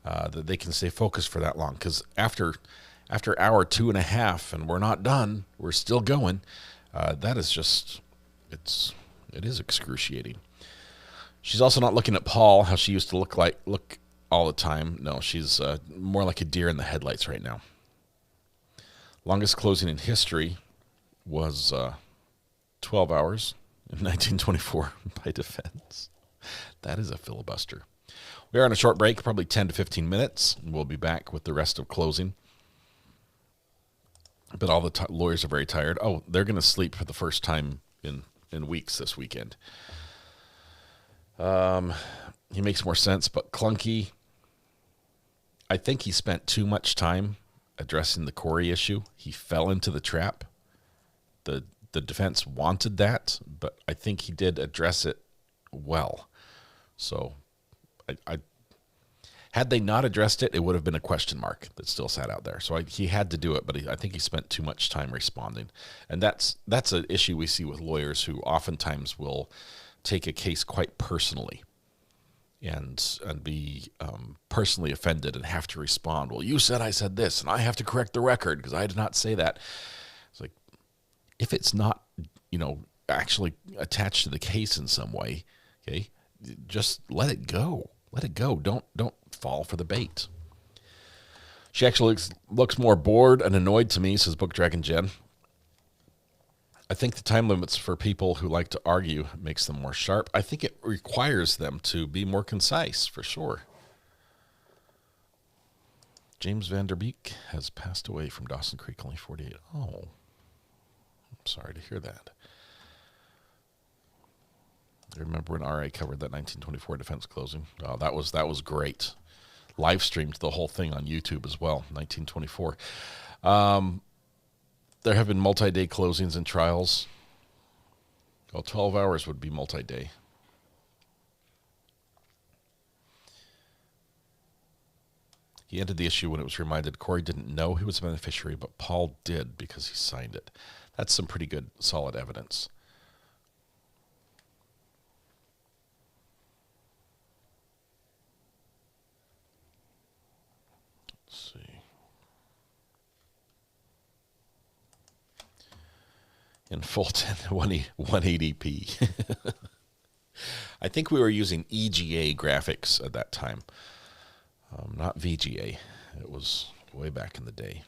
that they can stay focused for that long. Because after hour 2.5 and we're not done, we're still going. That is just, it is excruciating. She's also not looking at Paul, how she used to look all the time. No, she's more like a deer in the headlights right now. Longest closing in history was 12 hours in 1924 by defense. That is a filibuster. We are on a short break, probably 10 to 15 minutes. We'll be back with the rest of closing. But all the lawyers are very tired. Oh, they're going to sleep for the first time in weeks this weekend. He makes more sense, but clunky. I think he spent too much time addressing the Corey issue. He fell into the trap. The defense wanted that, but I think he did address it well. So I had they not addressed it, it would have been a question mark that still sat out there. So he had to do it, but I think he spent too much time responding. And that's an issue we see with lawyers who oftentimes will take a case quite personally and be personally offended and have to respond. Well, you said I said this, and I have to correct the record because I did not say that. It's like, if it's not, actually attached to the case in some way, okay, just let it go. Let it go. Don't fall for the bait. She actually looks more bored and annoyed to me, says Book Dragon Jen. I think the time limits for people who like to argue makes them more sharp. I think it requires them to be more concise, for sure. James Vanderbeek has passed away from Dawson Creek, only 48. Oh, I'm sorry to hear that. I remember when RA covered that 1924 defense closing. Oh, that was great. Live streamed the whole thing on YouTube as well, 1924. There have been multi-day closings and trials. Well, 12 hours would be multi-day. He ended the issue when it was reminded Corey didn't know he was a beneficiary, but Paul did because he signed it. That's some pretty good, solid evidence. Let's see. In Fulton, 180p. I think we were using EGA graphics at that time, not VGA. It was way back in the day.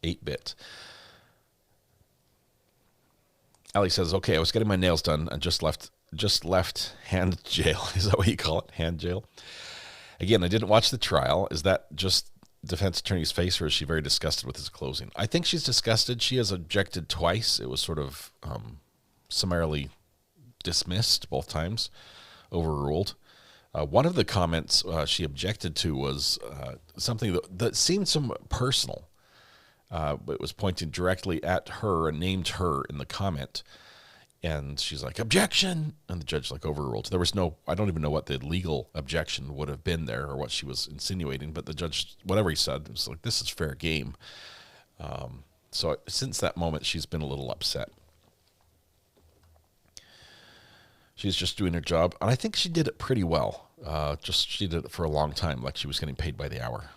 8-bit. Ali says, okay, I was getting my nails done and just left just left hand jail. Is that what you call it? Hand jail? Again, I didn't watch the trial. Is that just defense attorney's face, or is she very disgusted with his closing? I think she's disgusted. She has objected twice. It was sort of summarily dismissed both times, overruled. One of the comments she objected to was something that seemed somewhat personal. But it was pointing directly at her and named her in the comment. And she's like, objection! And the judge like overruled. There was no, I don't even know what the legal objection would have been there or what she was insinuating, but the judge, whatever he said, was like, this is fair game. So since that moment, she's been a little upset. She's just doing her job. And I think she did it pretty well. She did it for a long time, like she was getting paid by the hour.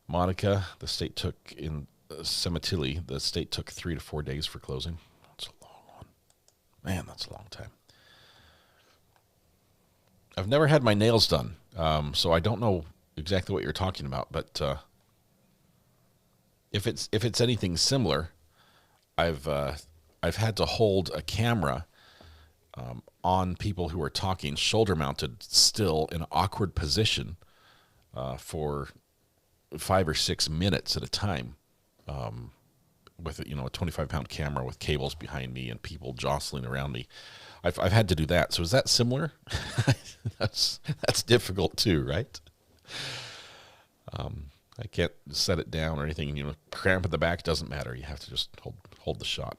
Monica, the state took in Cemetilli, the state took 3 to 4 days for closing. That's a long one. Man, that's a long time. I've never had my nails done, so I don't know exactly what you're talking about, but if it's anything similar, I've had to hold a camera on people who are talking, shoulder mounted, still in an awkward position for 5 or 6 minutes at a time, with a 25-pound camera with cables behind me and people jostling around me. I've had to do that. So is that similar? That's difficult too, right? I can't set it down or anything. Cramp at the back doesn't matter. You have to just hold the shot.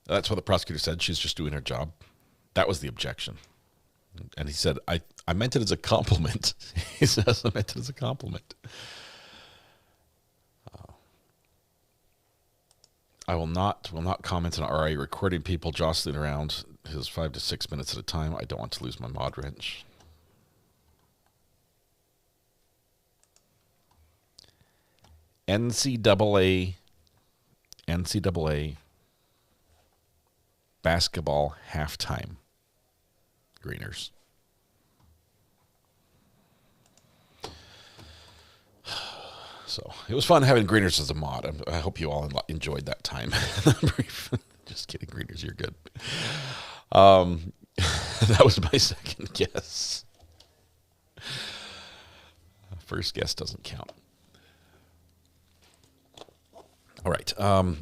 That's what the prosecutor said. She's just doing her job. That was the objection. And he said, I meant it as a compliment. He says, I meant it as a compliment. I will not comment on RA recording people jostling around his 5 to 6 minutes at a time. I don't want to lose my mod wrench. NCAA basketball halftime. Greeners. So it was fun having Greeners as a mod. I hope you all enjoyed that time. Just kidding, Greeners, you're good. That was my second guess. First guess doesn't count. All right. A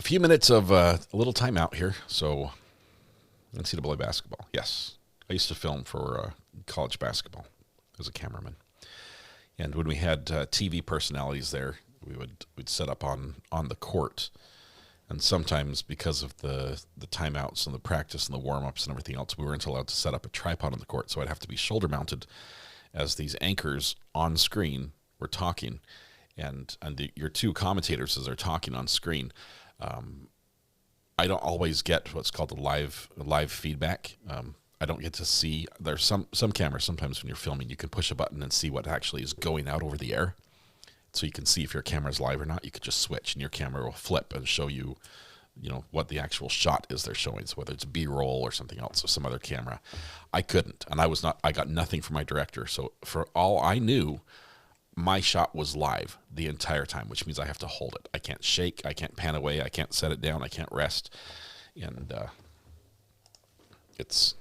few minutes of a little timeout here. So NCAA basketball. Yes. I used to film for college basketball as a cameraman. And when we had TV personalities there, we'd set up on the court. And sometimes because of the timeouts and the practice and the warm-ups and everything else, we weren't allowed to set up a tripod on the court. So I'd have to be shoulder-mounted as these anchors on screen were talking. And your two commentators as they're talking on screen, I don't always get what's called the live feedback. I don't get to see. There's some cameras, sometimes when you're filming, you can push a button and see what actually is going out over the air. So you can see if your camera's live or not. You could just switch and your camera will flip and show you, what the actual shot is they're showing. So whether it's B-roll or something else or some other camera. I couldn't. And I got nothing from my director. So for all I knew, my shot was live the entire time, which means I have to hold it. I can't shake. I can't pan away. I can't set it down. I can't rest. And it's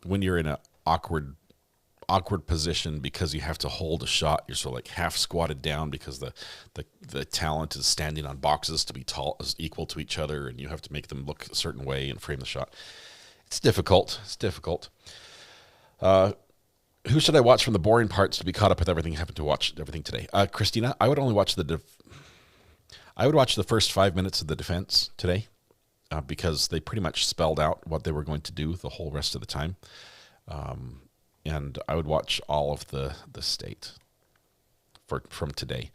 when you're in an awkward position because you have to hold a shot. You're sort of like half squatted down because the talent is standing on boxes to be tall as equal to each other, and you have to make them look a certain way and frame the shot. It's difficult. Who should I watch from the boring parts to be caught up with everything? I happen to watch everything today. Christina, I would only watch I would watch the first 5 minutes of the defense today because they pretty much spelled out what they were going to do the whole rest of the time. And I would watch all of the state from today.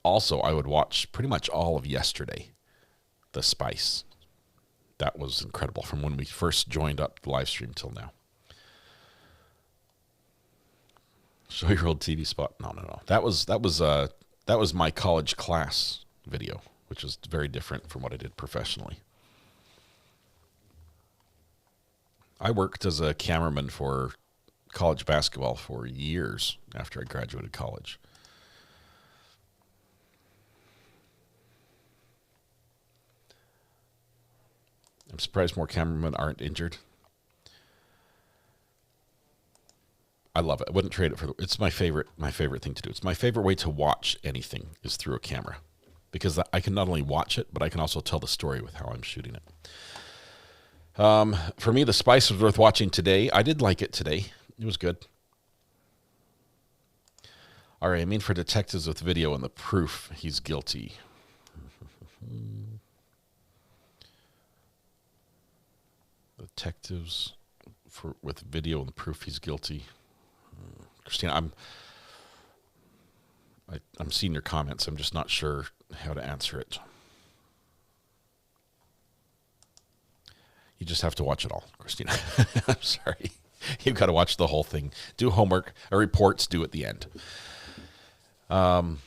Also, I would watch pretty much all of yesterday, the Spice. That was incredible from when we first joined up the live stream till now. Show your old TV spot. No. That was my college class video, which is very different from what I did professionally. I worked as a cameraman for college basketball for years after I graduated college. surprised more cameramen aren't injured. I love it. I wouldn't trade it for. It's my favorite thing to do. It's my favorite way to watch anything is through a camera, because I can not only watch it, but I can also tell the story with how I'm shooting it. For me, The Spice was worth watching today. I did like it today. It was good. All right, I mean, for detectives with video and the proof, he's guilty. Detectives with video and the proof, he's guilty. Christina, I'm seeing your comments. I'm just not sure how to answer it. You just have to watch it all, Christina. I'm sorry. You've got to watch the whole thing. Do homework or reports due at the end. Husband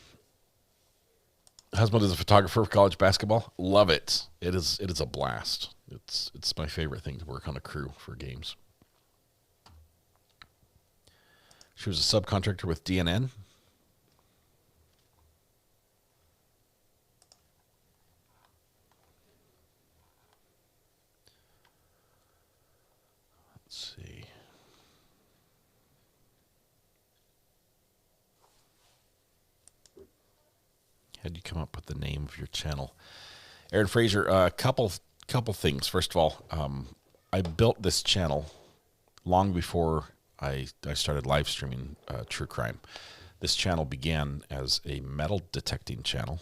is a photographer for college basketball. Love it. It is a blast. It's my favorite thing to work on a crew for games. She was a subcontractor with DNN. Let's see. How'd you come up with the name of your channel? Aaron Fraser, a couple things. First of all, I built this channel long before I started live streaming true crime. This channel began as a metal detecting channel.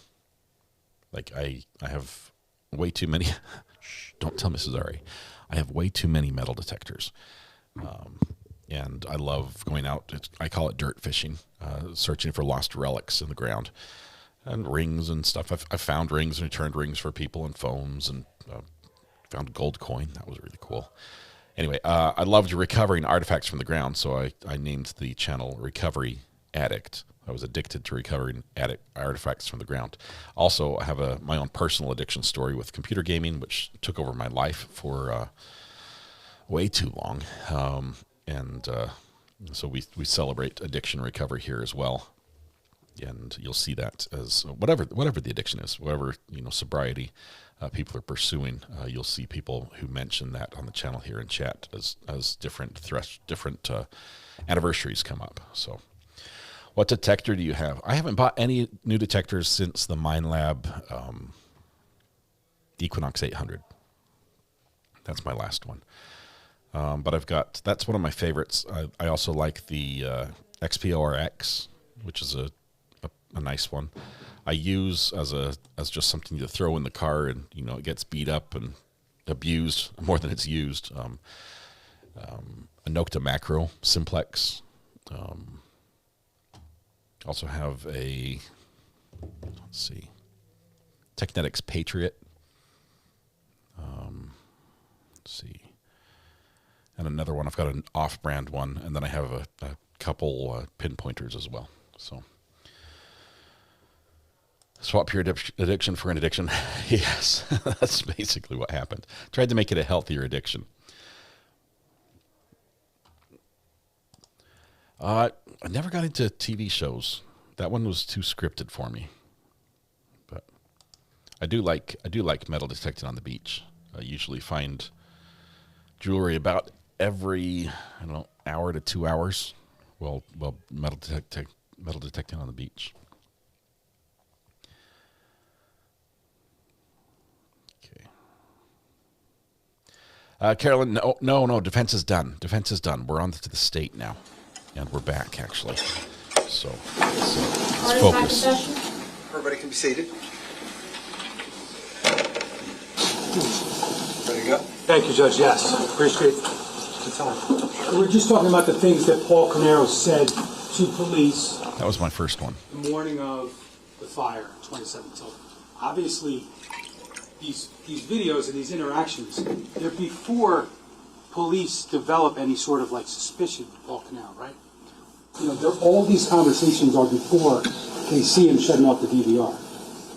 Like I have way too many. Shh, don't tell Mrs. Ari. I have way too many metal detectors. And I love going out. I call it dirt fishing, searching for lost relics in the ground. And rings and stuff. I've found rings and returned rings for people and phones, and found a gold coin. That was really cool. Anyway, I loved recovering artifacts from the ground, so I named the channel Recovery Addict. I was addicted to recovering artifacts from the ground. Also, I have my own personal addiction story with computer gaming, which took over my life for way too long. So we celebrate addiction recovery here as well. And you'll see that as whatever the addiction is, whatever sobriety people are pursuing. You'll see people who mention that on the channel here in chat as different anniversaries come up. So, what detector do you have? I haven't bought any new detectors since the MineLab Equinox 800. That's my last one. But that's one of my favorites. I also like the XPORX, which is a nice one. I use as just something to throw in the car, and it gets beat up and abused more than it's used. A Nocta Macro Simplex. Also have a Technetics Patriot. And another one. I've got an off-brand one, and then I have a couple pinpointers as well. So. Swap your addiction for an addiction. Yes, that's basically what happened. Tried to make it a healthier addiction. I never got into TV shows. That one was too scripted for me. But I do like metal detecting on the beach. I usually find jewelry about every hour to 2 hours. Well, metal detecting on the beach. Carolyn, no, defense is done. Defense is done. We're on to the state now, and we're back, actually. So let's focus. Everybody can be seated. Ready to go? Thank you, Judge. Yes, appreciate the time. We're just talking about the things that Paul Caneiro said to police. That was my first one. The morning of the fire, 27th. So obviously, these videos and these interactions, they're before police develop any sort of suspicion of Paul Caneiro, right? All these conversations are before they see him shutting off the DVR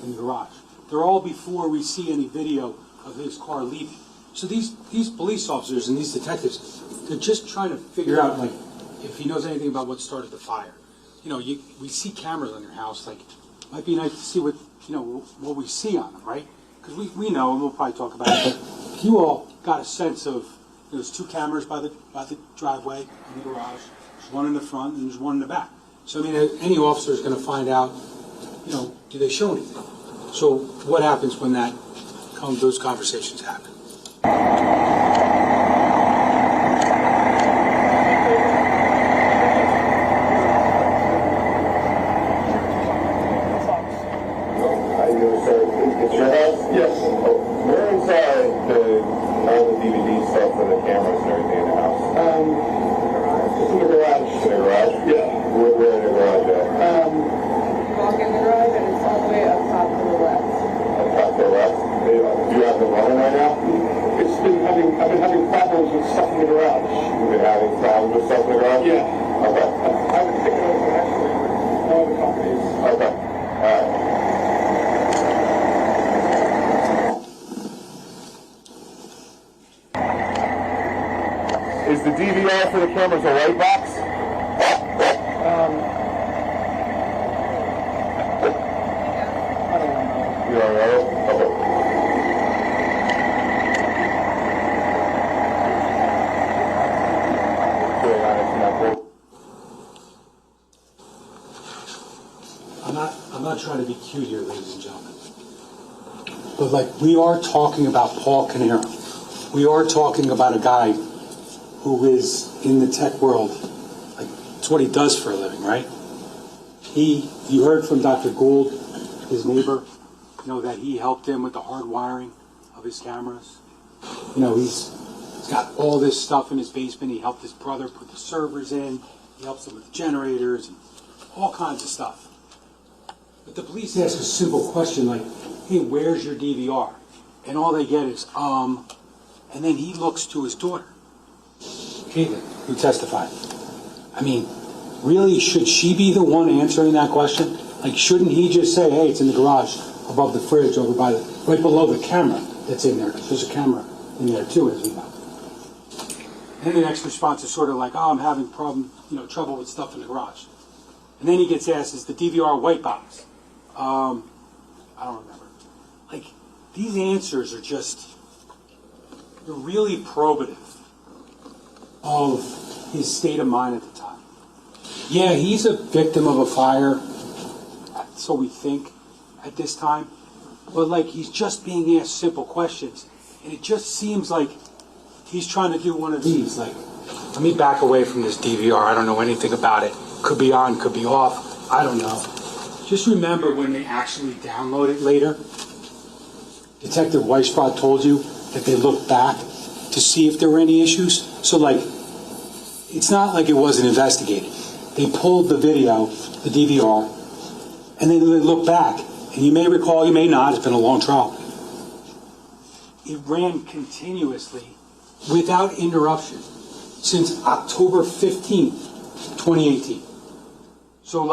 in the garage. They're all before we see any video of his car leaving. So these police officers and these detectives, they're just trying to figure out if he knows anything about what started the fire. We see cameras on your house. Might be nice to see what we see on them, right? Because we know, and we'll probably talk about it, but you all got a sense of, there's 2 cameras by the driveway in the garage. There's one in the front and there's one in the back. So I mean, any officer is going to find out, do they show anything? So what happens when those conversations happen? It's your house? Yes. We're inside all the DVD stuff for the cameras and everything in the house. It's in the garage. In the garage? Yeah. Where in the garage at? Walk in the garage and it's all the way up top to the left. Up top to the left? Do you have the running right now? I've been having problems with stuff in the garage. You've been having problems with stuff in the garage? Yeah. Okay. I would pick it over actually with one of the companies. Okay. All right. Is the DVR for the cameras a white box? I don't know. You don't know? Okay. I'm not trying to be cute here, ladies and gentlemen. But we are talking about Paul Caneiro. We are talking about a guy who is in the tech world. It's what he does for a living, right? You heard from Dr. Gould, his neighbor, that he helped him with the hard wiring of his cameras. He's got all this stuff in his basement. He helped his brother put the servers in. He helps him with the generators and all kinds of stuff. But the police ask a simple question like, hey, where's your DVR? And all they get is, and then he looks to his daughter, Ayden, who testified. I mean, really, should she be the one answering that question? Shouldn't he just say, hey, it's in the garage above the fridge over right below the camera that's in there? Because there's a camera in there too, as we know. And the next response is sort of like, oh, I'm having trouble with stuff in the garage. And then he gets asked, is the DVR a white box? I don't remember. These answers are they're really probative of his state of mind at the time. Yeah, he's a victim of a fire, so we think at this time. But he's just being asked simple questions. And it just seems like he's trying to do one of these. Let me back away from this DVR. I don't know anything about it. Could be on, could be off. I don't know. Just remember when they actually download it later, Detective Weisbrod told you that they looked back to see if there were any issues. So, it's not like it wasn't investigated. They pulled the video, the DVR, and then they looked back. And you may recall, you may not, it's been a long trial. It ran continuously without interruption since October 15th, 2018. So,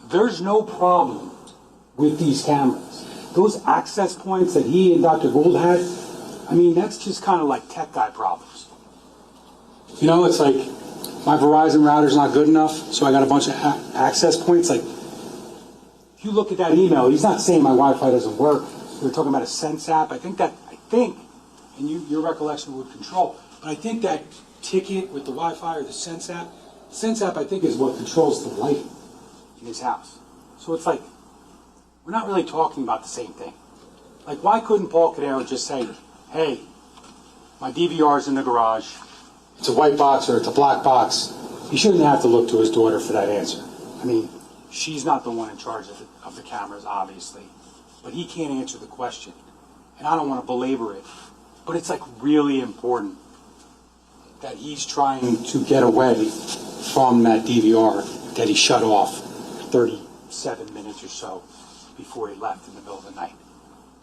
there's no problem with these cameras. Those access points that he and Dr. Gould had, that's just kind of tech guy problems. It's my Verizon router's not good enough, so I got a bunch of access points. If you look at that email, he's not saying my Wi-Fi doesn't work. We're talking about a Sense app. I think, and your recollection would control, but I think that ticket with the Wi-Fi or the Sense app I think is what controls the lighting in his house. So it's we're not really talking about the same thing. Why couldn't Paul Caneiro just say, hey, my DVR's in the garage, it's a white box or it's a black box? He shouldn't have to look to his daughter for that answer. She's not the one in charge of the cameras, obviously, but he can't answer the question. And I don't want to belabor it, but it's really important that he's trying to get away from that DVR that he shut off 37 minutes or so before he left in the middle of the night.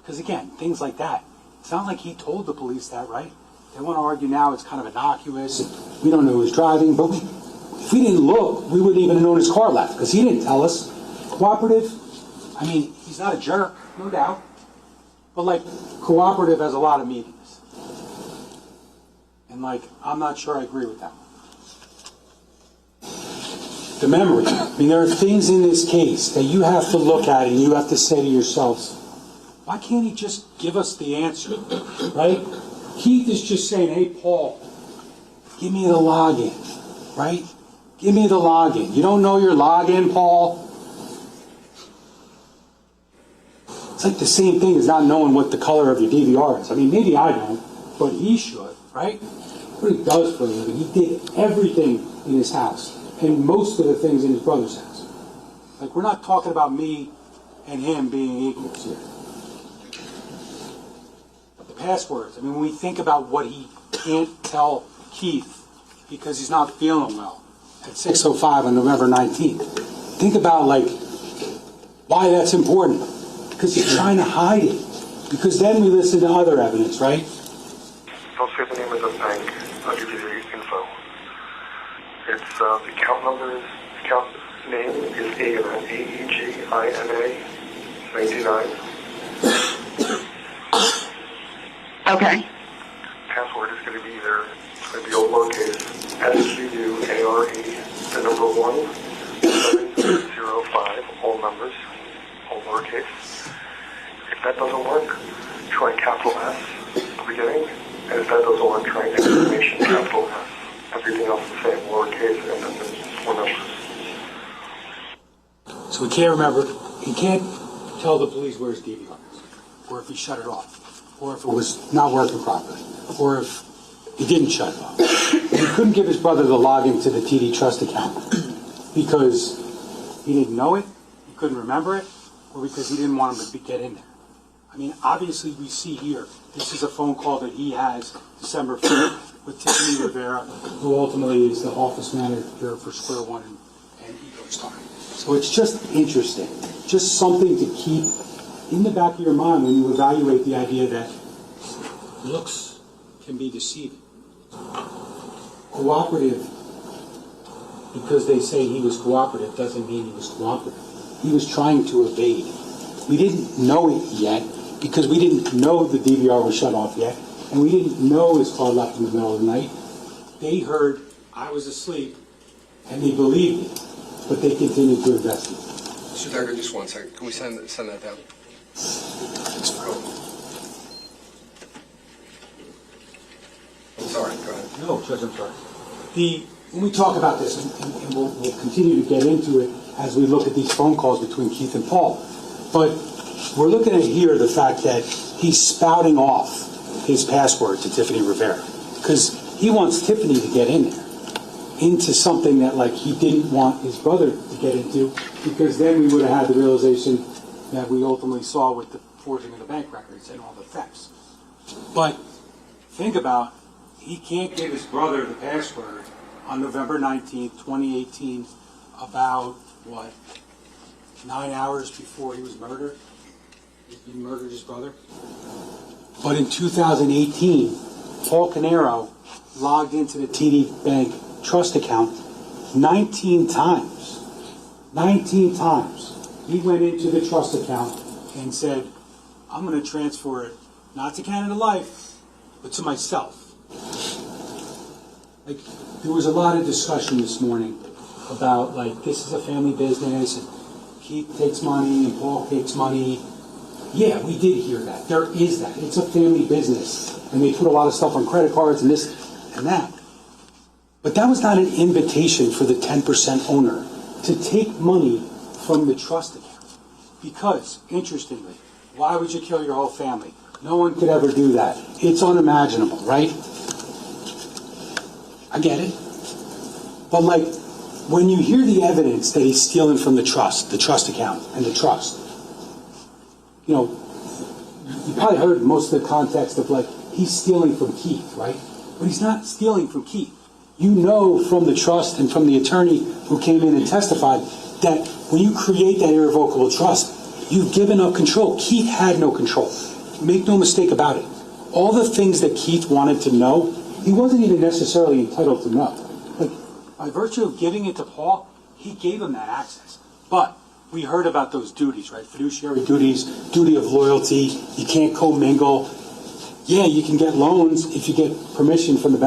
Because again, things like that, it's not like he told the police that, right? They want to argue now it's kind of innocuous, and we don't know who's driving, but if we didn't look, we wouldn't even have known his car left, because he didn't tell us. Cooperative, he's not a jerk, no doubt, but Cooperative has a lot of meetings. And I'm not sure I agree with that one. The memory. There are things in this case that you have to look at and you have to say to yourselves, why can't he just give us the answer, right? Keith is just saying, hey, Paul, give me the login, right? Give me the login. You don't know your login, Paul? It's like the same thing as not knowing what the color of your DVR is. I mean, maybe I don't, but he should, right? What he does for a living. He did everything in his house, and most of the things in his brother's house. Like, we're not talking about me and him being equals here. But the passwords, I mean, when we think about what he can't tell Keith because he's not feeling well at 6:05 on November 19th, think about, like, why that's important. Because he's trying to hide it. Because then we listen to other evidence, right? I'll say the name of the bank. I'll give you the info. It's the account number is, account name is Ayden, A-E-G-I-N-A, 99. Okay. Password is going to be either, it's going to be all lowercase, S-U-U-A-R-E, the number 1705, all numbers, all lowercase. If that doesn't work, try capital S at the beginning, and if that doesn't work, try exclamation capital S. Everything else the same, lowercase, and then there's 4 numbers. So he can't remember. He can't tell the police where his DVR is, or if he shut it off, or if it was not working properly, or if he didn't shut it off. And he couldn't give his brother the login to the TD Trust account because he didn't know it, he couldn't remember it, or because he didn't want him to get in there. I mean, obviously we see here, this is a phone call that he has December 5th with Tiffany Rivera, who ultimately is the office manager for Square One and EcoStar. So it's just interesting, just something to keep in the back of your mind when you evaluate the idea that looks can be deceiving. Cooperative, because they say he was cooperative, doesn't mean he was cooperative. He was trying to evade. We didn't know it yet because we didn't know the DVR was shut off yet, and we didn't know his car left in the middle of the night. They heard I was asleep, and they believed it, but they continued to investigate. Mr. Duggar, just 1 second. Can we send that down? I'm sorry, go ahead. No, Judge, I'm sorry. When we talk about this, and we'll continue to get into it as we look at these phone calls between Keith and Paul, but we're looking at here the fact that he's spouting off his password to Tiffany Rivera because he wants Tiffany to get in there into something that, like, he didn't want his brother to get into, because then we would have had the realization that we ultimately saw with the forging of the bank records and all the thefts. But think about, he can't give his brother the password on November 19th, 2018, about, what, 9 hours before he was murdered? He murdered his brother. But in 2018, Paul Caneiro logged into the TD Bank Trust account 19 times. 19 times. He went into the trust account and said, I'm going to transfer it not to Canada Life, but to myself. Like, there was a lot of discussion this morning about, like, this is a family business, and Keith takes money and Paul takes money. Yeah, we did hear that. There is that. It's a family business. And they put a lot of stuff on credit cards and this and that. But that was not an invitation for the 10% owner to take money from the trust account. Because, interestingly, why would you kill your whole family? No one could ever do that. It's unimaginable, right? I get it. But, like, when you hear the evidence that he's stealing from the trust account and the trust, you know, you probably heard most of the context of, like, he's stealing from Keith, right? But he's not stealing from Keith. You know from the trust and from the attorney who came in and testified that when you create that irrevocable trust, you've given up control. Keith had no control. Make no mistake about it. All the things that Keith wanted to know, he wasn't even necessarily entitled to know. Like, by virtue of giving it to Paul, he gave him that access. But we heard about those duties, right? Fiduciary duties, duty of loyalty, you can't commingle. Yeah, you can get loans if you get permission from the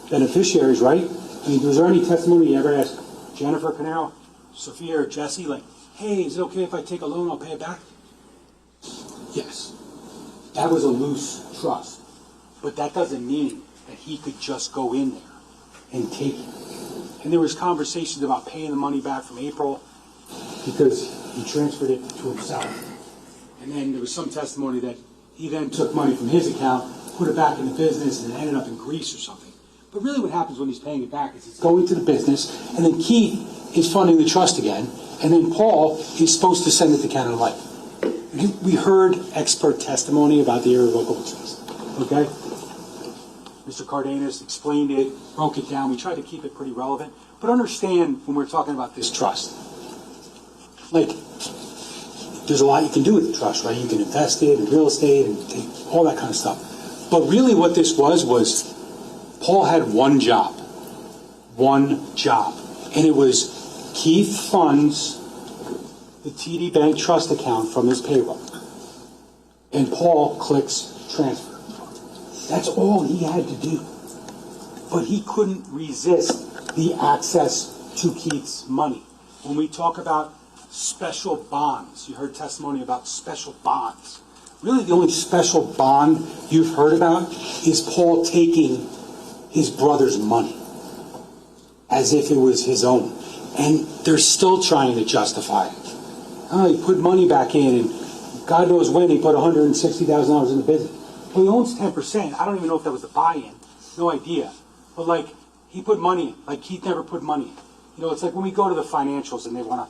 beneficiaries, right? I mean, was there any testimony you ever asked Jennifer Caneiro, Sophia, or Jesse, like, hey, is it okay if I take a loan, I'll pay it back? Yes. That was a loose trust. But that doesn't mean that he could just go in there and take it. And there was conversations about paying the money back from April because he transferred it to himself. And then there was some testimony that he then took money from his account, put it back in the business, and it ended up in Greece or something. But really what happens when he's paying it back is he's going to the business, and then Keith is funding the trust again, and then Paul is supposed to send it to Canada Life. We heard expert testimony about the irrevocable trust, okay? Mr. Cardenas explained it, broke it down. We tried to keep it pretty relevant. But understand when we're talking about this trust, like, there's a lot you can do with the trust, right? You can invest it in real estate and all that kind of stuff. But really what this was Paul had one job. And it was Keith funds the TD Bank trust account from his payroll. And Paul clicks transfer. That's all he had to do. But he couldn't resist the access to Keith's money. When we talk about special bonds, you heard testimony about special bonds. Really the only special bond you've heard about is Paul taking his brother's money as if it was his own. And they're still trying to justify it. Oh, he put money back in, and God knows when he put $160,000 in the business. Well, he owns 10%. I don't even know if that was the buy-in. No idea. But, like, he put money in. Like, Keith never put money in. You know, it's like when we go to the financials and they want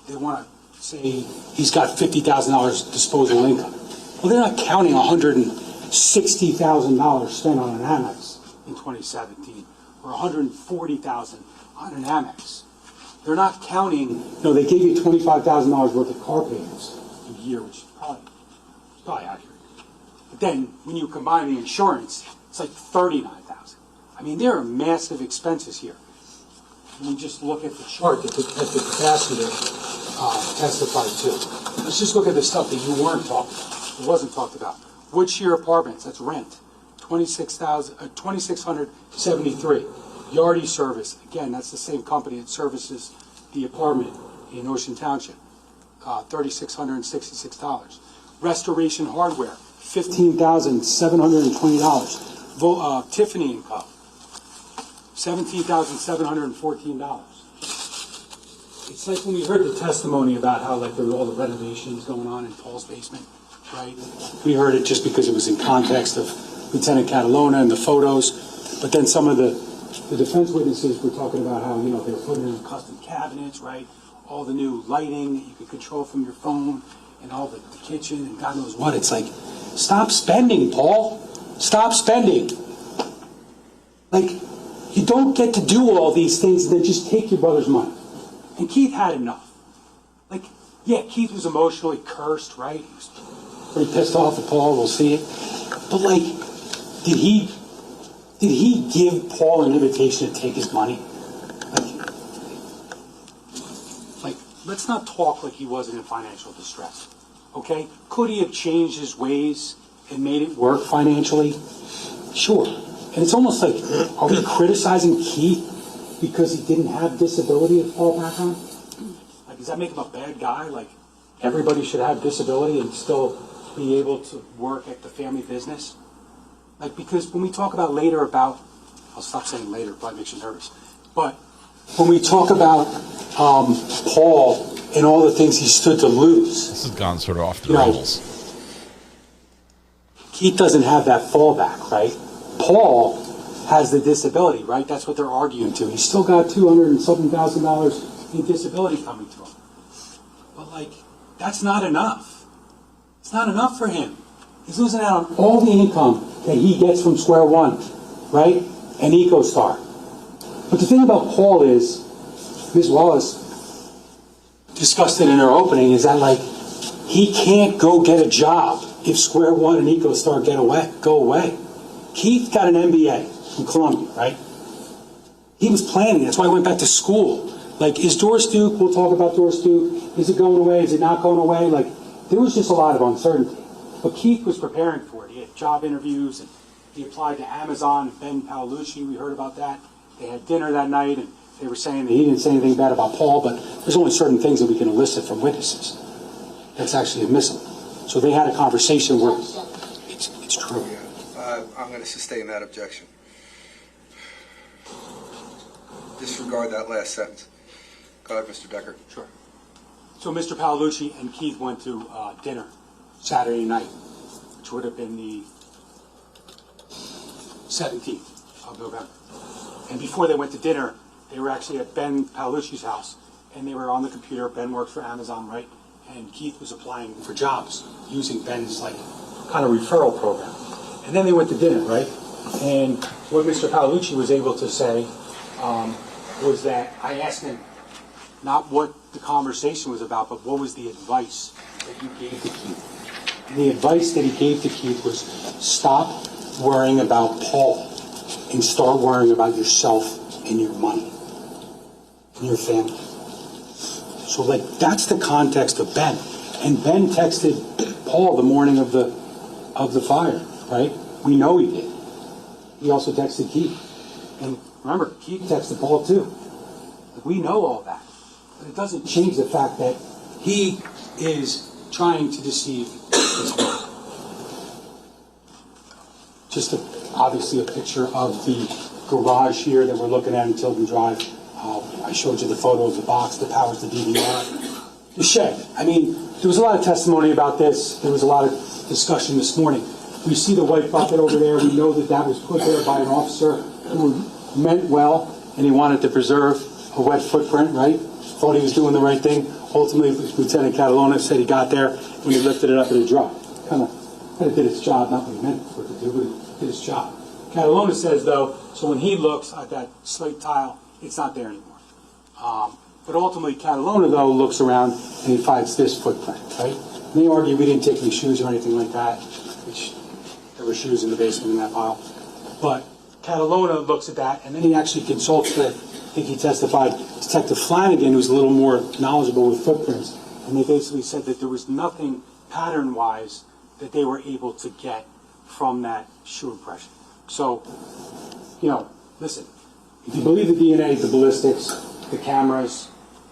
to say he's got $50,000 disposable income. Well, they're not counting $160,000 spent on an Amex in 2017 or $140,000 on an Amex. They're not counting, you know, they gave you $25,000 worth of car payments a year, which is probably accurate. But then when you combine the insurance, it's like $39,000. I mean, there are massive expenses here. When we just look at the chart that the capacity testified to. Let's just look at the stuff that you weren't talking about. It wasn't talked about. Woodshire Apartments, that's rent, $2,673. Yardy Service, again, that's the same company that services the apartment in Ocean Township, $3,666. Restoration Hardware, $15,720. Tiffany & Co., $17,714. It's like when we heard the testimony about how like there were all the renovations going on in Paul's basement, right? We heard it just because it was in context of Lieutenant Catalona and the photos, but then some of the defense witnesses were talking about how, you know, they were putting in custom cabinets, right? All the new lighting that you could control from your phone and all the kitchen and God knows what. It's like, stop spending, Paul. Stop spending. Like, you don't get to do all these things and then just take your brother's money. And Keith had enough. Like, yeah, Keith was emotionally cursed, right? He was pretty pissed off at Paul, we'll see it. But like, did he give Paul an invitation to take his money? Like, let's not talk like he wasn't in financial distress, okay? Could he have changed his ways and made it work financially? Sure. And it's almost like, are we criticizing Keith because he didn't have disability to fall back on? Like, does that make him a bad guy? Like, everybody should have disability and still be able to work at the family business? Like, because when we talk about later about, I'll stop saying later, probably makes you nervous. But when we talk about Paul and all the things he stood to lose. This has gone sort of off the rails. Keith doesn't have that fallback, right? Paul has the disability, right? That's what they're arguing to. He's still got $200,000 in disability coming to him. But, like, that's not enough. It's not enough for him. He's losing out on all the income that he gets from Square One, right? And EcoStar. But the thing about Paul is, Ms. Wallace discussed it in her opening, is that, like, he can't go get a job if Square One and EcoStar go away. Keith got an MBA from Columbia, right? He was planning. That's why he went back to school. Like, is Doris Duke, we'll talk about Doris Duke, is it going away, is it not going away? Like, there was just a lot of uncertainty. But Keith was preparing for it. He had job interviews, and he applied to Amazon and Ben Paolucci. We heard about that. They had dinner that night, and they were saying that he didn't say anything bad about Paul, but there's only certain things that we can elicit from witnesses. That's actually admissible. So they had a conversation where it's true. I'm going to sustain that objection. Disregard that last sentence. Go ahead, Mr. Decker. Sure. So Mr. Paolucci and Keith went to dinner Saturday night, which would have been the 17th of November. And before they went to dinner, they were actually at Ben Paolucci's house, and they were on the computer. Ben worked for Amazon, right? And Keith was applying for jobs using Ben's kind of referral program. And then they went to dinner, right? And what Mr. Paolucci was able to say was that I asked him not what the conversation was about, but what was the advice that you gave to Keith. And the advice that he gave to Keith was stop worrying about Paul and start worrying about yourself and your money and your family. So that's the context of Ben. And Ben texted Paul the morning of the fire, right? We know he did. He also texted Keith. And remember, Keith texted Paul too. We know all that. But it doesn't change the fact that he is trying to deceive his wife. Just obviously a picture of the garage here that we're looking at in Tilden Drive. I showed you the photo of the box that powers the DVR. The shed. I mean, there was a lot of testimony about this. There was a lot of discussion this morning. We see the white bucket over there. We know that that was put there by an officer who meant well, and he wanted to preserve a wet footprint, right? Thought he was doing the right thing. Ultimately, Lieutenant Catalona said he got there when he lifted it up and it dropped. Kind of did its job, not what he meant for it to do, but it did its job. Catalona says, though, so when he looks at that slate tile, it's not there anymore. But ultimately, Catalona, though, looks around and he finds this footprint, right? And they argue we didn't take any shoes or anything like that, which there were shoes in the basement in that pile. But Catalona looks at that, and then he actually consults with, I think he testified, Detective Flanagan, who's a little more knowledgeable with footprints. And they basically said that there was nothing pattern-wise that they were able to get from that shoe impression. So, listen, if you believe the DNA, the ballistics, the cameras,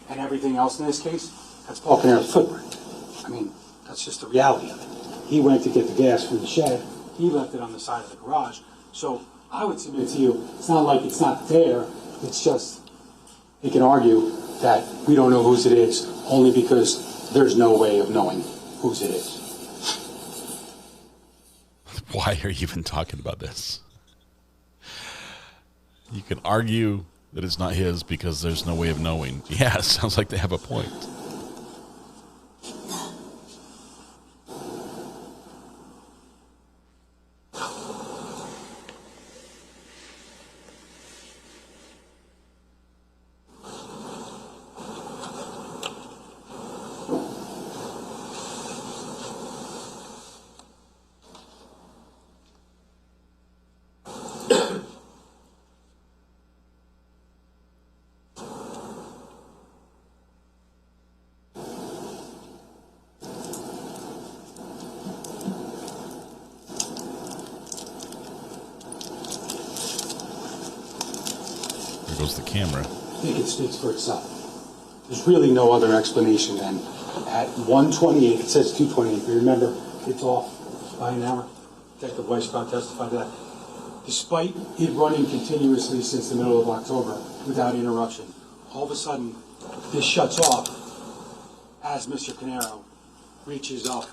and everything else in this case, that's Paul Caneiro's footprint. I mean, that's just the reality of it. He went to get the gas from the shed. He left it on the side of the garage. So I would submit to you, it's not like it's not there. It's just, they can argue that we don't know whose it is, only because there's no way of knowing whose it is. Why are you even talking about this? You can argue that it's not his because there's no way of knowing. Yeah, it sounds like they have a point. Goes the camera. I think it speaks for itself. There's really no other explanation than at 1:28, it says 2:28, but remember, it's off by an hour. Detective Weisbrot testified to that. Despite it running continuously since the middle of October without interruption, all of a sudden, this shuts off as Mr. Caneiro reaches up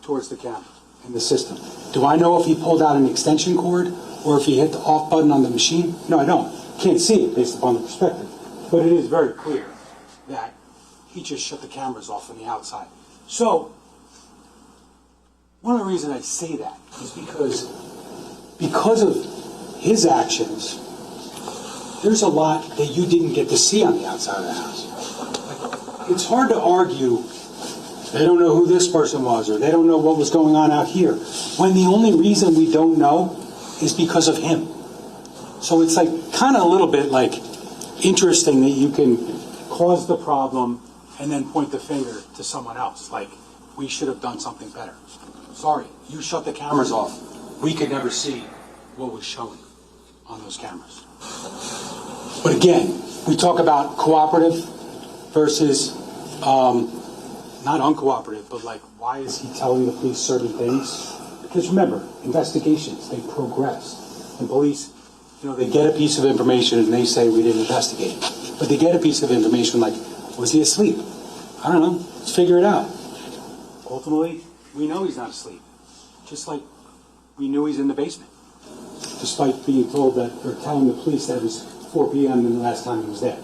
towards the camera and the system. Do I know if he pulled out an extension cord or if he hit the off button on the machine? No, I don't. Can't see it based upon the perspective, but it is very clear that he just shut the cameras off on the outside. So, one of the reasons I say that is because of his actions, there's a lot that you didn't get to see on the outside of the house. It's hard to argue they don't know who this person was or they don't know what was going on out here, when the only reason we don't know is because of him. So it's kind of a little bit interesting that you can cause the problem and then point the finger to someone else. We should have done something better. Sorry, you shut the cameras off. We could never see what was showing on those cameras. But again, we talk about cooperative versus not uncooperative, but why is he telling the police certain things? Because remember, investigations, they progress. And police, they get a piece of information and they say we didn't investigate. But they get a piece of information like, was he asleep? I don't know. Let's figure it out. Ultimately, we know he's not asleep. Just like we knew he's in the basement. Despite being told that, or telling the police that it was 4 p.m. and the last time he was there.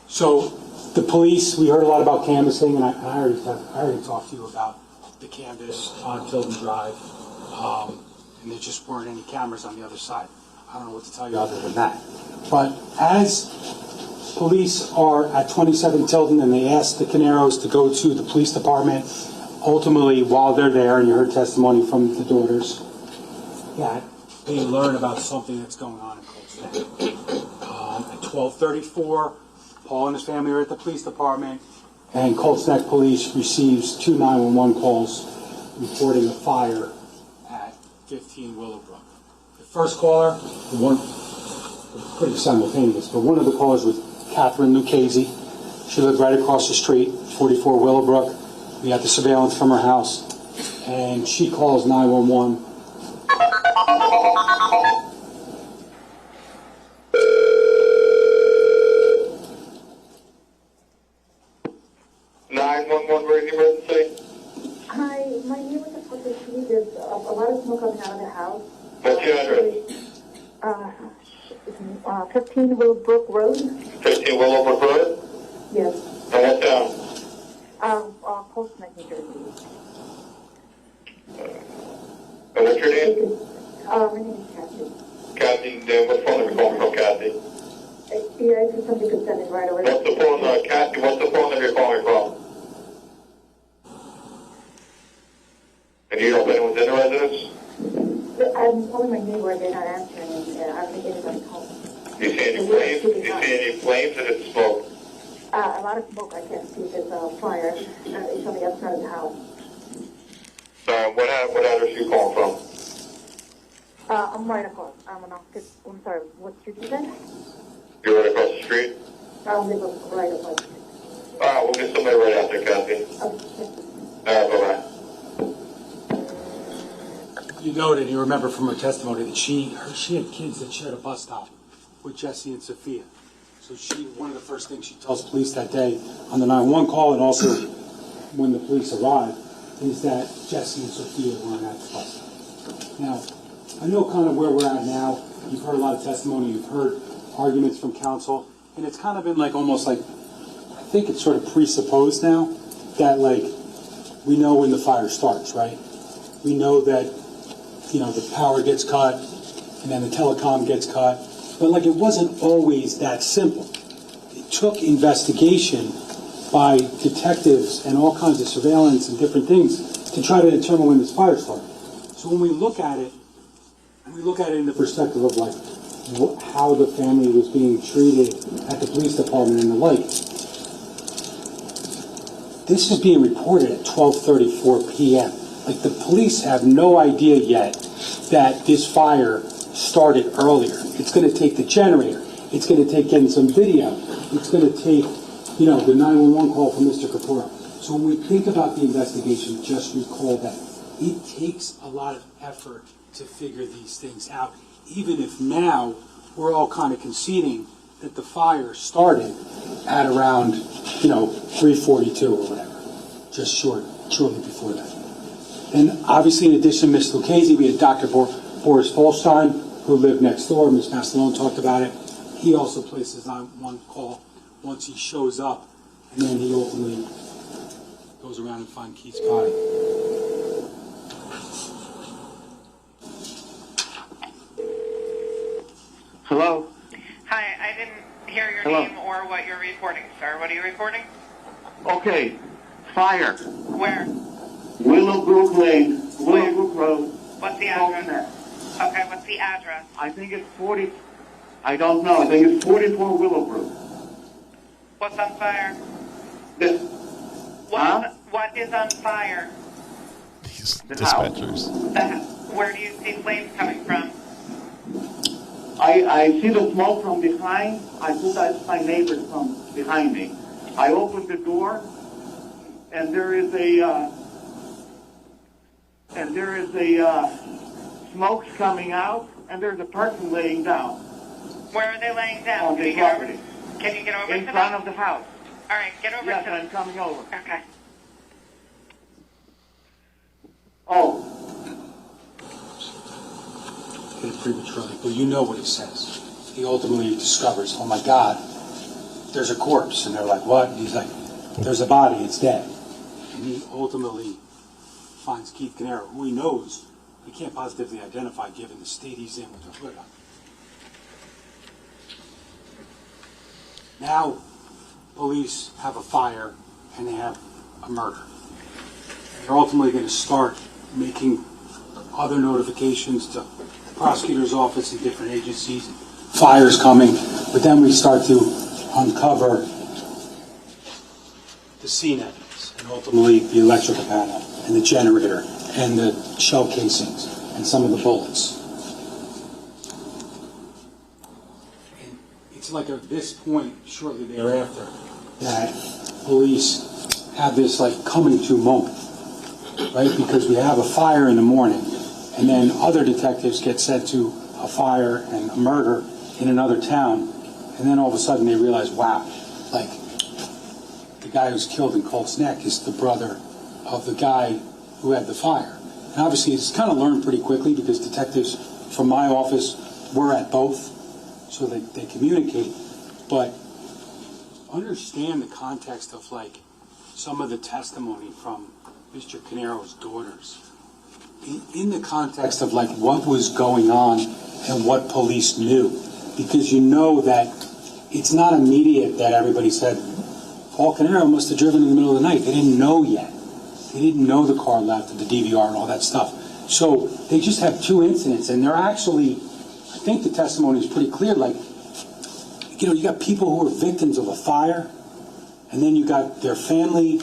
So, the police, we heard a lot about canvassing, and I already talked to you about the canvass on Tilden Drive, and there just weren't any cameras on the other side. I don't know what to tell you other than that. But as police are at 27 Tilden and they ask the Caneiros to go to the police department, ultimately, while they're there, and you heard testimony from the daughters, that they learn about something that's going on in Colts Neck. At 12:34, Paul and his family are at the police department, and Colts Neck Police receives 2 911 calls reporting a fire at 15 Willowbrook. The first caller, pretty simultaneous, but one of the callers was Catherine Lucchese. She lived right across the street, 44 Willowbrook. We had the surveillance from her house, and she calls 911. 911, where's the emergency? Hi, my name is Apothecary. There's a lot of smoke coming out of the house. What's your address? 15 Willowbrook Road. 15 Willowbrook Road? Yes. And what town? Colts Neck, New Jersey. And what's your name? My name is Kathy. Kathy, what phone are we calling from, Kathy? Yeah, if somebody could send it right away. What's the phone, Kathy, what's the phone that you're calling from? And you know if anyone's in the residence? I'm calling my neighbor, they're not answering, and I don't think anybody's home. Do you see any flames? Do you see any flames or is it smoke? A lot of smoke, I can't see if it's a fire. It's on the outside of the house. What address are you calling from? I'm right across. I'm sorry, what street you said? You're right across the street? I live right across the street. We'll get somebody right out there, Kathy. Bye-bye. You noted, you remember from her testimony that she had kids that shared a bus stop with Jesse and Sophia. So one of the first things she tells police that day on the 911 call, and also when the police arrived, is that Jesse and Sophia were on that bus stop. Now, I know kind of where we're at now. You've heard a lot of testimony. You've heard arguments from counsel. And it's kind of been like almost like, I think it's sort of presupposed now that like we know when the fire starts, right? We know that, the power gets cut and then the telecom gets cut. But like it wasn't always that simple. It took investigation by detectives and all kinds of surveillance and different things to try to determine when this fire started. So when we look at it, and we look at it in the perspective of like how the family was being treated at the police department and the like, this is being reported at 12:34 p.m. Like the police have no idea yet that this fire started earlier. It's going to take the generator. It's going to take getting some video. It's going to take, the 911 call from Mr. Kapura. So when we think about the investigation, just recall that it takes a lot of effort to figure these things out, even if now we're all kind of conceding that the fire started at around, 3:42 or whatever, just shortly before that. And obviously, in addition to Ms. Lucchese, we had Dr. Boris Folstein, who lived next door. Ms. Mastalone talked about it. He also places on one call once he shows up, and then he ultimately goes around and finds Keith's body. Hello? Hi, I didn't hear your Hello? name or what you're reporting, sir. What are you reporting? Okay. Fire. Where? Willowbrook Lane. Willowbrook Road. What's the address? Okay, what's the address? I think it's 40. I don't know. I think it's 44 Willowbrook. What's on fire? What is on fire? These dispatchers. Where do you see flames coming from? I see the smoke from behind. I thought that's my neighbors from behind me. I opened the door, and there is a and there is a smoke's coming out, and there's a person laying down. Where are they laying down? On Can the you get over? property. Can you get over In to front them? of the house. All right, get over Yes, to I'm coming over. Okay. Oh. Hit it prematurely, but you know what he says. He ultimately discovers, oh my God, there's a corpse. And they're like, what? And he's like, there's a body, it's dead. And he ultimately finds Keith Caneiro, who he knows he can't positively identify given the state he's in with the hood on. Now, police have a fire and they have a murder. They're ultimately going to start making other notifications to the prosecutor's office and different agencies. Fire's coming, but then we start to uncover the scene evidence and ultimately the electrical panel and the generator and the shell casings and some of the bullets. And it's like at this point, shortly thereafter, that police have this like coming to moment, right? Because we have a fire in the morning, and then other detectives get sent to a fire and a murder in another town, and then all of a sudden they realize, wow, like the guy who's killed in Colt's Neck is the brother of the guy who had the fire. And obviously it's kind of learned pretty quickly because detectives from my office were at both, so they communicate. But understand the context of like some of the testimony from Mr. Caneiro's daughters in the context of like what was going on and what police knew, because you know that it's not immediate that everybody said Paul Caneiro must have driven in the middle of the night. They didn't know yet. They didn't know the car left and the DVR and all that stuff. So they just have two incidents, and they're actually, I think the testimony is pretty clear. Like, you know, you got people who are victims of a fire, and then you got their family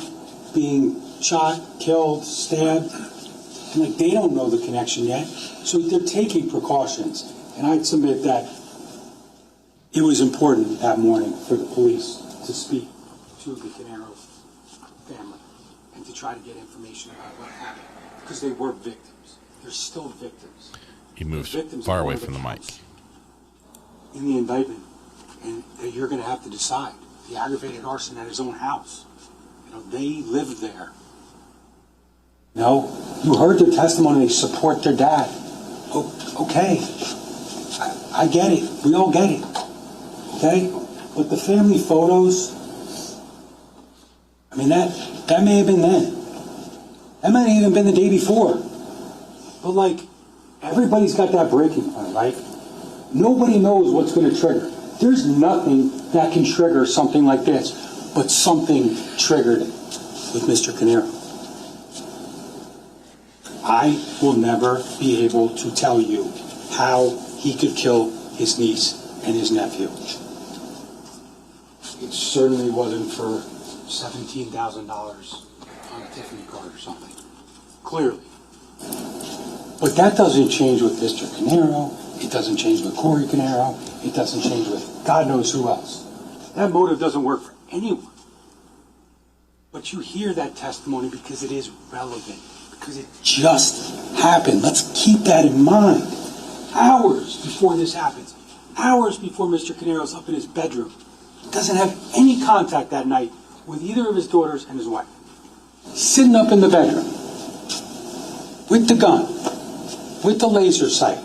being shot, killed, stabbed, and like they don't know the connection yet. So they're taking precautions. And I'd submit that it was important that morning for the police to speak to the Caneiro family and to try to get information about what happened, because they were victims. They're still victims. He moves far away from the mic. In the indictment, and that you're going to have to decide the aggravated arson at his own house. You know, they lived there. You know, you heard their testimony. They support their dad. Oh, okay, I get it. We all get it. Okay, but the family photos. I mean, that may have been then. That might have even been the day before. But like, everybody's got that breaking point, right? Nobody knows what's going to trigger. There's nothing that can trigger something like this, but something triggered with Mr. Caneiro. I will never be able to tell you how he could kill his niece and his nephew. It certainly wasn't for $17,000 on a Tiffany card or something. Clearly. But that doesn't change with Mr. Caneiro. It doesn't change with Corey Caneiro. It doesn't change with God knows who else. That motive doesn't work for anyone. But you hear that testimony because it is relevant. Because it just happened. Let's keep that in mind. Hours before this happens. Hours before Mr. Caneiro's up in his bedroom. Doesn't have any contact that night with either of his daughters and his wife. Sitting up in the bedroom. With the gun. With the laser sight.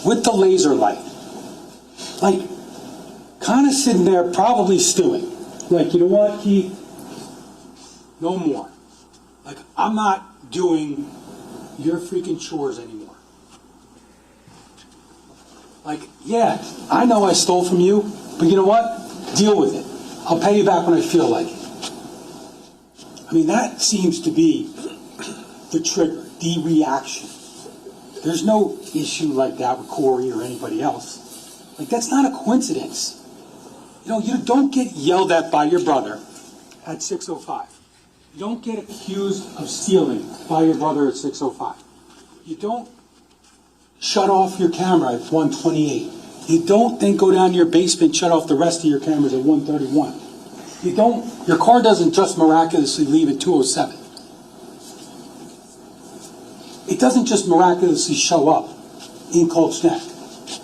With the laser light. Like, kind of sitting there probably stewing. Like, you know what, Keith? No more. Like, I'm not doing your freaking chores anymore. Like, yeah, I know I stole from you, but you know what? Deal with it. I'll pay you back when I feel like it. I mean, that seems to be the trigger, the reaction. There's no issue like that with Corey or anybody else. Like, that's not a coincidence. You know, you don't get yelled at by your brother at 6:05. You don't get accused of stealing by your brother at 6:05. You don't shut off your camera at 1:28. You don't then go down to your basement and shut off the rest of your cameras at 1:31. You don't, your car doesn't just miraculously leave at 2:07. It doesn't just miraculously show up in Colts Neck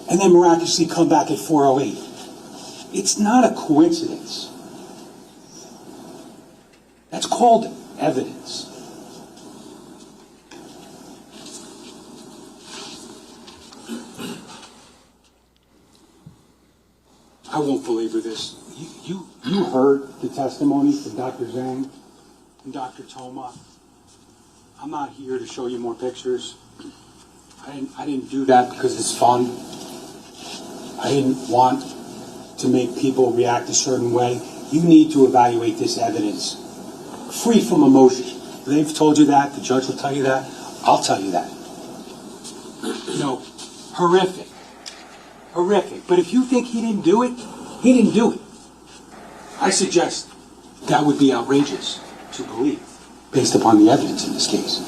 and then miraculously come back at 4:08. It's not a coincidence. That's called evidence. I won't belabor this. You heard the testimony from Dr. Zhang and Dr. Toma. I'm not here to show you more pictures. I didn't do that because it's fun. I didn't want to make people react a certain way. You need to evaluate this evidence free from emotion. They've told you that. The judge will tell you that. I'll tell you that. You know, horrific. Horrific. But if you think he didn't do it, he didn't do it. I suggest that would be outrageous to believe based upon the evidence in this case.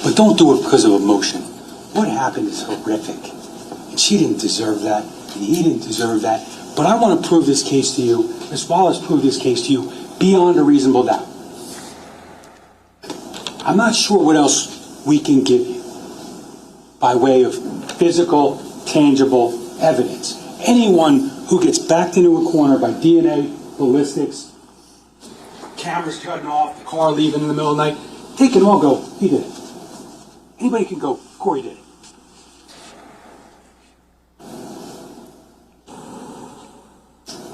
But don't do it because of emotion. What happened is horrific. And she didn't deserve that, and he didn't deserve that. But I want to prove this case to you, as well as prove this case to you beyond a reasonable doubt. I'm not sure what else we can give you by way of physical, tangible evidence. Anyone who gets backed into a corner by DNA, ballistics, cameras cutting off, the car leaving in the middle of the night, they can all go, he did it. Anybody can go, Corey did it.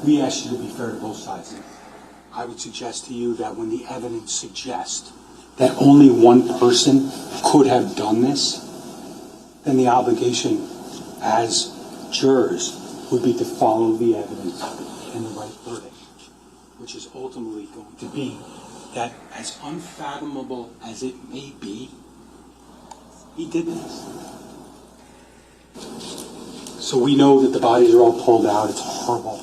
We ask you to be fair to both sides. I would suggest to you that when the evidence suggests that only one person could have done this, then the obligation as jurors would be to follow the evidence and the right verdict, which is ultimately going to be that, as unfathomable as it may be, he did this. So we know that the bodies are all pulled out. It's horrible.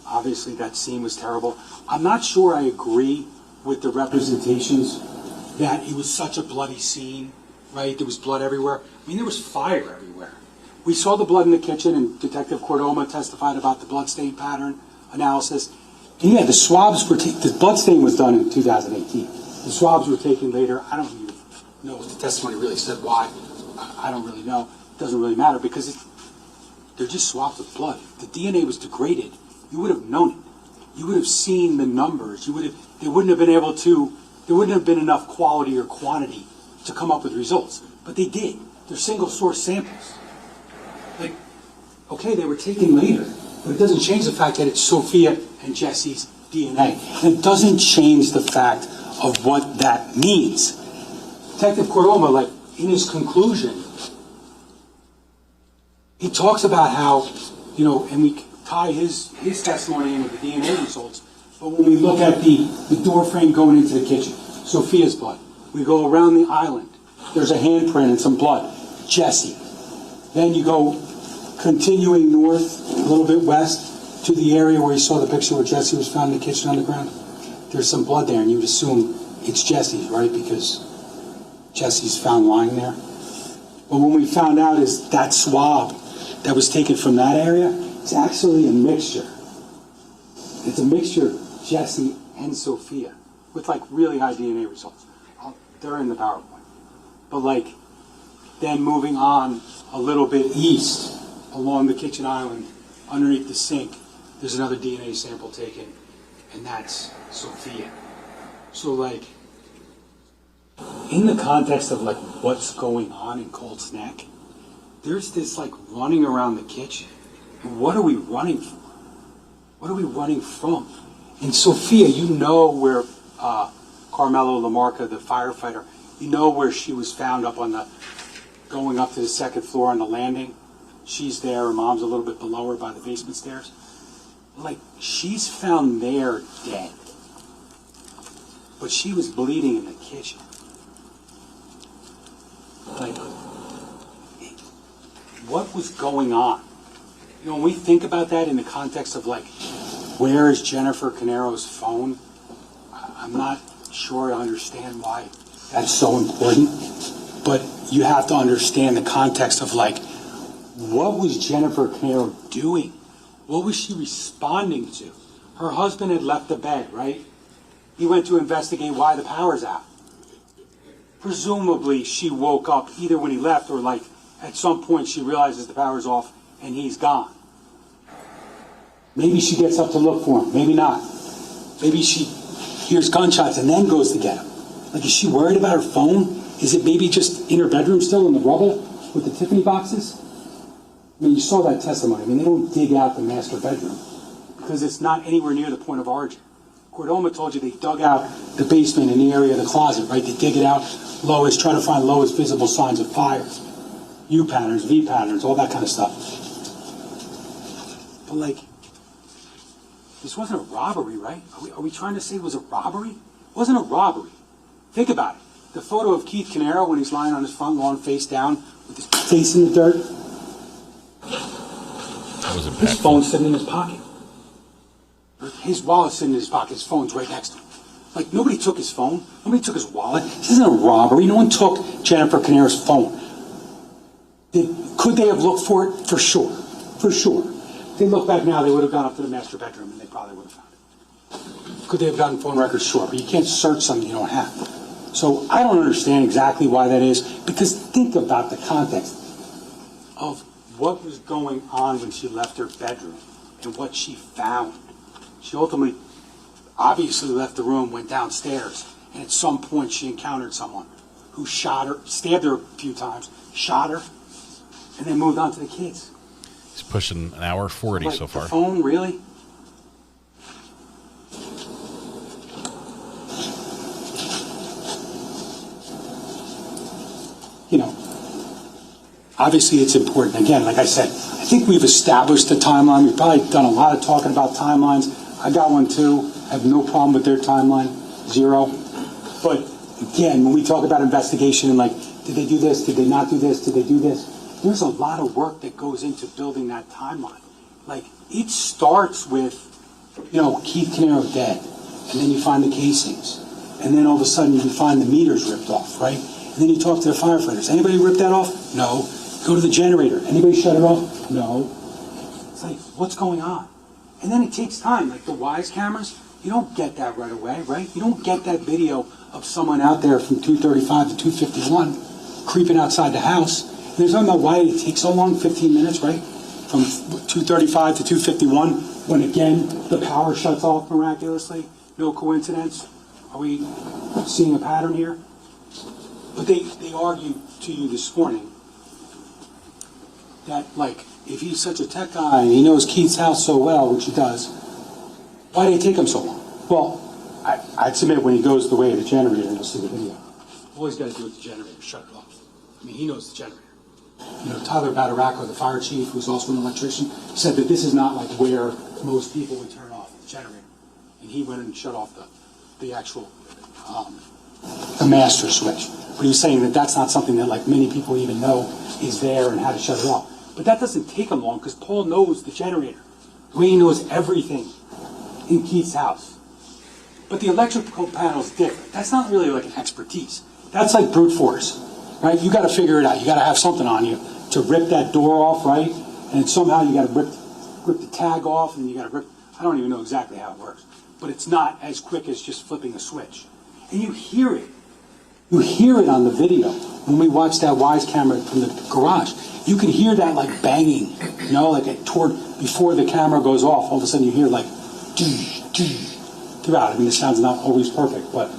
Obviously, that scene was terrible. I'm not sure I agree with the representations that it was such a bloody scene, right? There was blood everywhere. I mean, there was fire everywhere. We saw the blood in the kitchen, and Detective Cordoma testified about the bloodstain pattern analysis. And yeah, the swabs were the bloodstain was done in 2018. The swabs were taken later. I don't even know what the testimony really said why. I don't really know. It doesn't really matter because they're just swabs with blood. If the DNA was degraded, you would have known it. You would have seen the numbers. They wouldn't have been able to. There wouldn't have been enough quality or quantity to come up with results. But they did. They're single source samples. Like, okay, they were taken later, but it doesn't change the fact that it's Sophia and Jesse's DNA. And it doesn't change the fact of what that means. Detective Cordoma, like, in his conclusion, he talks about how, you know, and we tie his testimony in with the DNA results, but when we look at the door frame going into the kitchen, Sophia's blood. We go around the island. There's a handprint and some blood. Jesse. Then you go continuing north, a little bit west, to the area where you saw the picture where Jesse was found in the kitchen on the ground. There's some blood there, and you would assume it's Jesse's, right? Because Jesse's found lying there. But when we found out is that swab that was taken from that area, it's actually a mixture. It's a mixture of Jesse and Sophia with like really high DNA results. They're in the PowerPoint. But like then moving on a little bit east along the kitchen island underneath the sink, there's another DNA sample taken, and that's Sophia. So like in the context of like what's going on in Colt's Neck, there's this like running around the kitchen. And what are we running for? What are we running from? And Sophia, you know where Carmelo Lamarca, the firefighter, you know where she was found up on going up to the second floor on the landing. She's there, her mom's a little bit below her by the basement stairs. Like, she's found there dead. But she was bleeding in the kitchen. Like, what was going on? You know, when we think about that in the context of like, where is Jennifer Caneiro's phone? I'm not sure I understand why that's so important. But you have to understand the context of like, what was Jennifer Caneiro doing? What was she responding to? Her husband had left the bed, right? He went to investigate why the power's out. presumably she woke up either when he left or like at some point she realizes the power's off and he's gone. Maybe she gets up to look for him, maybe not. Maybe she hears gunshots and then goes to get him. Like, is she worried about her phone? Is it maybe just in her bedroom still in the rubble with the Tiffany boxes? I mean, you saw that testimony. I mean, they don't dig out the master bedroom because it's not anywhere near the point of origin. Cordoma told you they dug out the basement in the area of the closet, right? They dig it out lowest, try to find lowest visible signs of fire. U patterns, V patterns, all that kind of stuff. But like, this wasn't a robbery, right? Are we trying to say it was a robbery? It wasn't a robbery. Think about it. The photo of Keith Caneiro when he's lying on his front lawn face down with his face in the dirt. That was impactful. His phone's sitting in his pocket. His wallet's sitting in his pocket. His phone's right next to him. Like, nobody took his phone. Nobody took his wallet. This isn't a robbery. No one took Jennifer Caneiro's phone. Could they have looked for it? For sure. For sure. If they look back now, they would have gone up to the master bedroom and they probably would have found it. Could they have gotten phone records? Sure. But you can't search something you don't have. So I don't understand exactly why that is, because think about the context of what was going on when she left her bedroom and what she found. She ultimately, obviously left the room, went downstairs, and at some point she encountered someone who shot her, stabbed her a few times, shot her, and then moved on to the kids. He's pushing an hour 40 like, so far. The phone, really? You know, obviously it's important. Again, like I said, I think we've established the timeline. We've probably done a lot of talking about timelines. I got one too. I have no problem with their timeline, 0. But again, when we talk about investigation and like, did they do this? Did they not do this? Did they do this? There's a lot of work that goes into building that timeline. Like, it starts with, you know, Keith Caneiro dead, and then you find the casings, and then all of a sudden you find the meters ripped off, right? And then you talk to the firefighters. Anybody rip that off? No. Go to the generator. Anybody shut it off? No. It's like, what's going on? And then it takes time. Like the Wise cameras, you don't get that right away, right? You don't get that video of someone out there from 235 to 251 creeping outside the house. And they're talking about why it takes so long, 15 minutes, right? From 235 to 251, when again, the power shuts off miraculously. No coincidence. Are we seeing a pattern here? But they argued to you this morning that, like, if he's such a tech guy and he knows Keith's house so well, which he does, why did it take him so long? Well, I'd submit when he goes the way of the generator, and you'll see the video, all he's got to do with the generator, shut it off. I mean, he knows the generator. You know, Tyler Badaracco, the fire chief, who's also an electrician, said that this is not like where most people would turn off the generator. And he went and shut off the actual the master switch. But he was saying that that's not something that like many people even know is there and how to shut it off. But that doesn't take him long because Paul knows the generator. The way he knows everything in Keith's house. But the electrical panel is different. That's not really like an expertise. That's like brute force, right? You got to figure it out. You got to have something on you to rip that door off, right? And somehow you got to rip the tag off, and you got to rip. I don't even know exactly how it works, but it's not as quick as just flipping a switch. And you hear it. You hear it on the video when we watch that Wise camera from the garage. You can hear that like banging, you know, like before the camera goes off. All of a sudden you hear like throughout. I mean, the sound's not always perfect, but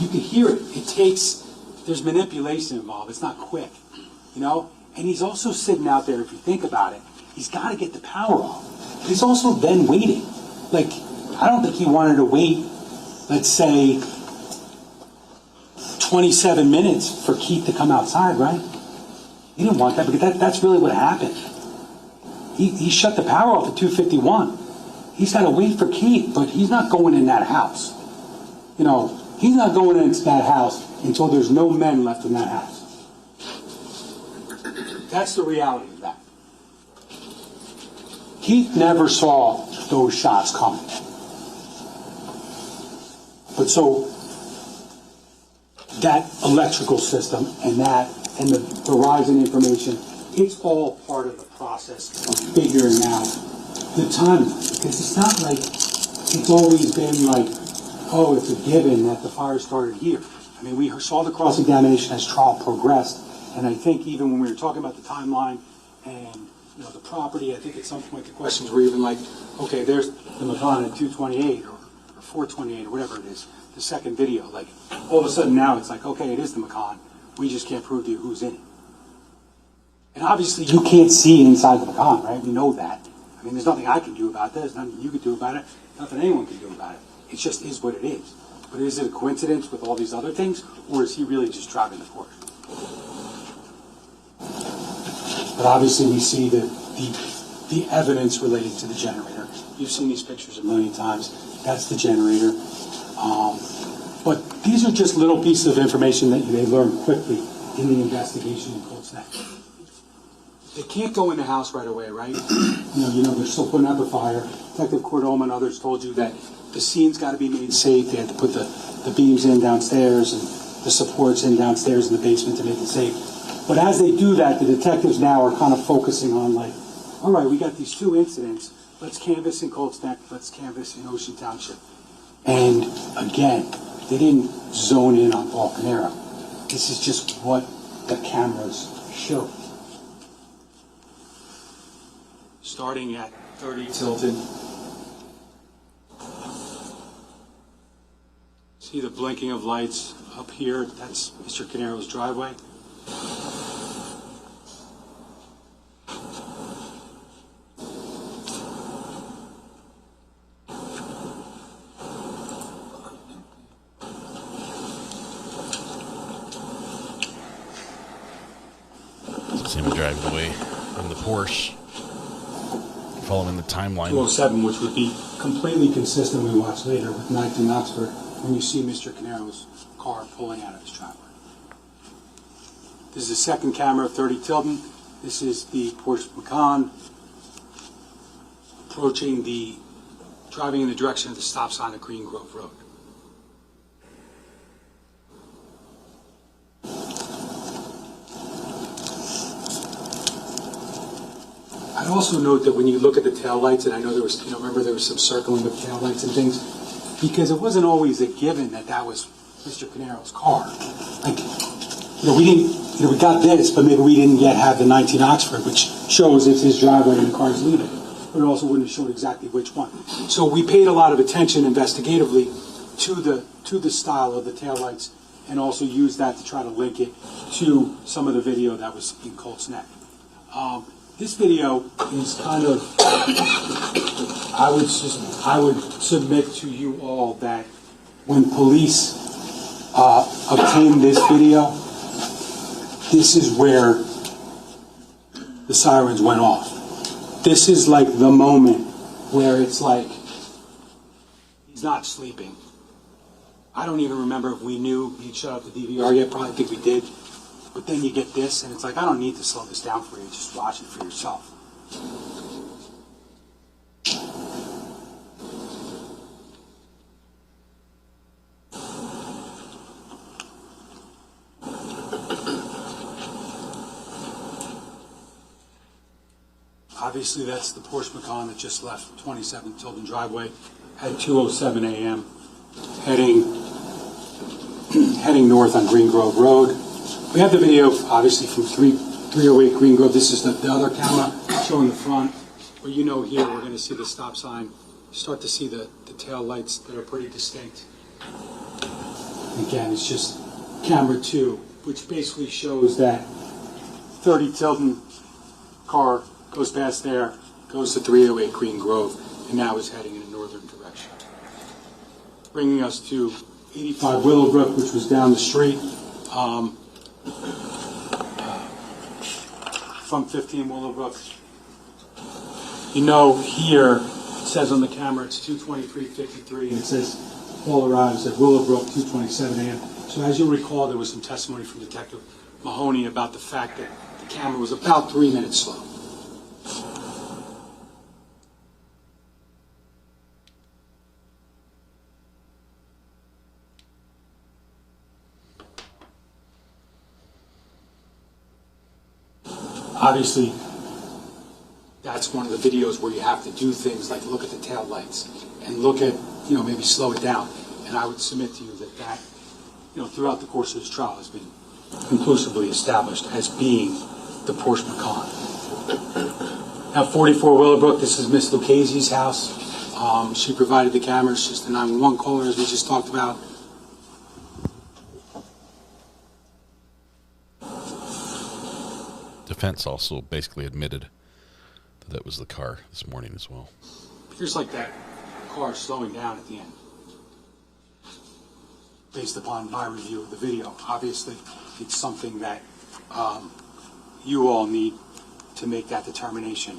you can hear it. There's manipulation involved. It's not quick, you know. And he's also sitting out there. If you think about it, he's got to get the power off. But he's also then waiting. Like, I don't think he wanted to wait, let's say, 27 minutes for Keith to come outside, right? He didn't want that because that's really what happened. He shut the power off at 2:51. He's got to wait for Keith, but he's not going in that house. You know, he's not going into that house until there's no men left in that house. That's the reality of that. Keith never saw those shots coming. But so that electrical system and the Verizon information, it's all part of the process of figuring out the timeline. Because it's not like it's always been like, oh, it's a given that the fire started here. I I mean, we saw the cross-examination as trial progressed, and I think even when we were talking about the timeline and, you know, the property, I think at some point the questions were even like, okay, there's the Macan at 228 or 428 or whatever it is, the second video. Like, all of a sudden now it's like, okay, it is the Macan. We just can't prove to you who's in it. And obviously you can't see inside the Macan, right? We know that. I mean, there's nothing I can do about this, nothing you can do about it, nothing anyone can do about it. It just is what it is. But is it a coincidence with all these other things, or is he really just driving the Porsche? But obviously we see the evidence related to the generator. You've seen these pictures a million times. That's the generator. But these are just little pieces of information that they learn quickly in the investigation in Colts Neck. They can't go in the house right away, right? You know, they're still putting out the fire. Detective Cordoma and others told you that the scene's got to be made safe. They had to put the beams in downstairs and the supports in downstairs in the basement to make it safe. But as they do that, the detectives now are kind of focusing on, like, all right, we got these two incidents. Let's canvass in Colts Neck. Let's canvass in Ocean Township. And again, they didn't zone in on Paul Caneiro. This is just what the cameras show. Starting at 30 Tilton. See the blinking of lights up here? That's Mr. Caneiro's driveway. See him driving away in the Porsche, following the timeline. 207, which would be completely consistent, we watch later, with 19 Oxford, when you see Mr. Caneiro's car pulling out of his driveway. This is the second camera of 30 Tilton. This is the Porsche Macan driving in the direction of the stop sign at Green Grove Road. I'd also note that when you look at the taillights, and I know there was, remember there was some circling of taillights and things, because it wasn't always a given that was Mr. Caneiro's car. Like, we got this, but maybe we didn't yet have the 19 Oxford, which shows it's his driveway and the car's leaving. But it also wouldn't have showed exactly which one. So we paid a lot of attention investigatively to the style of the taillights, and also used that to try to link it to some of the video that was in Colts Neck. This video is kind of, I would submit to you all that when police obtained this video, this is where the sirens went off. This is like the moment where it's like, he's not sleeping. I don't even remember if we knew he'd shut off the DVR yet, probably think we did. But then you get this, and it's like, I don't need to slow this down for you, just watch it for yourself. Obviously, that's the Porsche Macan that just left 27 Tilden Driveway at 2:07 a.m. heading north on Green Grove Road. We have the video, obviously, from 308 Green Grove. This is the other camera showing the front. Where here we're going to see the stop sign. You start to see the tail lights that are pretty distinct. Again, it's just camera 2, which basically shows that 30 Tilton car goes past there, goes to 308 Green Grove, and now is heading in a northern direction. Bringing us to 85 Willowbrook, which was down the street. From 15 Willowbrook. Here it says on the camera it's 2:23:53, and it says Paul arrives at Willowbrook 2:27 a.m. So as you'll recall, there was some testimony from Detective Mahoney about the fact that the camera was about 3 minutes slow. Obviously, that's one of the videos where you have to do things like look at the tail lights and look at, maybe slow it down. And I would submit to you that throughout the course of this trial has been conclusively established as being the Porsche Macan. Now, 44 Willowbrook, this is Miss Lucchese's house. She provided the cameras, just the 911 caller, as we just talked about. Defense also basically admitted that was the car this morning as well. Appears like that car slowing down at the end, based upon my review of the video. Obviously, it's something that you all need to make that determination.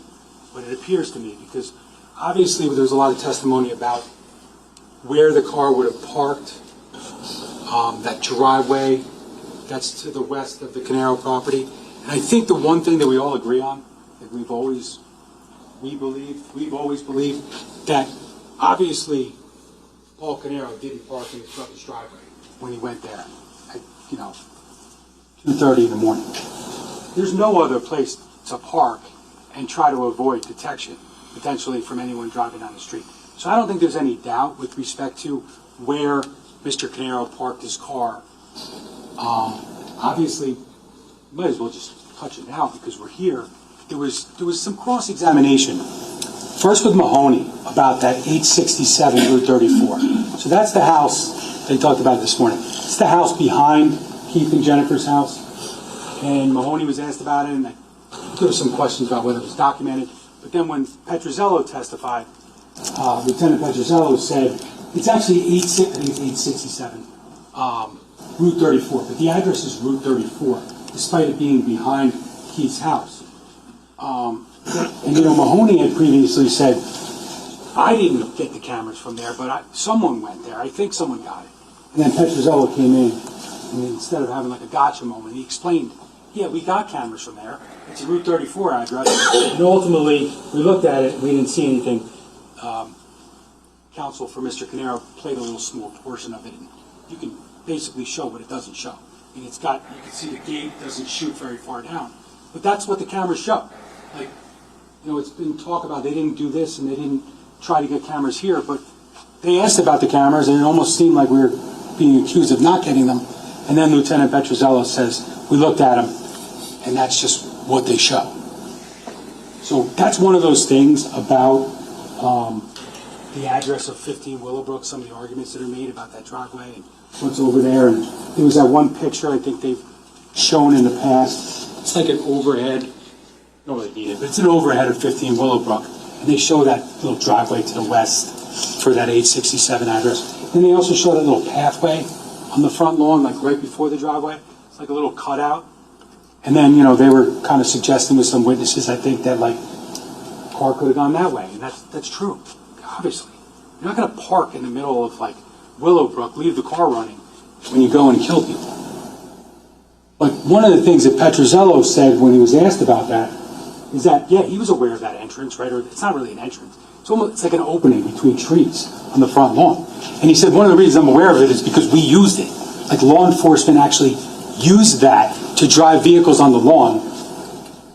But it appears to me, because obviously there's a lot of testimony about where the car would have parked, that driveway that's to the west of the Caneiro property. And I think the one thing that we all agree on, that we've always believed, that obviously Paul Caneiro didn't park in his brother's driveway when he went there at 2:30 in the morning. There's no other place to park and try to avoid detection, potentially from anyone driving down the street. So I don't think there's any doubt with respect to where Mr. Caneiro parked his car. Obviously, might as well just touch it now because we're here. There was some cross-examination, first with Mahoney about that 867 Route 34. So that's the house they talked about this morning. It's the house behind Keith and Jennifer's house. And Mahoney was asked about it, and there were some questions about whether it was documented. But then when Petrozello testified, Lieutenant Petrozello said it's actually 867 Route 34, but the address is Route 34, despite it being behind Keith's house. And Mahoney had previously said, I didn't get the cameras from there, but someone went there. I think someone got it. And then Petrozello came in, and instead of having like a gotcha moment, he explained, yeah, we got cameras from there. It's a Route 34 address. And ultimately, we looked at it, we didn't see anything. Counsel for Mr. Caneiro played a little small portion of it, and you can basically show what it doesn't show. And you can see the gate doesn't shoot very far down. But that's what the cameras show. Like, it's been talk about they didn't do this and they didn't try to get cameras here, but they asked about the cameras and it almost seemed like we were being accused of not getting them. And then Lieutenant Petrozello says, we looked at them and that's just what they show. So that's one of those things about the address of 15 Willowbrook, some of the arguments that are made about that driveway and what's over there. And there was that one picture I think they've shown in the past. It's like an overhead. Don't really need it, but it's an overhead of 15 Willowbrook. And they show that little driveway to the west for that 867 address. And they also show that little pathway on the front lawn, like right before the driveway. It's like a little cutout. And then, they were kind of suggesting with some witnesses, I think, that like a car could have gone that way. And that's true, obviously. You're not going to park in the middle of like Willowbrook, leave the car running when you go and kill people. But one of the things that Petrozello said when he was asked about that is that, yeah, he was aware of that entrance, right? Or it's not really an entrance. It's like an opening between trees on the front lawn. And he said one of the reasons I'm aware of it is because we used it. Like law enforcement actually used that to drive vehicles on the lawn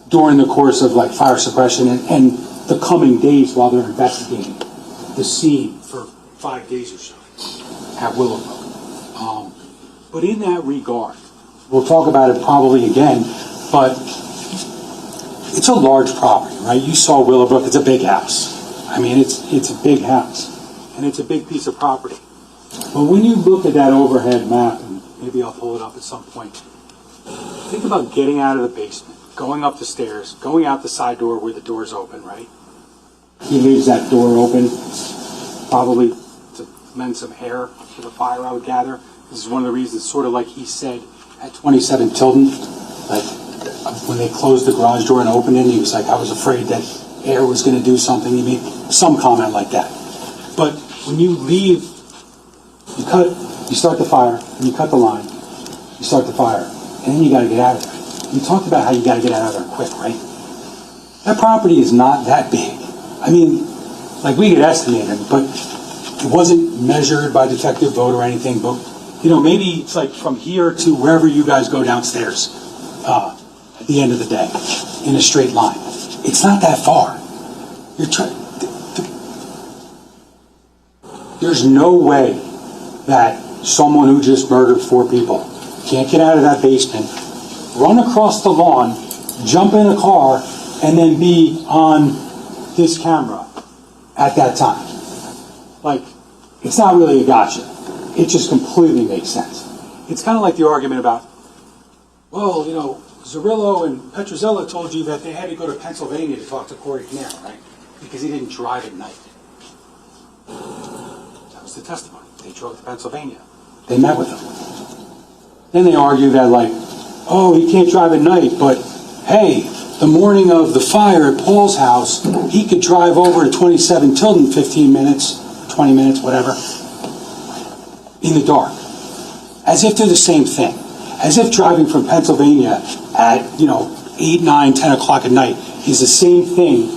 during the course of like fire suppression and the coming days while they're investigating the scene for 5 days or so at Willowbrook. But in that regard, we'll talk about it probably again, but it's a large property, right? You saw Willowbrook, it's a big house. I mean, it's a big house, and it's a big piece of property. But when you look at that overhead map, and maybe I'll pull it up at some point, think about getting out of the basement, going up the stairs, going out the side door where the door's open, right? He leaves that door open, probably to lend some air to the fire, I would gather. This is one of the reasons, sort of like he said at 27 Tilden, like when they closed the garage door and opened it, he was like, I was afraid that air was going to do something. He made some comment like that. But when you leave, you start the fire, and you cut the line, you start the fire, and then you got to get out of there. You talked about how you got to get out of there quick, right? That property is not that big. I mean, like we could estimate it, but it wasn't measured by detective vote or anything, but maybe it's like from here to wherever you guys go downstairs at the end of the day in a straight line. It's not that far. There's no way that someone who just murdered 4 people can't get out of that basement, run across the lawn, jump in a car, and then be on this camera at that time. Like, it's not really a gotcha. It just completely makes sense. It's kind of like the argument about, well, you know, Zerillo and Petrozello told you that they had to go to Pennsylvania to talk to Corey Caneiro, right? Because he didn't drive at night. That was the testimony. They drove to Pennsylvania. They met with him. Then they argue that, like, oh, he can't drive at night, but hey, the morning of the fire at Paul's house, he could drive over to 27 Tilden 15 minutes, 20 minutes, whatever, in the dark. As if they're the same thing. As if driving from Pennsylvania at, 8, 9, 10 o'clock at night is the same thing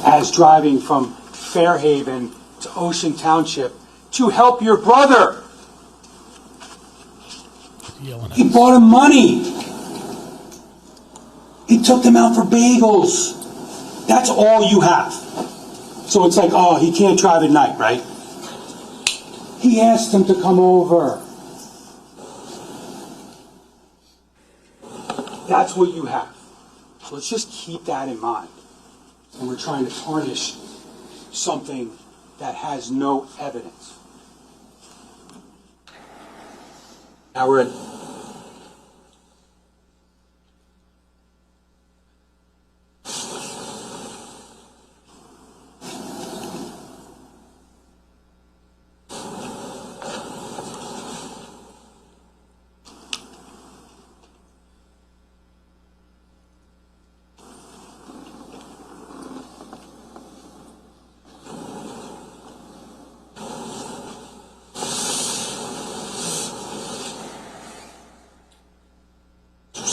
as driving from Fairhaven to Ocean Township to help your brother. He bought him money. He took them out for bagels. That's all you have. So it's like, oh, he can't drive at night, right? He asked them to come over. That's what you have. So let's just keep that in mind. And we're trying to tarnish something that has no evidence. Now we're at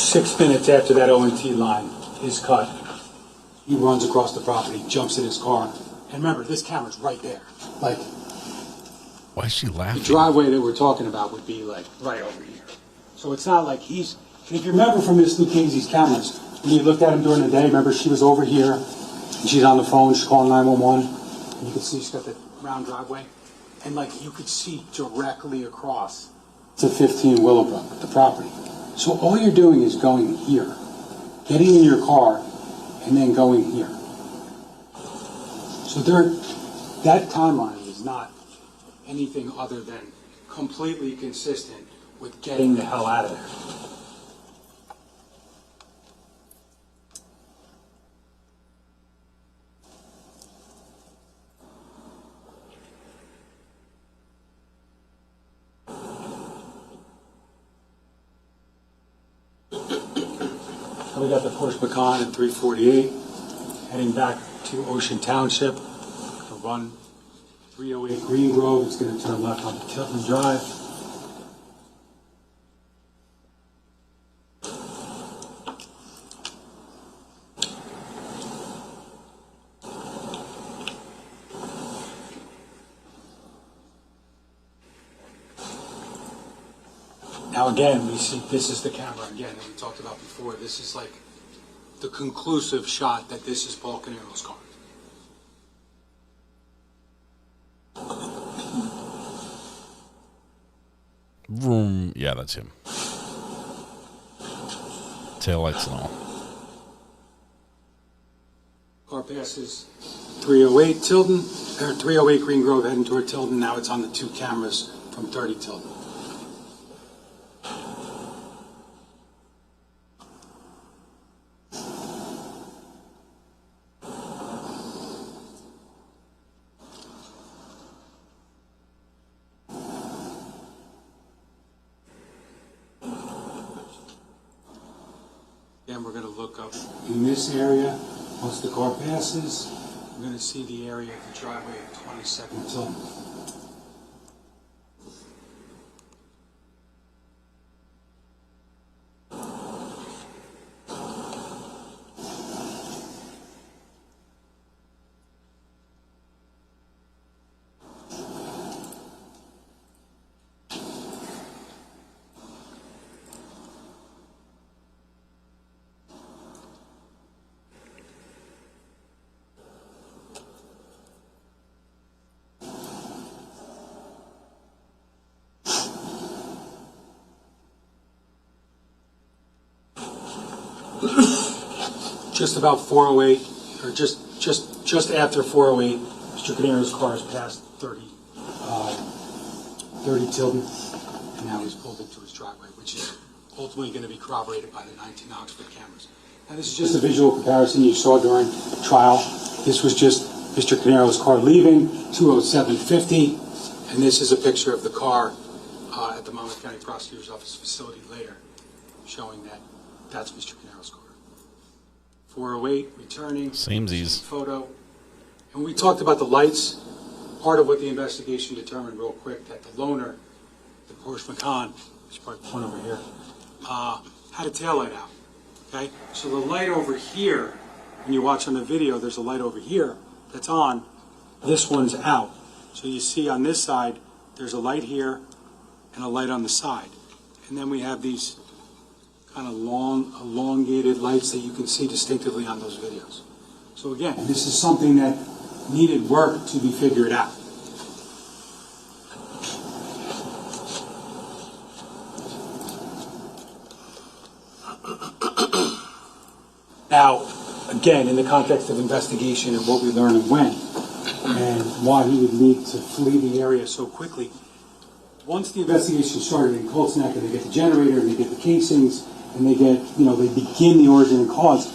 Six minutes after that ONT line is cut. He runs across the property, jumps in his car. And remember, this camera's right there. Like, why is she laughing? The driveway that we're talking about would be like right over here. So it's not like he's, if you remember from Miss Lucchese's cameras, when you looked at him during the day, remember she was over here, and she's on the phone, she's calling 911, and you can see she's got the round driveway. And like you could see directly across to 15 Willowbrook, the property. So all you're doing is going here, getting in your car, and then going here. So that timeline is not anything other than completely consistent with getting the hell out of there. So we got the Porsche Macan at 348, heading back to Ocean Township to run 308 Green Grove. It's going to turn left onto Tilton Drive. Now again, we see this is the camera again that we talked about before. This is like the conclusive shot that this is Paul Caneiro's car. Vroom. Yeah, that's him. Taillights and all. Car passes 308 Tilden, or 308 Green Grove heading toward Tilden. Now it's on the two cameras from 30 Tilden. Then we're going to look up in this area. Once the car passes, we're going to see the area of the driveway at 22nd Tilden. just about 408, or just after 408, Mr. Caneiro's car has passed 30 Tilden, and now he's pulled into his driveway, which is ultimately going to be corroborated by the 19 Oxford cameras. Now, this is just a visual comparison you saw during trial. This was just Mr. Caneiro's car leaving, 20750, and this is a picture of the car at the Monmouth County Prosecutor's Office facility later, showing that that's Mr. Caneiro's car. 408, returning. Samesies. Photo. And we talked about the lights. Part of what the investigation determined real quick, that the loaner, the Porsche Macan, which is part of the one over here, had a taillight out. Okay? So the light over here, when you watch on the video, there's a light over here that's on. This one's out. So you see on this side, there's a light here and a light on the side. And then we have these kind of long, elongated lights that you can see distinctively on those videos. So again, this is something that needed work to be figured out. Now, again, in the context of investigation and what we learned and when, and why he would need to flee the area so quickly, once the investigation started in Colts Neck and they get the generator and they get the casings and they get, they begin the origin and cause.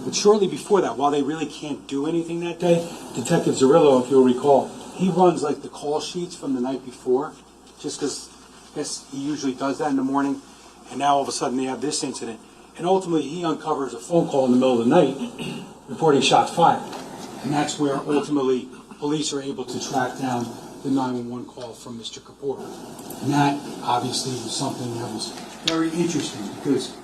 But shortly before that, while they really can't do anything that day, Detective Zerillo, if you'll recall, he runs like the call sheets from the night before, just because I guess he usually does that in the morning. And now all of a sudden they have this incident. And ultimately he uncovers a phone call in the middle of the night reporting shots fired. And that's where ultimately police are able to track down the 911 call from Mr. Kapoor. And that obviously was something that was very interesting because,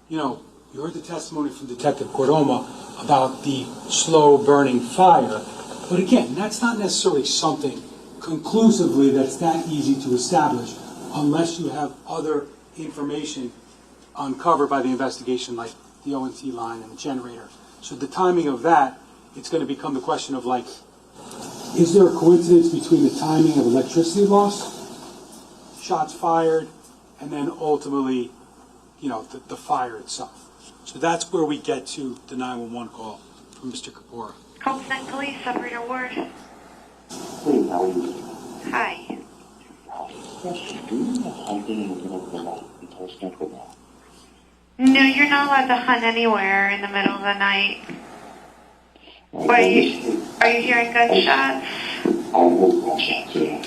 you heard the testimony from Detective Cordoma about the slow burning fire. But again, that's not necessarily something conclusively that's that easy to establish unless you have other information uncovered by the investigation, like the ONT line and the generator. So the timing of that, it's going to become the question of is there a coincidence between the timing of electricity loss, shots fired, and then ultimately, the fire itself? So that's where we get to the 911 call from Mr. Kapoor. Colts Neck Police, Operator Ward. Hey, how are you? Hi. No, you're not allowed to hunt anywhere in the middle of the night. Are you hearing gunshots?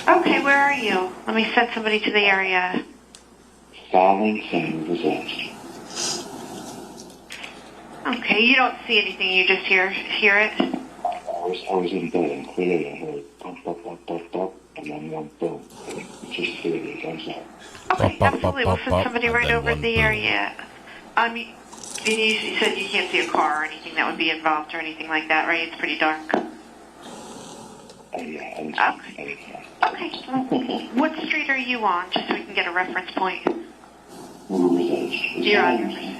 Okay, where are you? Let me send somebody to the area. Okay, you don't see anything, you just hear it? I was in bed and clearly I heard bump, bump, bump, bump, bump, and then one boom. Just clearly a gunshot. Okay, absolutely. We'll send somebody right over to the area. You said you can't see a car or anything that would be involved or anything like that, right? It's pretty dark. Yeah. Okay. What street are you on, just so we can get a reference point? You're on River's Edge.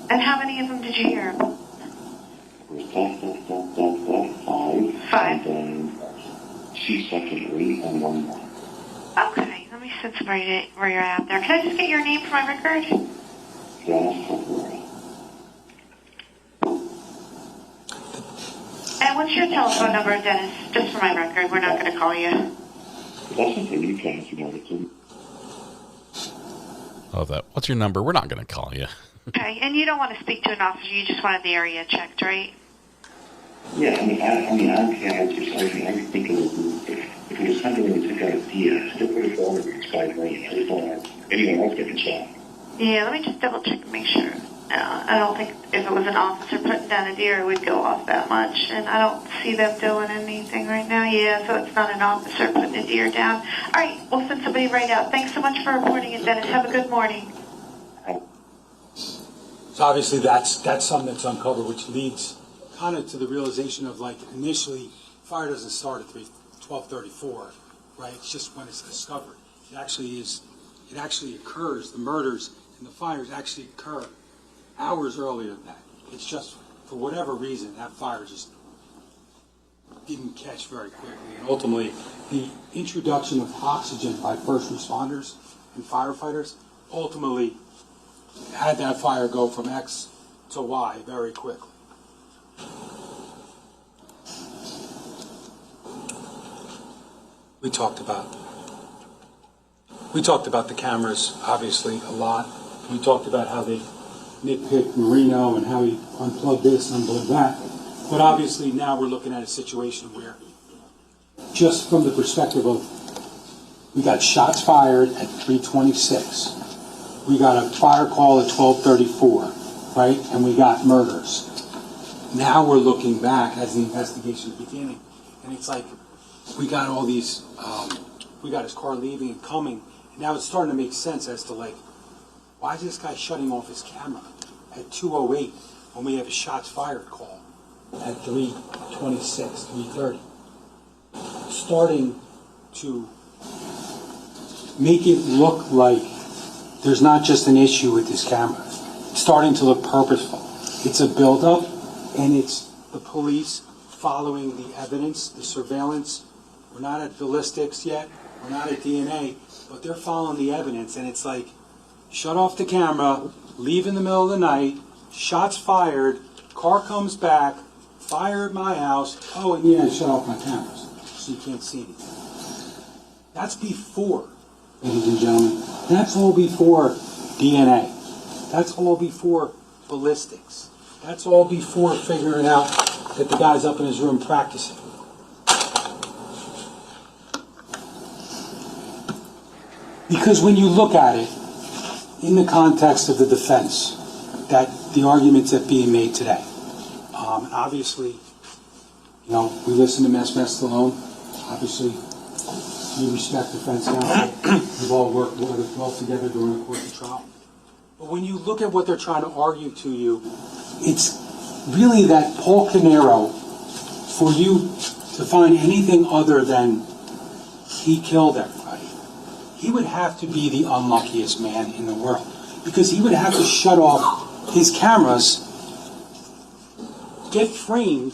And how many of them did you hear? 5. C-secondary and 1 more. Okay, let me send somebody to where you're at there. Can I just get your name for my record? And what's your telephone number, Dennis? Just for my record, we're not going to call you. That's okay, you can if you know it too. Love that. What's your number? We're not going to call you. Okay, and you don't want to speak to an officer, you just wanted the area checked, right? Yeah, I think it would be, if it was something that took out a deer, still put it forward with this guy's range. I just don't have anyone else getting shot. Yeah, let me just double check and make sure. I don't think if it was an officer putting down a deer, it would go off that much. And I don't see them doing anything right now. Yeah, so it's not an officer putting a deer down. All right, we'll send somebody right out. Thanks so much for reporting it, Dennis. Have a good morning. So obviously that's something that's uncovered, which leads kind of to the realization of initially, fire doesn't start at 12:34, right? It's just when it's discovered. It actually occurs. The murders and the fires actually occur hours earlier than that. It's just, for whatever reason, that fire just didn't catch very quickly. And ultimately, the introduction of oxygen by first responders and firefighters ultimately had that fire go from X to Y very quickly. We talked about the cameras, obviously, a lot. We talked about how they nitpicked Marino and how he unplugged this and unplugged that. But obviously now we're looking at a situation where, just from the perspective of, we got shots fired at 3:26. We got a fire call at 12:34, right? And we got murders. Now we're looking back as the investigation is beginning, and it's like, we got all these, we got his car leaving and coming, and now it's starting to make sense as to like, why is this guy shutting off his camera at 2:08 when we have a shots fired call at 3:26, 3:30? Starting to make it look like there's not just an issue with this camera. It's starting to look purposeful. It's a buildup, and it's the police following the evidence, the surveillance. We're not at ballistics yet. We're not at DNA, but they're following the evidence, and it's like, shut off the camera, leave in the middle of the night, shots fired, car comes back, fire at my house, oh, and yeah, shut off my cameras so you can't see anything. That's before, ladies and gentlemen. That's all before DNA. That's all before ballistics. That's all before figuring out that the guy's up in his room practicing. Because when you look at it in the context of the defense, that the arguments that are being made today, obviously, you know, we listen to Mass Stallone. Obviously, we respect defense counsel. We've all worked well together during the course of trial. But when you look at what they're trying to argue to you, it's really that Paul Caneiro, for you to find anything other than he killed everybody, he would have to be the unluckiest man in the world, because he would have to shut off his cameras, get framed,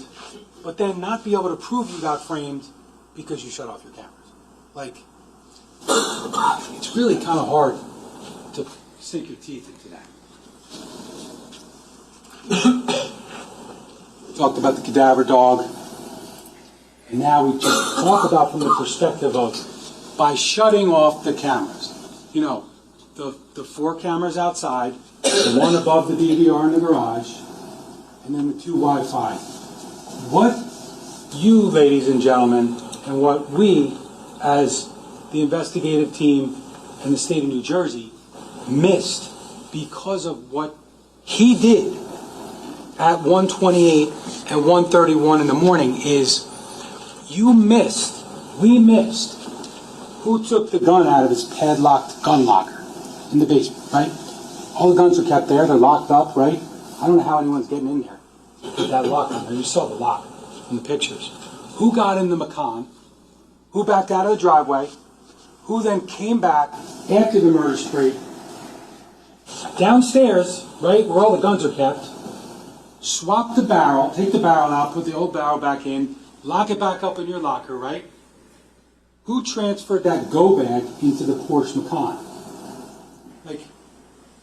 but then not be able to prove you got framed because you shut off your cameras. Like, it's really kind of hard to sink your teeth into that. Talked about the cadaver dog, and now we just talk about from the perspective of, by shutting off the cameras, you know, the 4 cameras outside, the one above the DVR in the garage, and then the 2 Wi-Fi. What you, ladies and gentlemen, and what we, as the investigative team in the state of New Jersey, missed because of what he did at 1:28 and 1:31 in the morning is, we missed who took the gun out of his padlocked gun locker in the basement, right? All the guns are kept there, they're locked up, right? I don't know how anyone's getting in there with that lock on there. You saw the lock in the pictures. Who got in the Macan? Who backed out of the driveway? Who then came back after the murder spree, downstairs, right, where all the guns are kept, swap the barrel, take the barrel out, put the old barrel back in, lock it back up in your locker, right? Who transferred that go bag into the Porsche Macan? Like,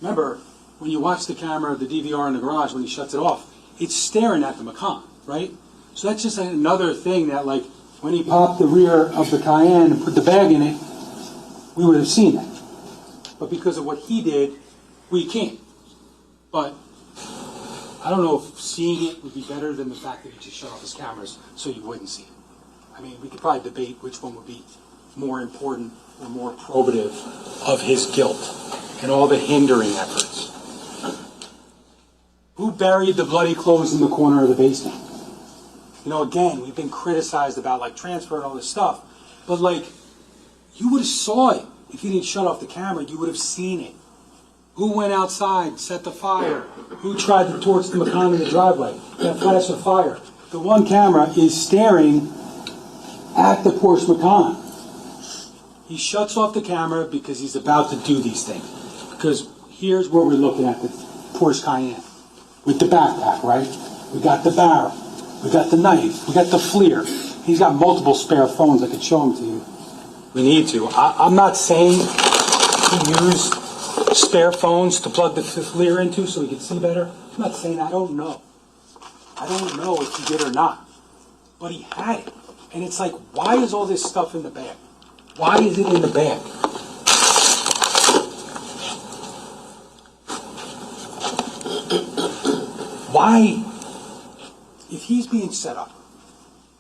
remember, when you watch the camera, the DVR in the garage, when he shuts it off, it's staring at the Macan, right? So that's just another thing that, like, when he popped the rear of the Cayenne and put the bag in it, we would have seen that. But because of what he did, we can't. But I don't know if seeing it would be better than the fact that he just shut off his cameras so you wouldn't see it. I mean, we could probably debate which one would be more important or more probative of his guilt and all the hindering efforts. Who buried the bloody clothes in the corner of the basement? You know, again, we've been criticized about, like, transfer and all this stuff. But, like, you would have saw it. If you didn't shut off the camera, you would have seen it. Who went outside, set the fire? Who tried to torch the Macan in the driveway? That flash of fire. The one camera is staring at the Porsche Macan. He shuts off the camera because he's about to do these things. Because here's where we're looking at the Porsche Cayenne. With the backpack, right? We got the barrel. We got the knife. We got the FLIR. He's got multiple spare phones. I could show them to you. We need to. I'm not saying he used spare phones to plug the FLIR into so he could see better. I'm not saying I don't know. I don't know if he did or not. But he had it. And it's like, why is all this stuff in the bag? Why is it in the bag? Why, if he's being set up,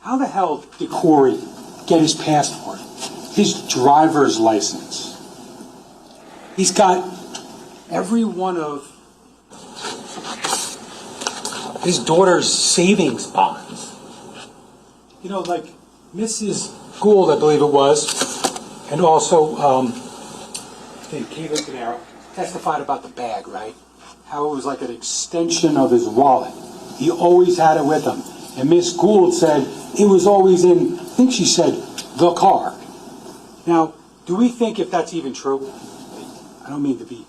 how the hell did Corey get his passport, his driver's license? He's got every one of his daughter's savings bonds. You know, like Mrs. Gould, I believe it was, and also Caneiro testified about the bag, right? How it was like an extension of his wallet. He always had it with him. And Miss Gould said it was always in, I think she said, the car. Now, do we think if that's even true? I don't mean to be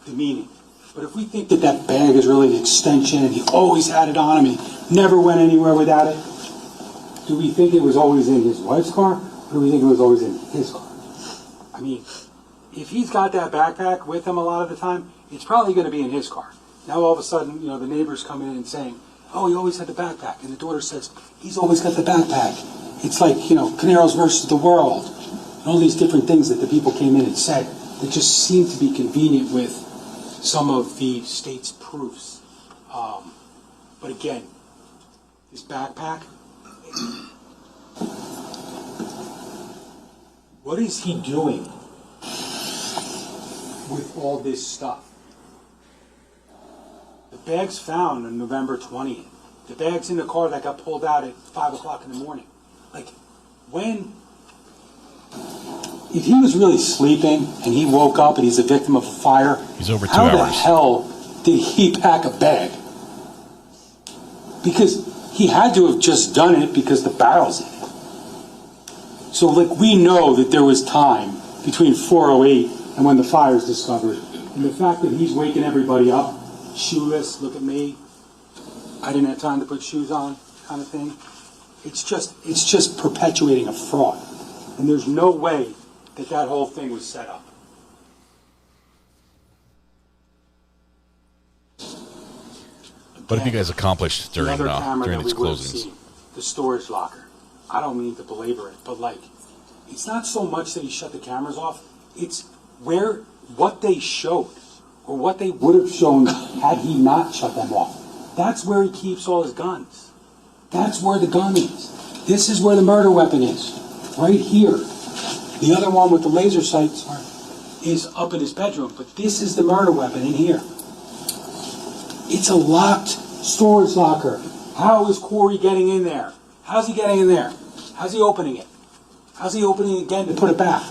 demeaning, but if we think that that bag is really an extension and he always had it on him and he never went anywhere without it, do we think it was always in his wife's car, or do we think it was always in his car? I mean, if he's got that backpack with him a lot of the time, it's probably going to be in his car. Now all of a sudden, you know, the neighbors come in and saying, oh, he always had the backpack. And the daughter says, he's always got the backpack. It's like, you know, Caneiro's versus the world. And all these different things that the people came in and said that just seem to be convenient with some of the state's proofs. But again, his backpack, what is he doing with all this stuff? The bag's found on November 20th. The bag's in the car that got pulled out at 5 o'clock in the morning. Like, if he was really sleeping and he woke up and he's a victim of a fire, he's over 2 hours. How the hours. hell did he pack a bag? Because he had to have just done it because the barrel's in it. So, like, we know that there was time between 4:08 and when the fire's discovered. And the fact that he's waking everybody up, shoeless, look at me, I didn't have time to put shoes on, kind of thing. It's just perpetuating a fraud. And there's no way that that whole thing was set up. What have you guys accomplished during these closings? The storage locker. I don't mean to belabor it, but like, it's not so much that he shut the cameras off. It's what they showed, or what they would have shown had he not shut them off. That's where he keeps all his guns. That's where the gun is. This is where the murder weapon is, right here. The other one with the laser sights is up in his bedroom, but this is the murder weapon in here. It's a locked storage locker. How is Corey getting in there? How's he getting in there? How's he opening it? How's he opening it again to put it back?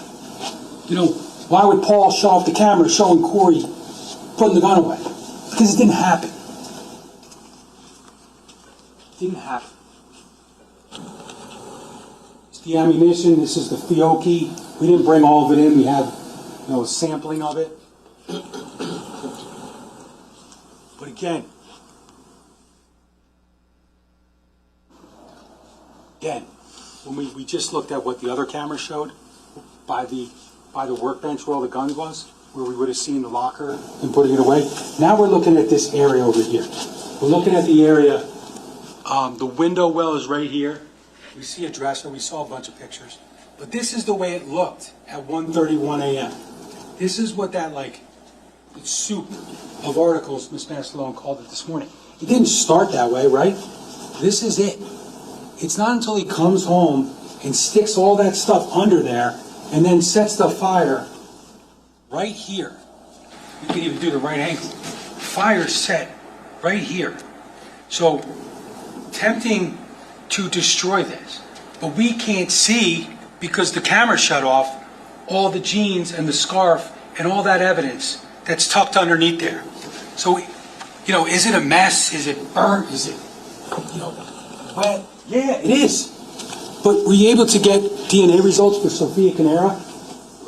You know, why would Paul shut off the camera showing Corey putting the gun away? Because it didn't happen. It didn't happen. It's the ammunition. This is the Fiocchi. We didn't bring all of it in. We have, you know, a sampling of it. But again, when we just looked at what the other camera showed by the workbench where all the guns was, where we would have seen the locker and putting it away. Now we're looking at this area over here. We're looking at the area. The window well is right here. We see a dresser. We saw a bunch of pictures. But this is the way it looked at 1:31 a.m. This is what that, like, soup of articles Ms. Mastalone called it this morning. It didn't start that way, right? This is it. It's not until he comes home and sticks all that stuff under there and then sets the fire right here. You can even do the right angle. Fire set right here. So, tempting to destroy this. But we can't see, because the camera shut off, all the jeans and the scarf and all that evidence that's tucked underneath there. So, you know, is it a mess? Is it burnt? Is it, you know, wet? Yeah, it is. But were you able to get DNA results for Sophia Caneiro?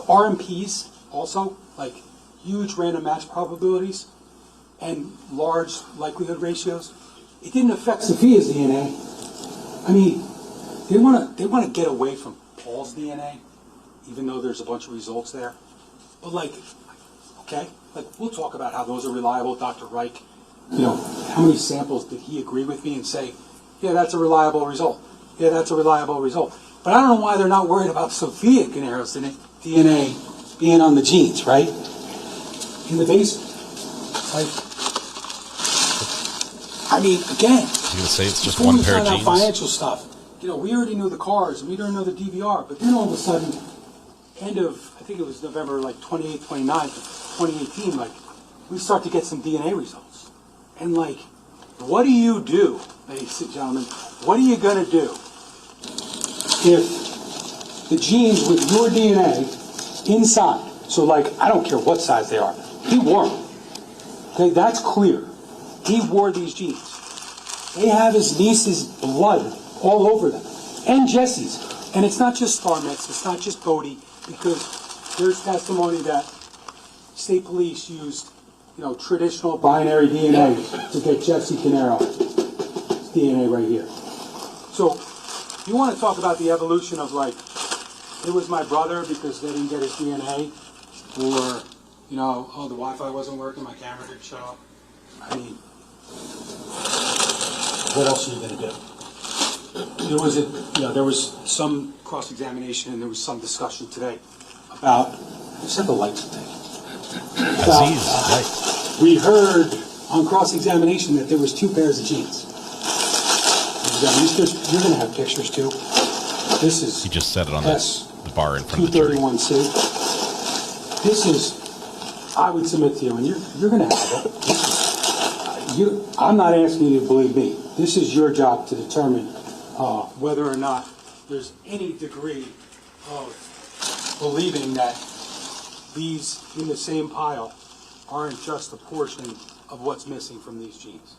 RMPs also, like huge random match probabilities and large likelihood ratios. It didn't affect Sophia's DNA. I mean, they want to get away from Paul's DNA, even though there's a bunch of results there. But like, okay, like we'll talk about how those are reliable. Dr. Reich, you know, how many samples did he agree with me and say, yeah, that's a reliable result. Yeah, that's a reliable result. But I don't know why they're not worried about Sophia Caneiro's DNA being on the jeans, right? In the basement. Like, I mean, again, you're gonna say it's just before one we pair of find out jeans? financial stuff, you know, we already knew the cars and we didn't know the DVR, but then all of a sudden, end of, I think it was November like 28th, 29th, 2018, like, we start to get some DNA results. And like, what do you do, ladies and gentlemen? What are you gonna do if the jeans with your DNA inside, so like, I don't care what size they are, he wore them. Okay, that's clear. He wore these jeans. They have his niece's blood all over them, and Jesse's. And it's not just Starmix, it's not just Bodie, because there's testimony that state police used, you know, traditional binary DNA to get Jesse Canero's DNA right here. So, you want to talk about the evolution of like, it was my brother because they didn't get his DNA, or, you know, oh, the Wi-Fi wasn't working, my camera didn't show up. I mean, what else are you going to do? There was some cross-examination and there was some discussion today about, set the lights thing. We heard on cross-examination that there was 2 pairs of jeans. You're going to have pictures too. This is. He just said it on the bar in front of the jury. 231C. This is, I would submit to you, and you're going to have it. I'm not asking you to believe me. This is your job to determine whether or not there's any degree of believing that these in the same pile aren't just a portion of what's missing from these genes.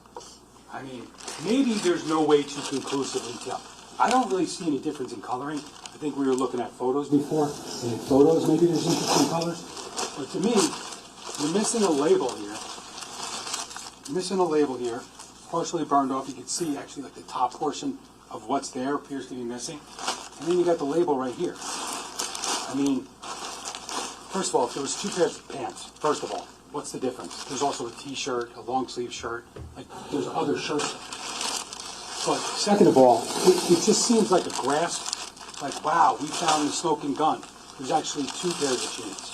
I mean, maybe there's no way to conclusively tell. I don't really see any difference in coloring. I think we were looking at photos before, and in photos maybe there's interesting colors. But to me, you're missing a label here. Missing a label here, partially burned off. You can see actually like the top portion of what's there appears to be missing. And then you got the label right here. I mean, first of all, if there was 2 pairs of pants, first of all, what's the difference? There's also a t-shirt, a long sleeve shirt, like there's other shirts. But second of all, it just seems like a grasp, like, wow, we found the smoking gun. There's actually 2 pairs of jeans.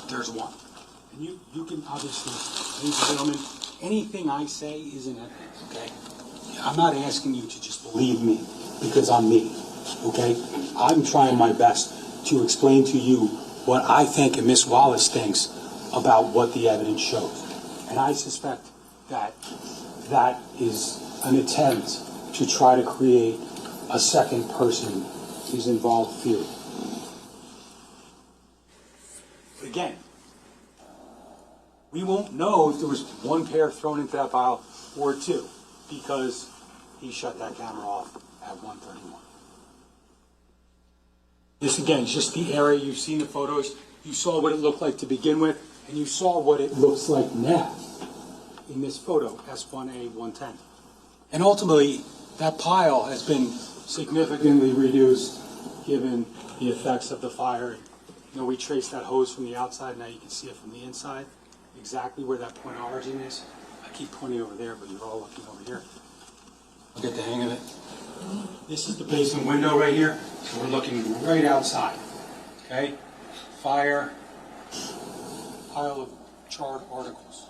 There's one. And you can obviously, ladies and gentlemen, anything I say is in evidence, okay? I'm not asking you to just believe me because I'm me, okay? I'm trying my best to explain to you what I think and Miss Wallace thinks about what the evidence shows. And I suspect that that is an attempt to try to create a second person who's involved theory. But again, we won't know if there was 1 pair thrown into that pile or 2 because he shut that camera off at 1:31. This again is just the area. You've seen the photos. You saw what it looked like to begin with, and you saw what it looks like now in this photo, S1A110. And ultimately, that pile has been significantly reduced given the effects of the fire. You know, we traced that hose from the outside. Now you can see it from the inside, exactly where that point of origin is. I keep pointing over there, but you're all looking over here. I'll get the hang of it. This is the basement window right here, so we're looking right outside. Okay? Fire, pile of charred articles.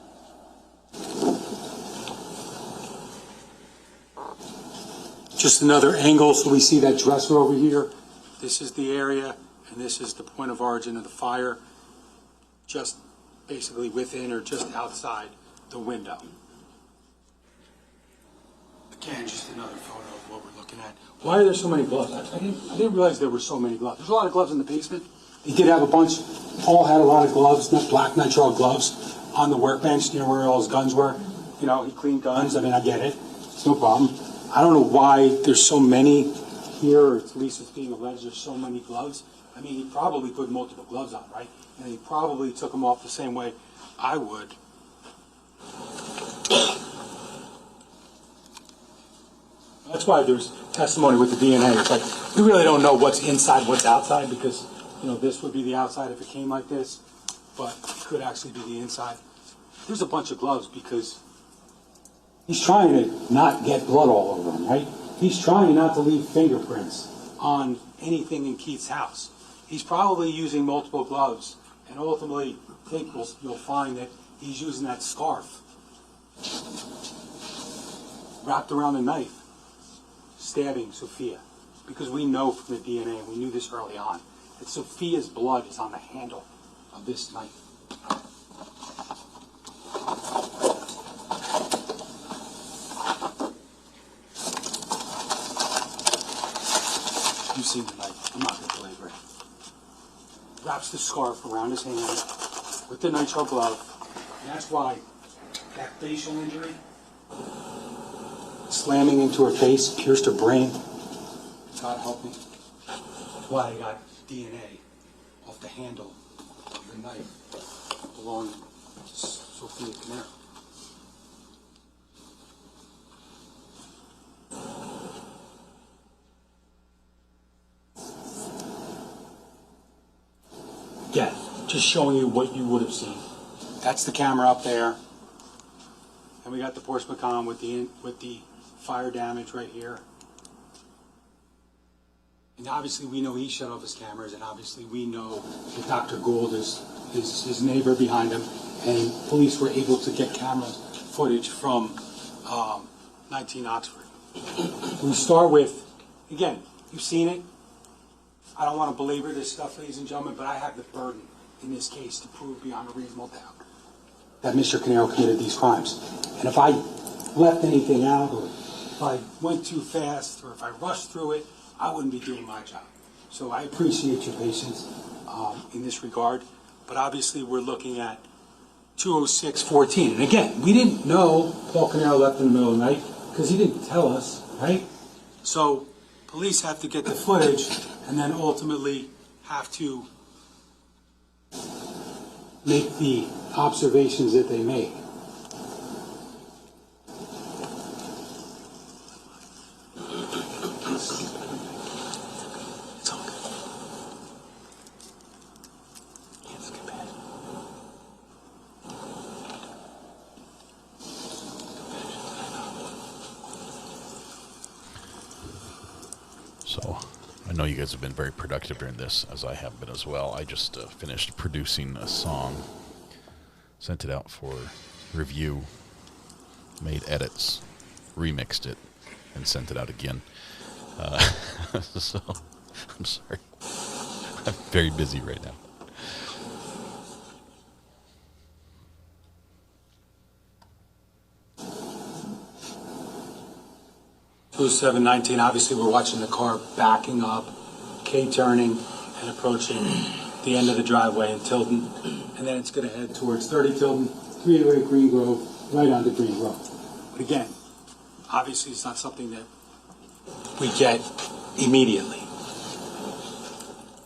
Just another angle, so we see that dresser over here. This is the area, and this is the point of origin of the fire, just basically within or just outside the window. Again, just another photo of what we're looking at. Why are there so many gloves? I didn't realize there were so many gloves. There's a lot of gloves in the basement. They did have a bunch. Paul had a lot of gloves, not black nitrile gloves, on the workbench near where all his guns were. You know, he cleaned guns. I mean, I get it. It's no problem. I don't know why there's so many here, or at least it's being alleged there's so many gloves. I mean, he probably put multiple gloves on, right? And he probably took them off the same way I would. That's why there's testimony with the DNA. It's like, we really don't know what's inside, what's outside, because, this would be the outside if it came like this, but it could actually be the inside. There's a bunch of gloves because he's trying to not get blood all over him, right? He's trying not to leave fingerprints on anything in Keith's house. He's probably using multiple gloves, and ultimately, I think you'll find that he's using that scarf wrapped around the knife, stabbing Sophia, because we know from the DNA, and we knew this early on, that Sophia's blood is on the handle of this knife. You've seen the knife. I'm not going to belabor it. Wraps the scarf around his hand with the nitrile glove. And that's why that facial injury, slamming into her face, pierced her brain. God help me. That's why I got DNA off the handle of the knife belonging to Sophia Caneiro. Again, just showing you what you would have seen. That's the camera up there. And we got the Porsche Macan with the fire damage right here. And obviously we know he shut off his cameras, and obviously we know that Dr. Gould is his neighbor behind him, and police were able to get camera footage from 19 Oxford. We start with, again, you've seen it. I don't want to belabor this stuff, ladies and gentlemen, but I have the burden in this case to prove beyond a reasonable doubt that Mr. Caneiro committed these crimes. And if I left anything out, or if I went too fast, or if I rushed through it, I wouldn't be doing my job. So I appreciate your patience in this regard. But obviously we're looking at 2:06:14. And again, we didn't know Paul Caneiro left in the middle of the night because he didn't tell us, right? So police have to get the footage and then ultimately have to make the observations that they make. It's all good. Can't skip ahead. So, I know you guys have been very productive during this, as I have been as well. I just finished producing a song, sent it out for review, made edits, remixed it, and sent it out again. So, I'm sorry. I'm very busy right now. Two 719, obviously we're watching the car backing up, K-turning, and approaching the end of the driveway in Tilton. And then it's going to head towards 30 Tilton, 308 Green Grove, right onto Green Grove. But again, obviously it's not something that we get immediately.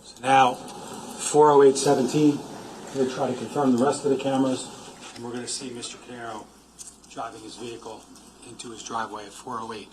So now, 40817, we're going to try to confirm the rest of the cameras, and we're going to see Mr. Caneiro driving his vehicle into his driveway at 408.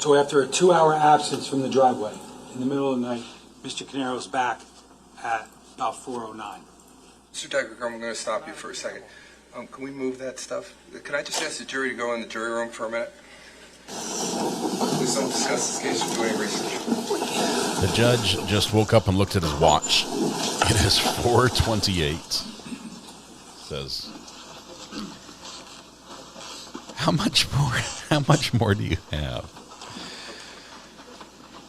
So after a 2-hour absence from the driveway, in the middle of the night, Mr. Caneiro's back at about 4:09. Mr. Decker, I'm going to stop you for a second. Can we move that stuff? Can I just ask the jury to go in the jury room for a minute? Please don't discuss this case or do any research. The judge just woke up and looked at his watch. It is 4:28. Says, how much more do you have?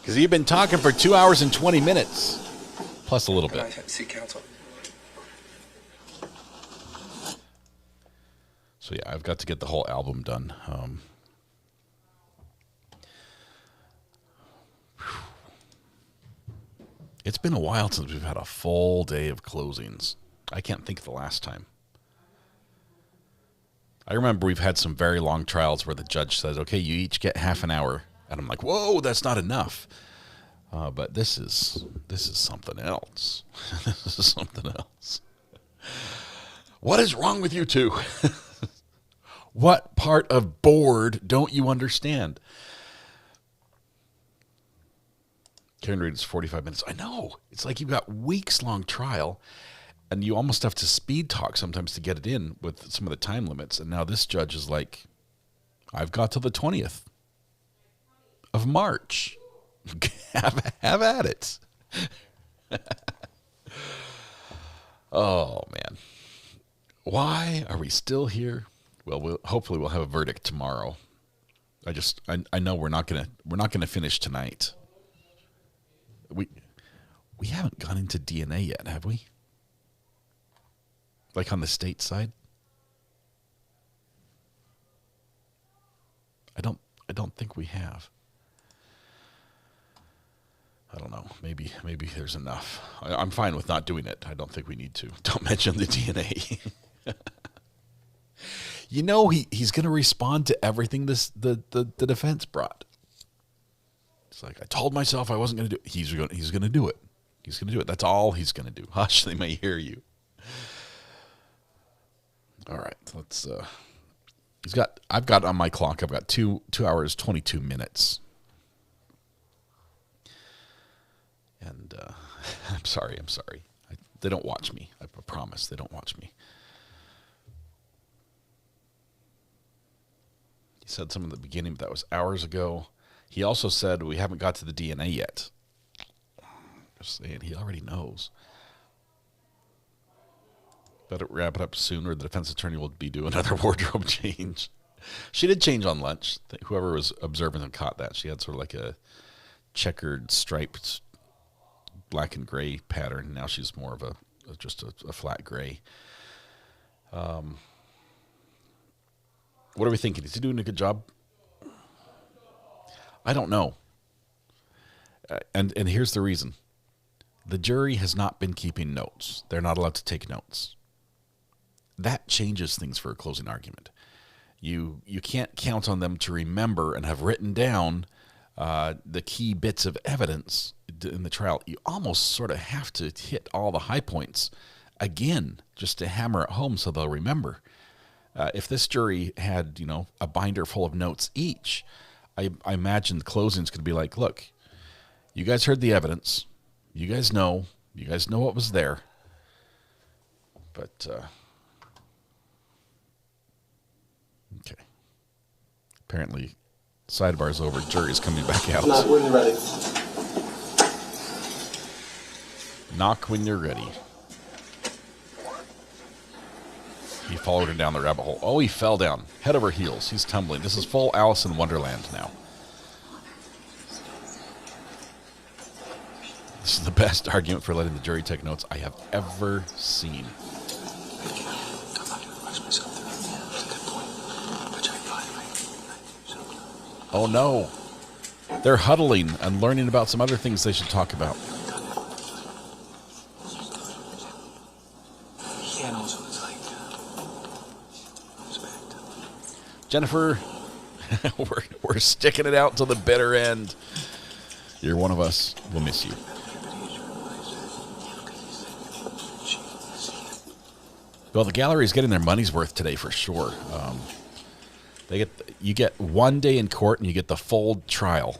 Because you've been talking for 2 hours and 20 minutes, plus a little bit. Can I see counsel? So So yeah, I've got to get the whole album done. It's been a while since we've had a full day of closings. I can't think of the last time. I remember we've had some very long trials where the judge says, okay, you each get half an hour. And I'm like, whoa, that's not enough. But this is something else. This is something else. What is wrong with you two? What part of bored don't you understand? Karen Reed is 45 minutes. I know. It's like you've got weeks-long trial, and you almost have to speed talk sometimes to get it in with some of the time limits. And now this judge is like, I've got till the 20th of March. have at it. Oh, man. Why are we still here? Well, hopefully we'll have a verdict tomorrow. I know we're not gonna finish tonight. We haven't gone into DNA yet, have we? Like on the state side? I don't think we have. I don't know. Maybe there's enough. I'm fine with not doing it. I don't think we need to. Don't mention the DNA. You know he's going to respond to everything the defense brought. It's like, I told myself I wasn't going to do it. He's going to do it. He's going to do it. That's all he's going to do. Hush, they may hear you. All right, let's. I've got on my clock. I've got 2 hours 22 minutes. And I'm sorry. They don't watch me. I promise they don't watch me. He said something at the beginning, but that was hours ago. He also said we haven't got to the DNA yet. Just saying, he already knows. Better wrap it up soon, or the defense attorney will be doing another wardrobe change. She did change on lunch. Whoever was observant and caught that. She had sort of like a checkered, striped, black and gray pattern. Now she's more of just a flat gray. What are we thinking? Is he doing a good job? I don't know. And here's the reason. The jury has not been keeping notes. They're not allowed to take notes. That changes things for a closing argument. You can't count on them to remember and have written down the key bits of evidence in the trial. You almost sort of have to hit all the high points again just to hammer it home so they'll remember. If this jury had, a binder full of notes each, I imagine the closing's going to be like, look, you guys heard the evidence. You guys know what was there. But, okay. Apparently, sidebar's over. Jury's coming back out. Knock when you're ready. Knock when you're ready. He followed her down the rabbit hole. Oh, he fell down. Head over heels. He's tumbling. This is full Alice in Wonderland now. This is the best argument for letting the jury take notes I have ever seen. Oh no. They're huddling and learning about some other things they should talk about. Jennifer, we're sticking it out till the bitter end. You're one of us. We'll miss you. Well, the gallery's getting their money's worth today for sure. You get 1 day in court and you get the full trial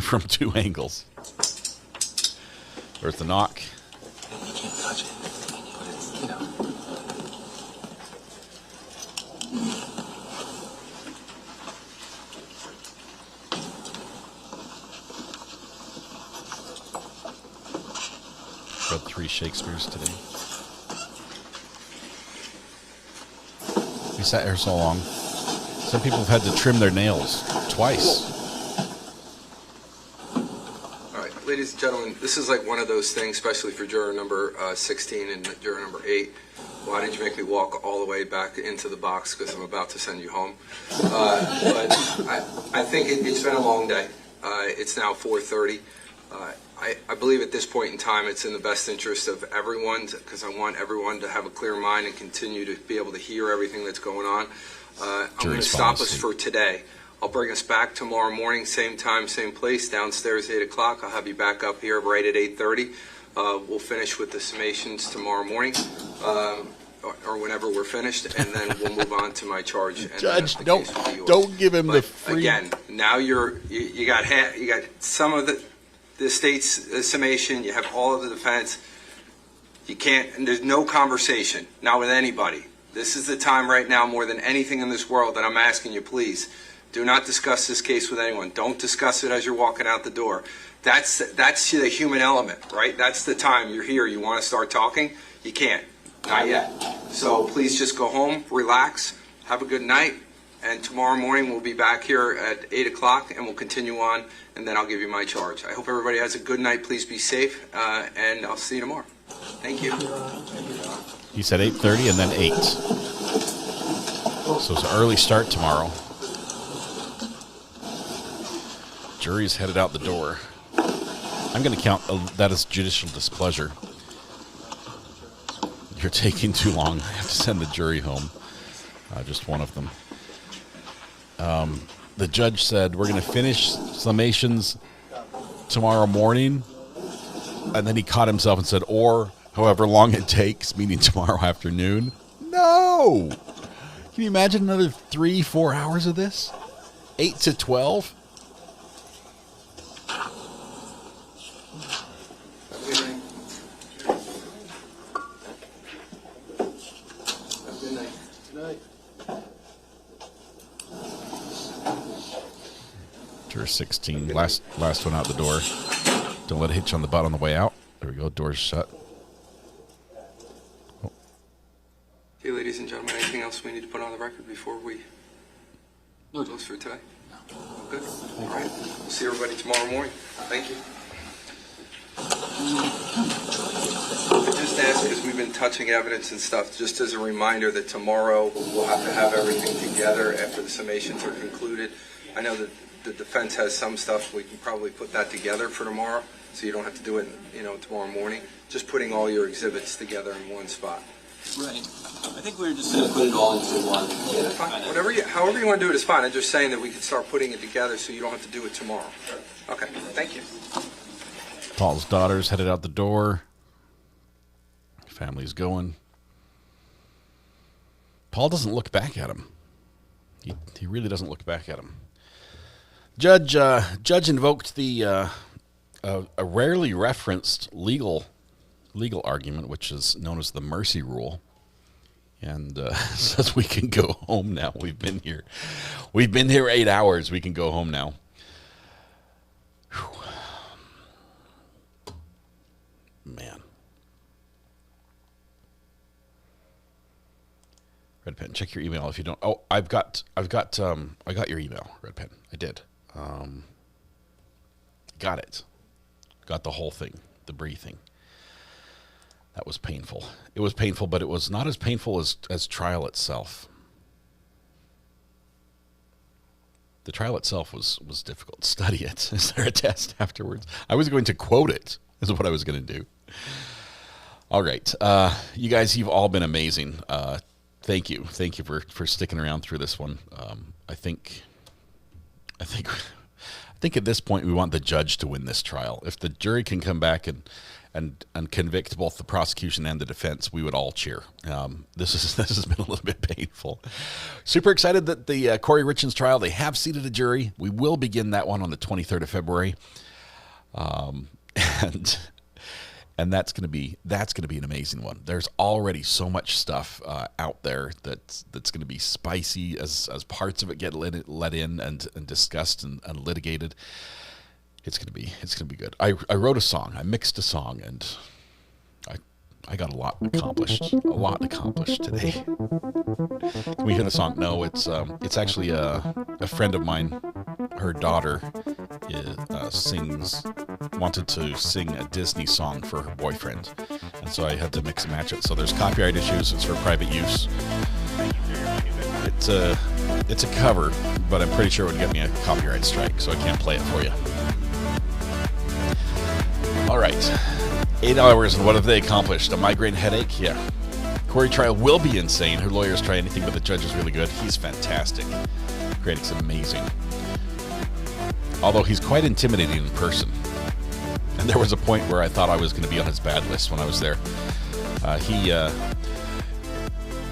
from 2 angles. There's the knock. You can't touch it. Read 3 Shakespeares today. We sat here so long. Some people have had to trim their nails twice. All right, ladies and gentlemen, this is like one of those things, especially for juror number 16 and juror number 8. Why did you make me walk all the way back into the box? Because I'm about to send you home. But I think it's been a long day. It's now 4:30. I believe at this point in time it's in the best interest of everyone, because I want everyone to have a clear mind and continue to be able to hear everything that's going on. I'm going to stop us for today. I'll bring us back tomorrow morning, same time, same place, downstairs 8 o'clock. I'll have you back up here right at 8:30. We'll finish with the summations tomorrow morning, or whenever we're finished, and then we'll move on to my charge. And Judge, don't give him the free. Again, now you got some of the state's summation. You have all of the defense. You can't, and there's no conversation, not with anybody. This is the time right now, more than anything in this world, that I'm asking you, please, do not discuss this case with anyone. Don't discuss it as you're walking out the door. That's the human element, right? That's the time you're here. You want to start talking? You can't. Not yet. So please just go home, relax, have a good night, and tomorrow morning we'll be back here at 8 o'clock, and we'll continue on, and then I'll give you my charge. I hope everybody has a good night. Please be safe, and I'll see you tomorrow. Thank you. He said 8:30 and then 8. So it's an early start tomorrow. Jury's headed out the door. I'm going to count that as judicial displeasure. You're taking too long. I have to send the jury home. Just one of them. The judge said, we're going to finish summations tomorrow morning. And then he caught himself and said, or however long it takes, meaning tomorrow afternoon. No! Can you imagine another 3-4 hours of this? 8 to 12? Juror 16, last one out the door. Don't let it hit you on the butt on the way out. There we go, door's shut. Oh. Okay, ladies and gentlemen, anything else we need to put on the record before we close for today? No. Good. All right. We'll see everybody tomorrow morning. Thank you. I just ask, because we've been touching evidence and stuff, just as a reminder that tomorrow we'll have to have everything together after the summations are concluded. I know that the defense has some stuff. We can probably put that together for tomorrow, so you don't have to do it, tomorrow morning. Just putting all your exhibits together in one spot. Right. I think we're just going to put it all into one. Yeah, fine. However you want to do it is fine. I'm just saying that we can start putting it together so you don't have to do it tomorrow. Okay. Thank you. Paul's daughter's headed out the door. Family's going. Paul doesn't look back at him. He really doesn't look back at him. Judge invoked the a rarely referenced legal argument, which is known as the mercy rule, and says we can go home now. We've been here 8 hours. We can go home now. Whew. Man. Red Pen, check your email if you don't. Oh, I got your email, Red Pen. I did. Got it. Got the whole thing, the briefing. That was painful. It was painful, but it was not as painful as trial itself. The trial itself was difficult. Study it. Is there a test afterwards? I was going to quote it, is what I was going to do. All right. You guys, you've all been amazing. Thank you. Thank you for sticking around through this one. I think at this point we want the judge to win this trial. If the jury can come back and convict both the prosecution and the defense, we would all cheer. This has been a little bit painful. Super excited that the Corey Richins trial, they have seated a jury. We will begin that one on the 23rd of February, and that's going to be an amazing one. There's already so much stuff out there that's going to be spicy as parts of it get let in and discussed and litigated. It's going to be good. I wrote a song. I mixed a song, and I got a lot accomplished. A lot accomplished today. Can we hear the song? No, it's actually a friend of mine. Her daughter wanted to sing a Disney song for her boyfriend, and so I had to mix and match it. So there's copyright issues. It's for private use. It's a cover, but I'm pretty sure it would get me a copyright strike, so I can't play it for you. All right, 8 hours, and what have they accomplished? A migraine headache? Yeah. Corey trial will be insane. Her lawyers try anything, but the judge is really good. He's fantastic. Craddock's amazing. Although he's quite intimidating in person. And there was a point where I thought I was going to be on his bad list when I was there.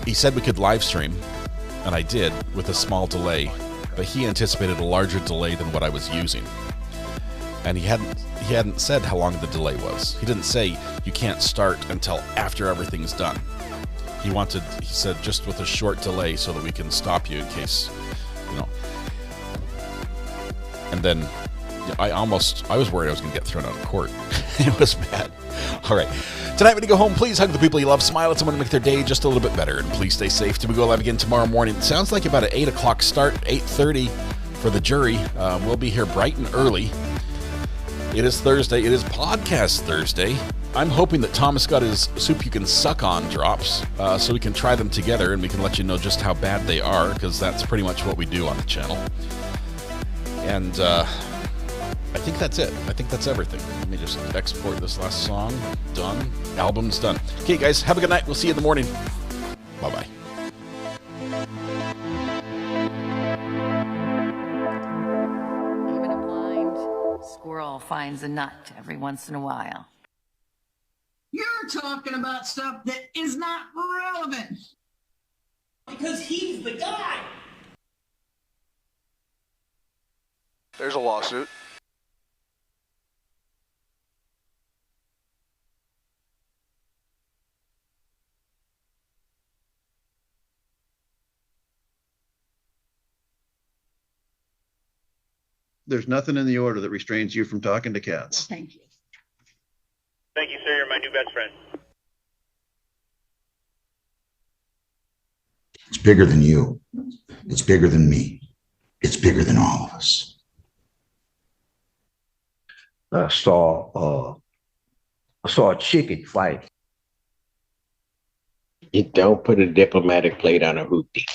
He said we could live stream, and I did with a small delay, but he anticipated a larger delay than what I was using. And he hadn't said how long the delay was. He didn't say you can't start until after everything's done. He said just with a short delay so that we can stop you in case, And then I was worried I was going to get thrown out of court. It was bad. All right. Tonight when you go home, please hug the people you love, smile at someone to make their day just a little bit better, and please stay safe till we go live again tomorrow morning. It sounds like about an 8 o'clock start, 8:30 for the jury. We'll be here bright and early. It is Thursday. It is Podcast Thursday. I'm hoping that Thomas got his soup you can suck on drops so we can try them together and we can let you know just how bad they are, because that's pretty much what we do on the channel. And I think that's it. I think that's everything. Let me just export this last song. Done. Album's done. Okay, guys, have a good night. We'll see you in the morning. Bye-bye. Even a blind squirrel finds a nut every once in a while. You're talking about stuff that is not relevant. Because he's the guy. There's a lawsuit. There's nothing in the order that restrains you from talking to cats. Thank you. Thank you, sir. You're my new best friend. It's bigger than you. It's bigger than me. It's bigger than all of us. I saw a chicken fight. You don't put a diplomatic plate on a hoopty.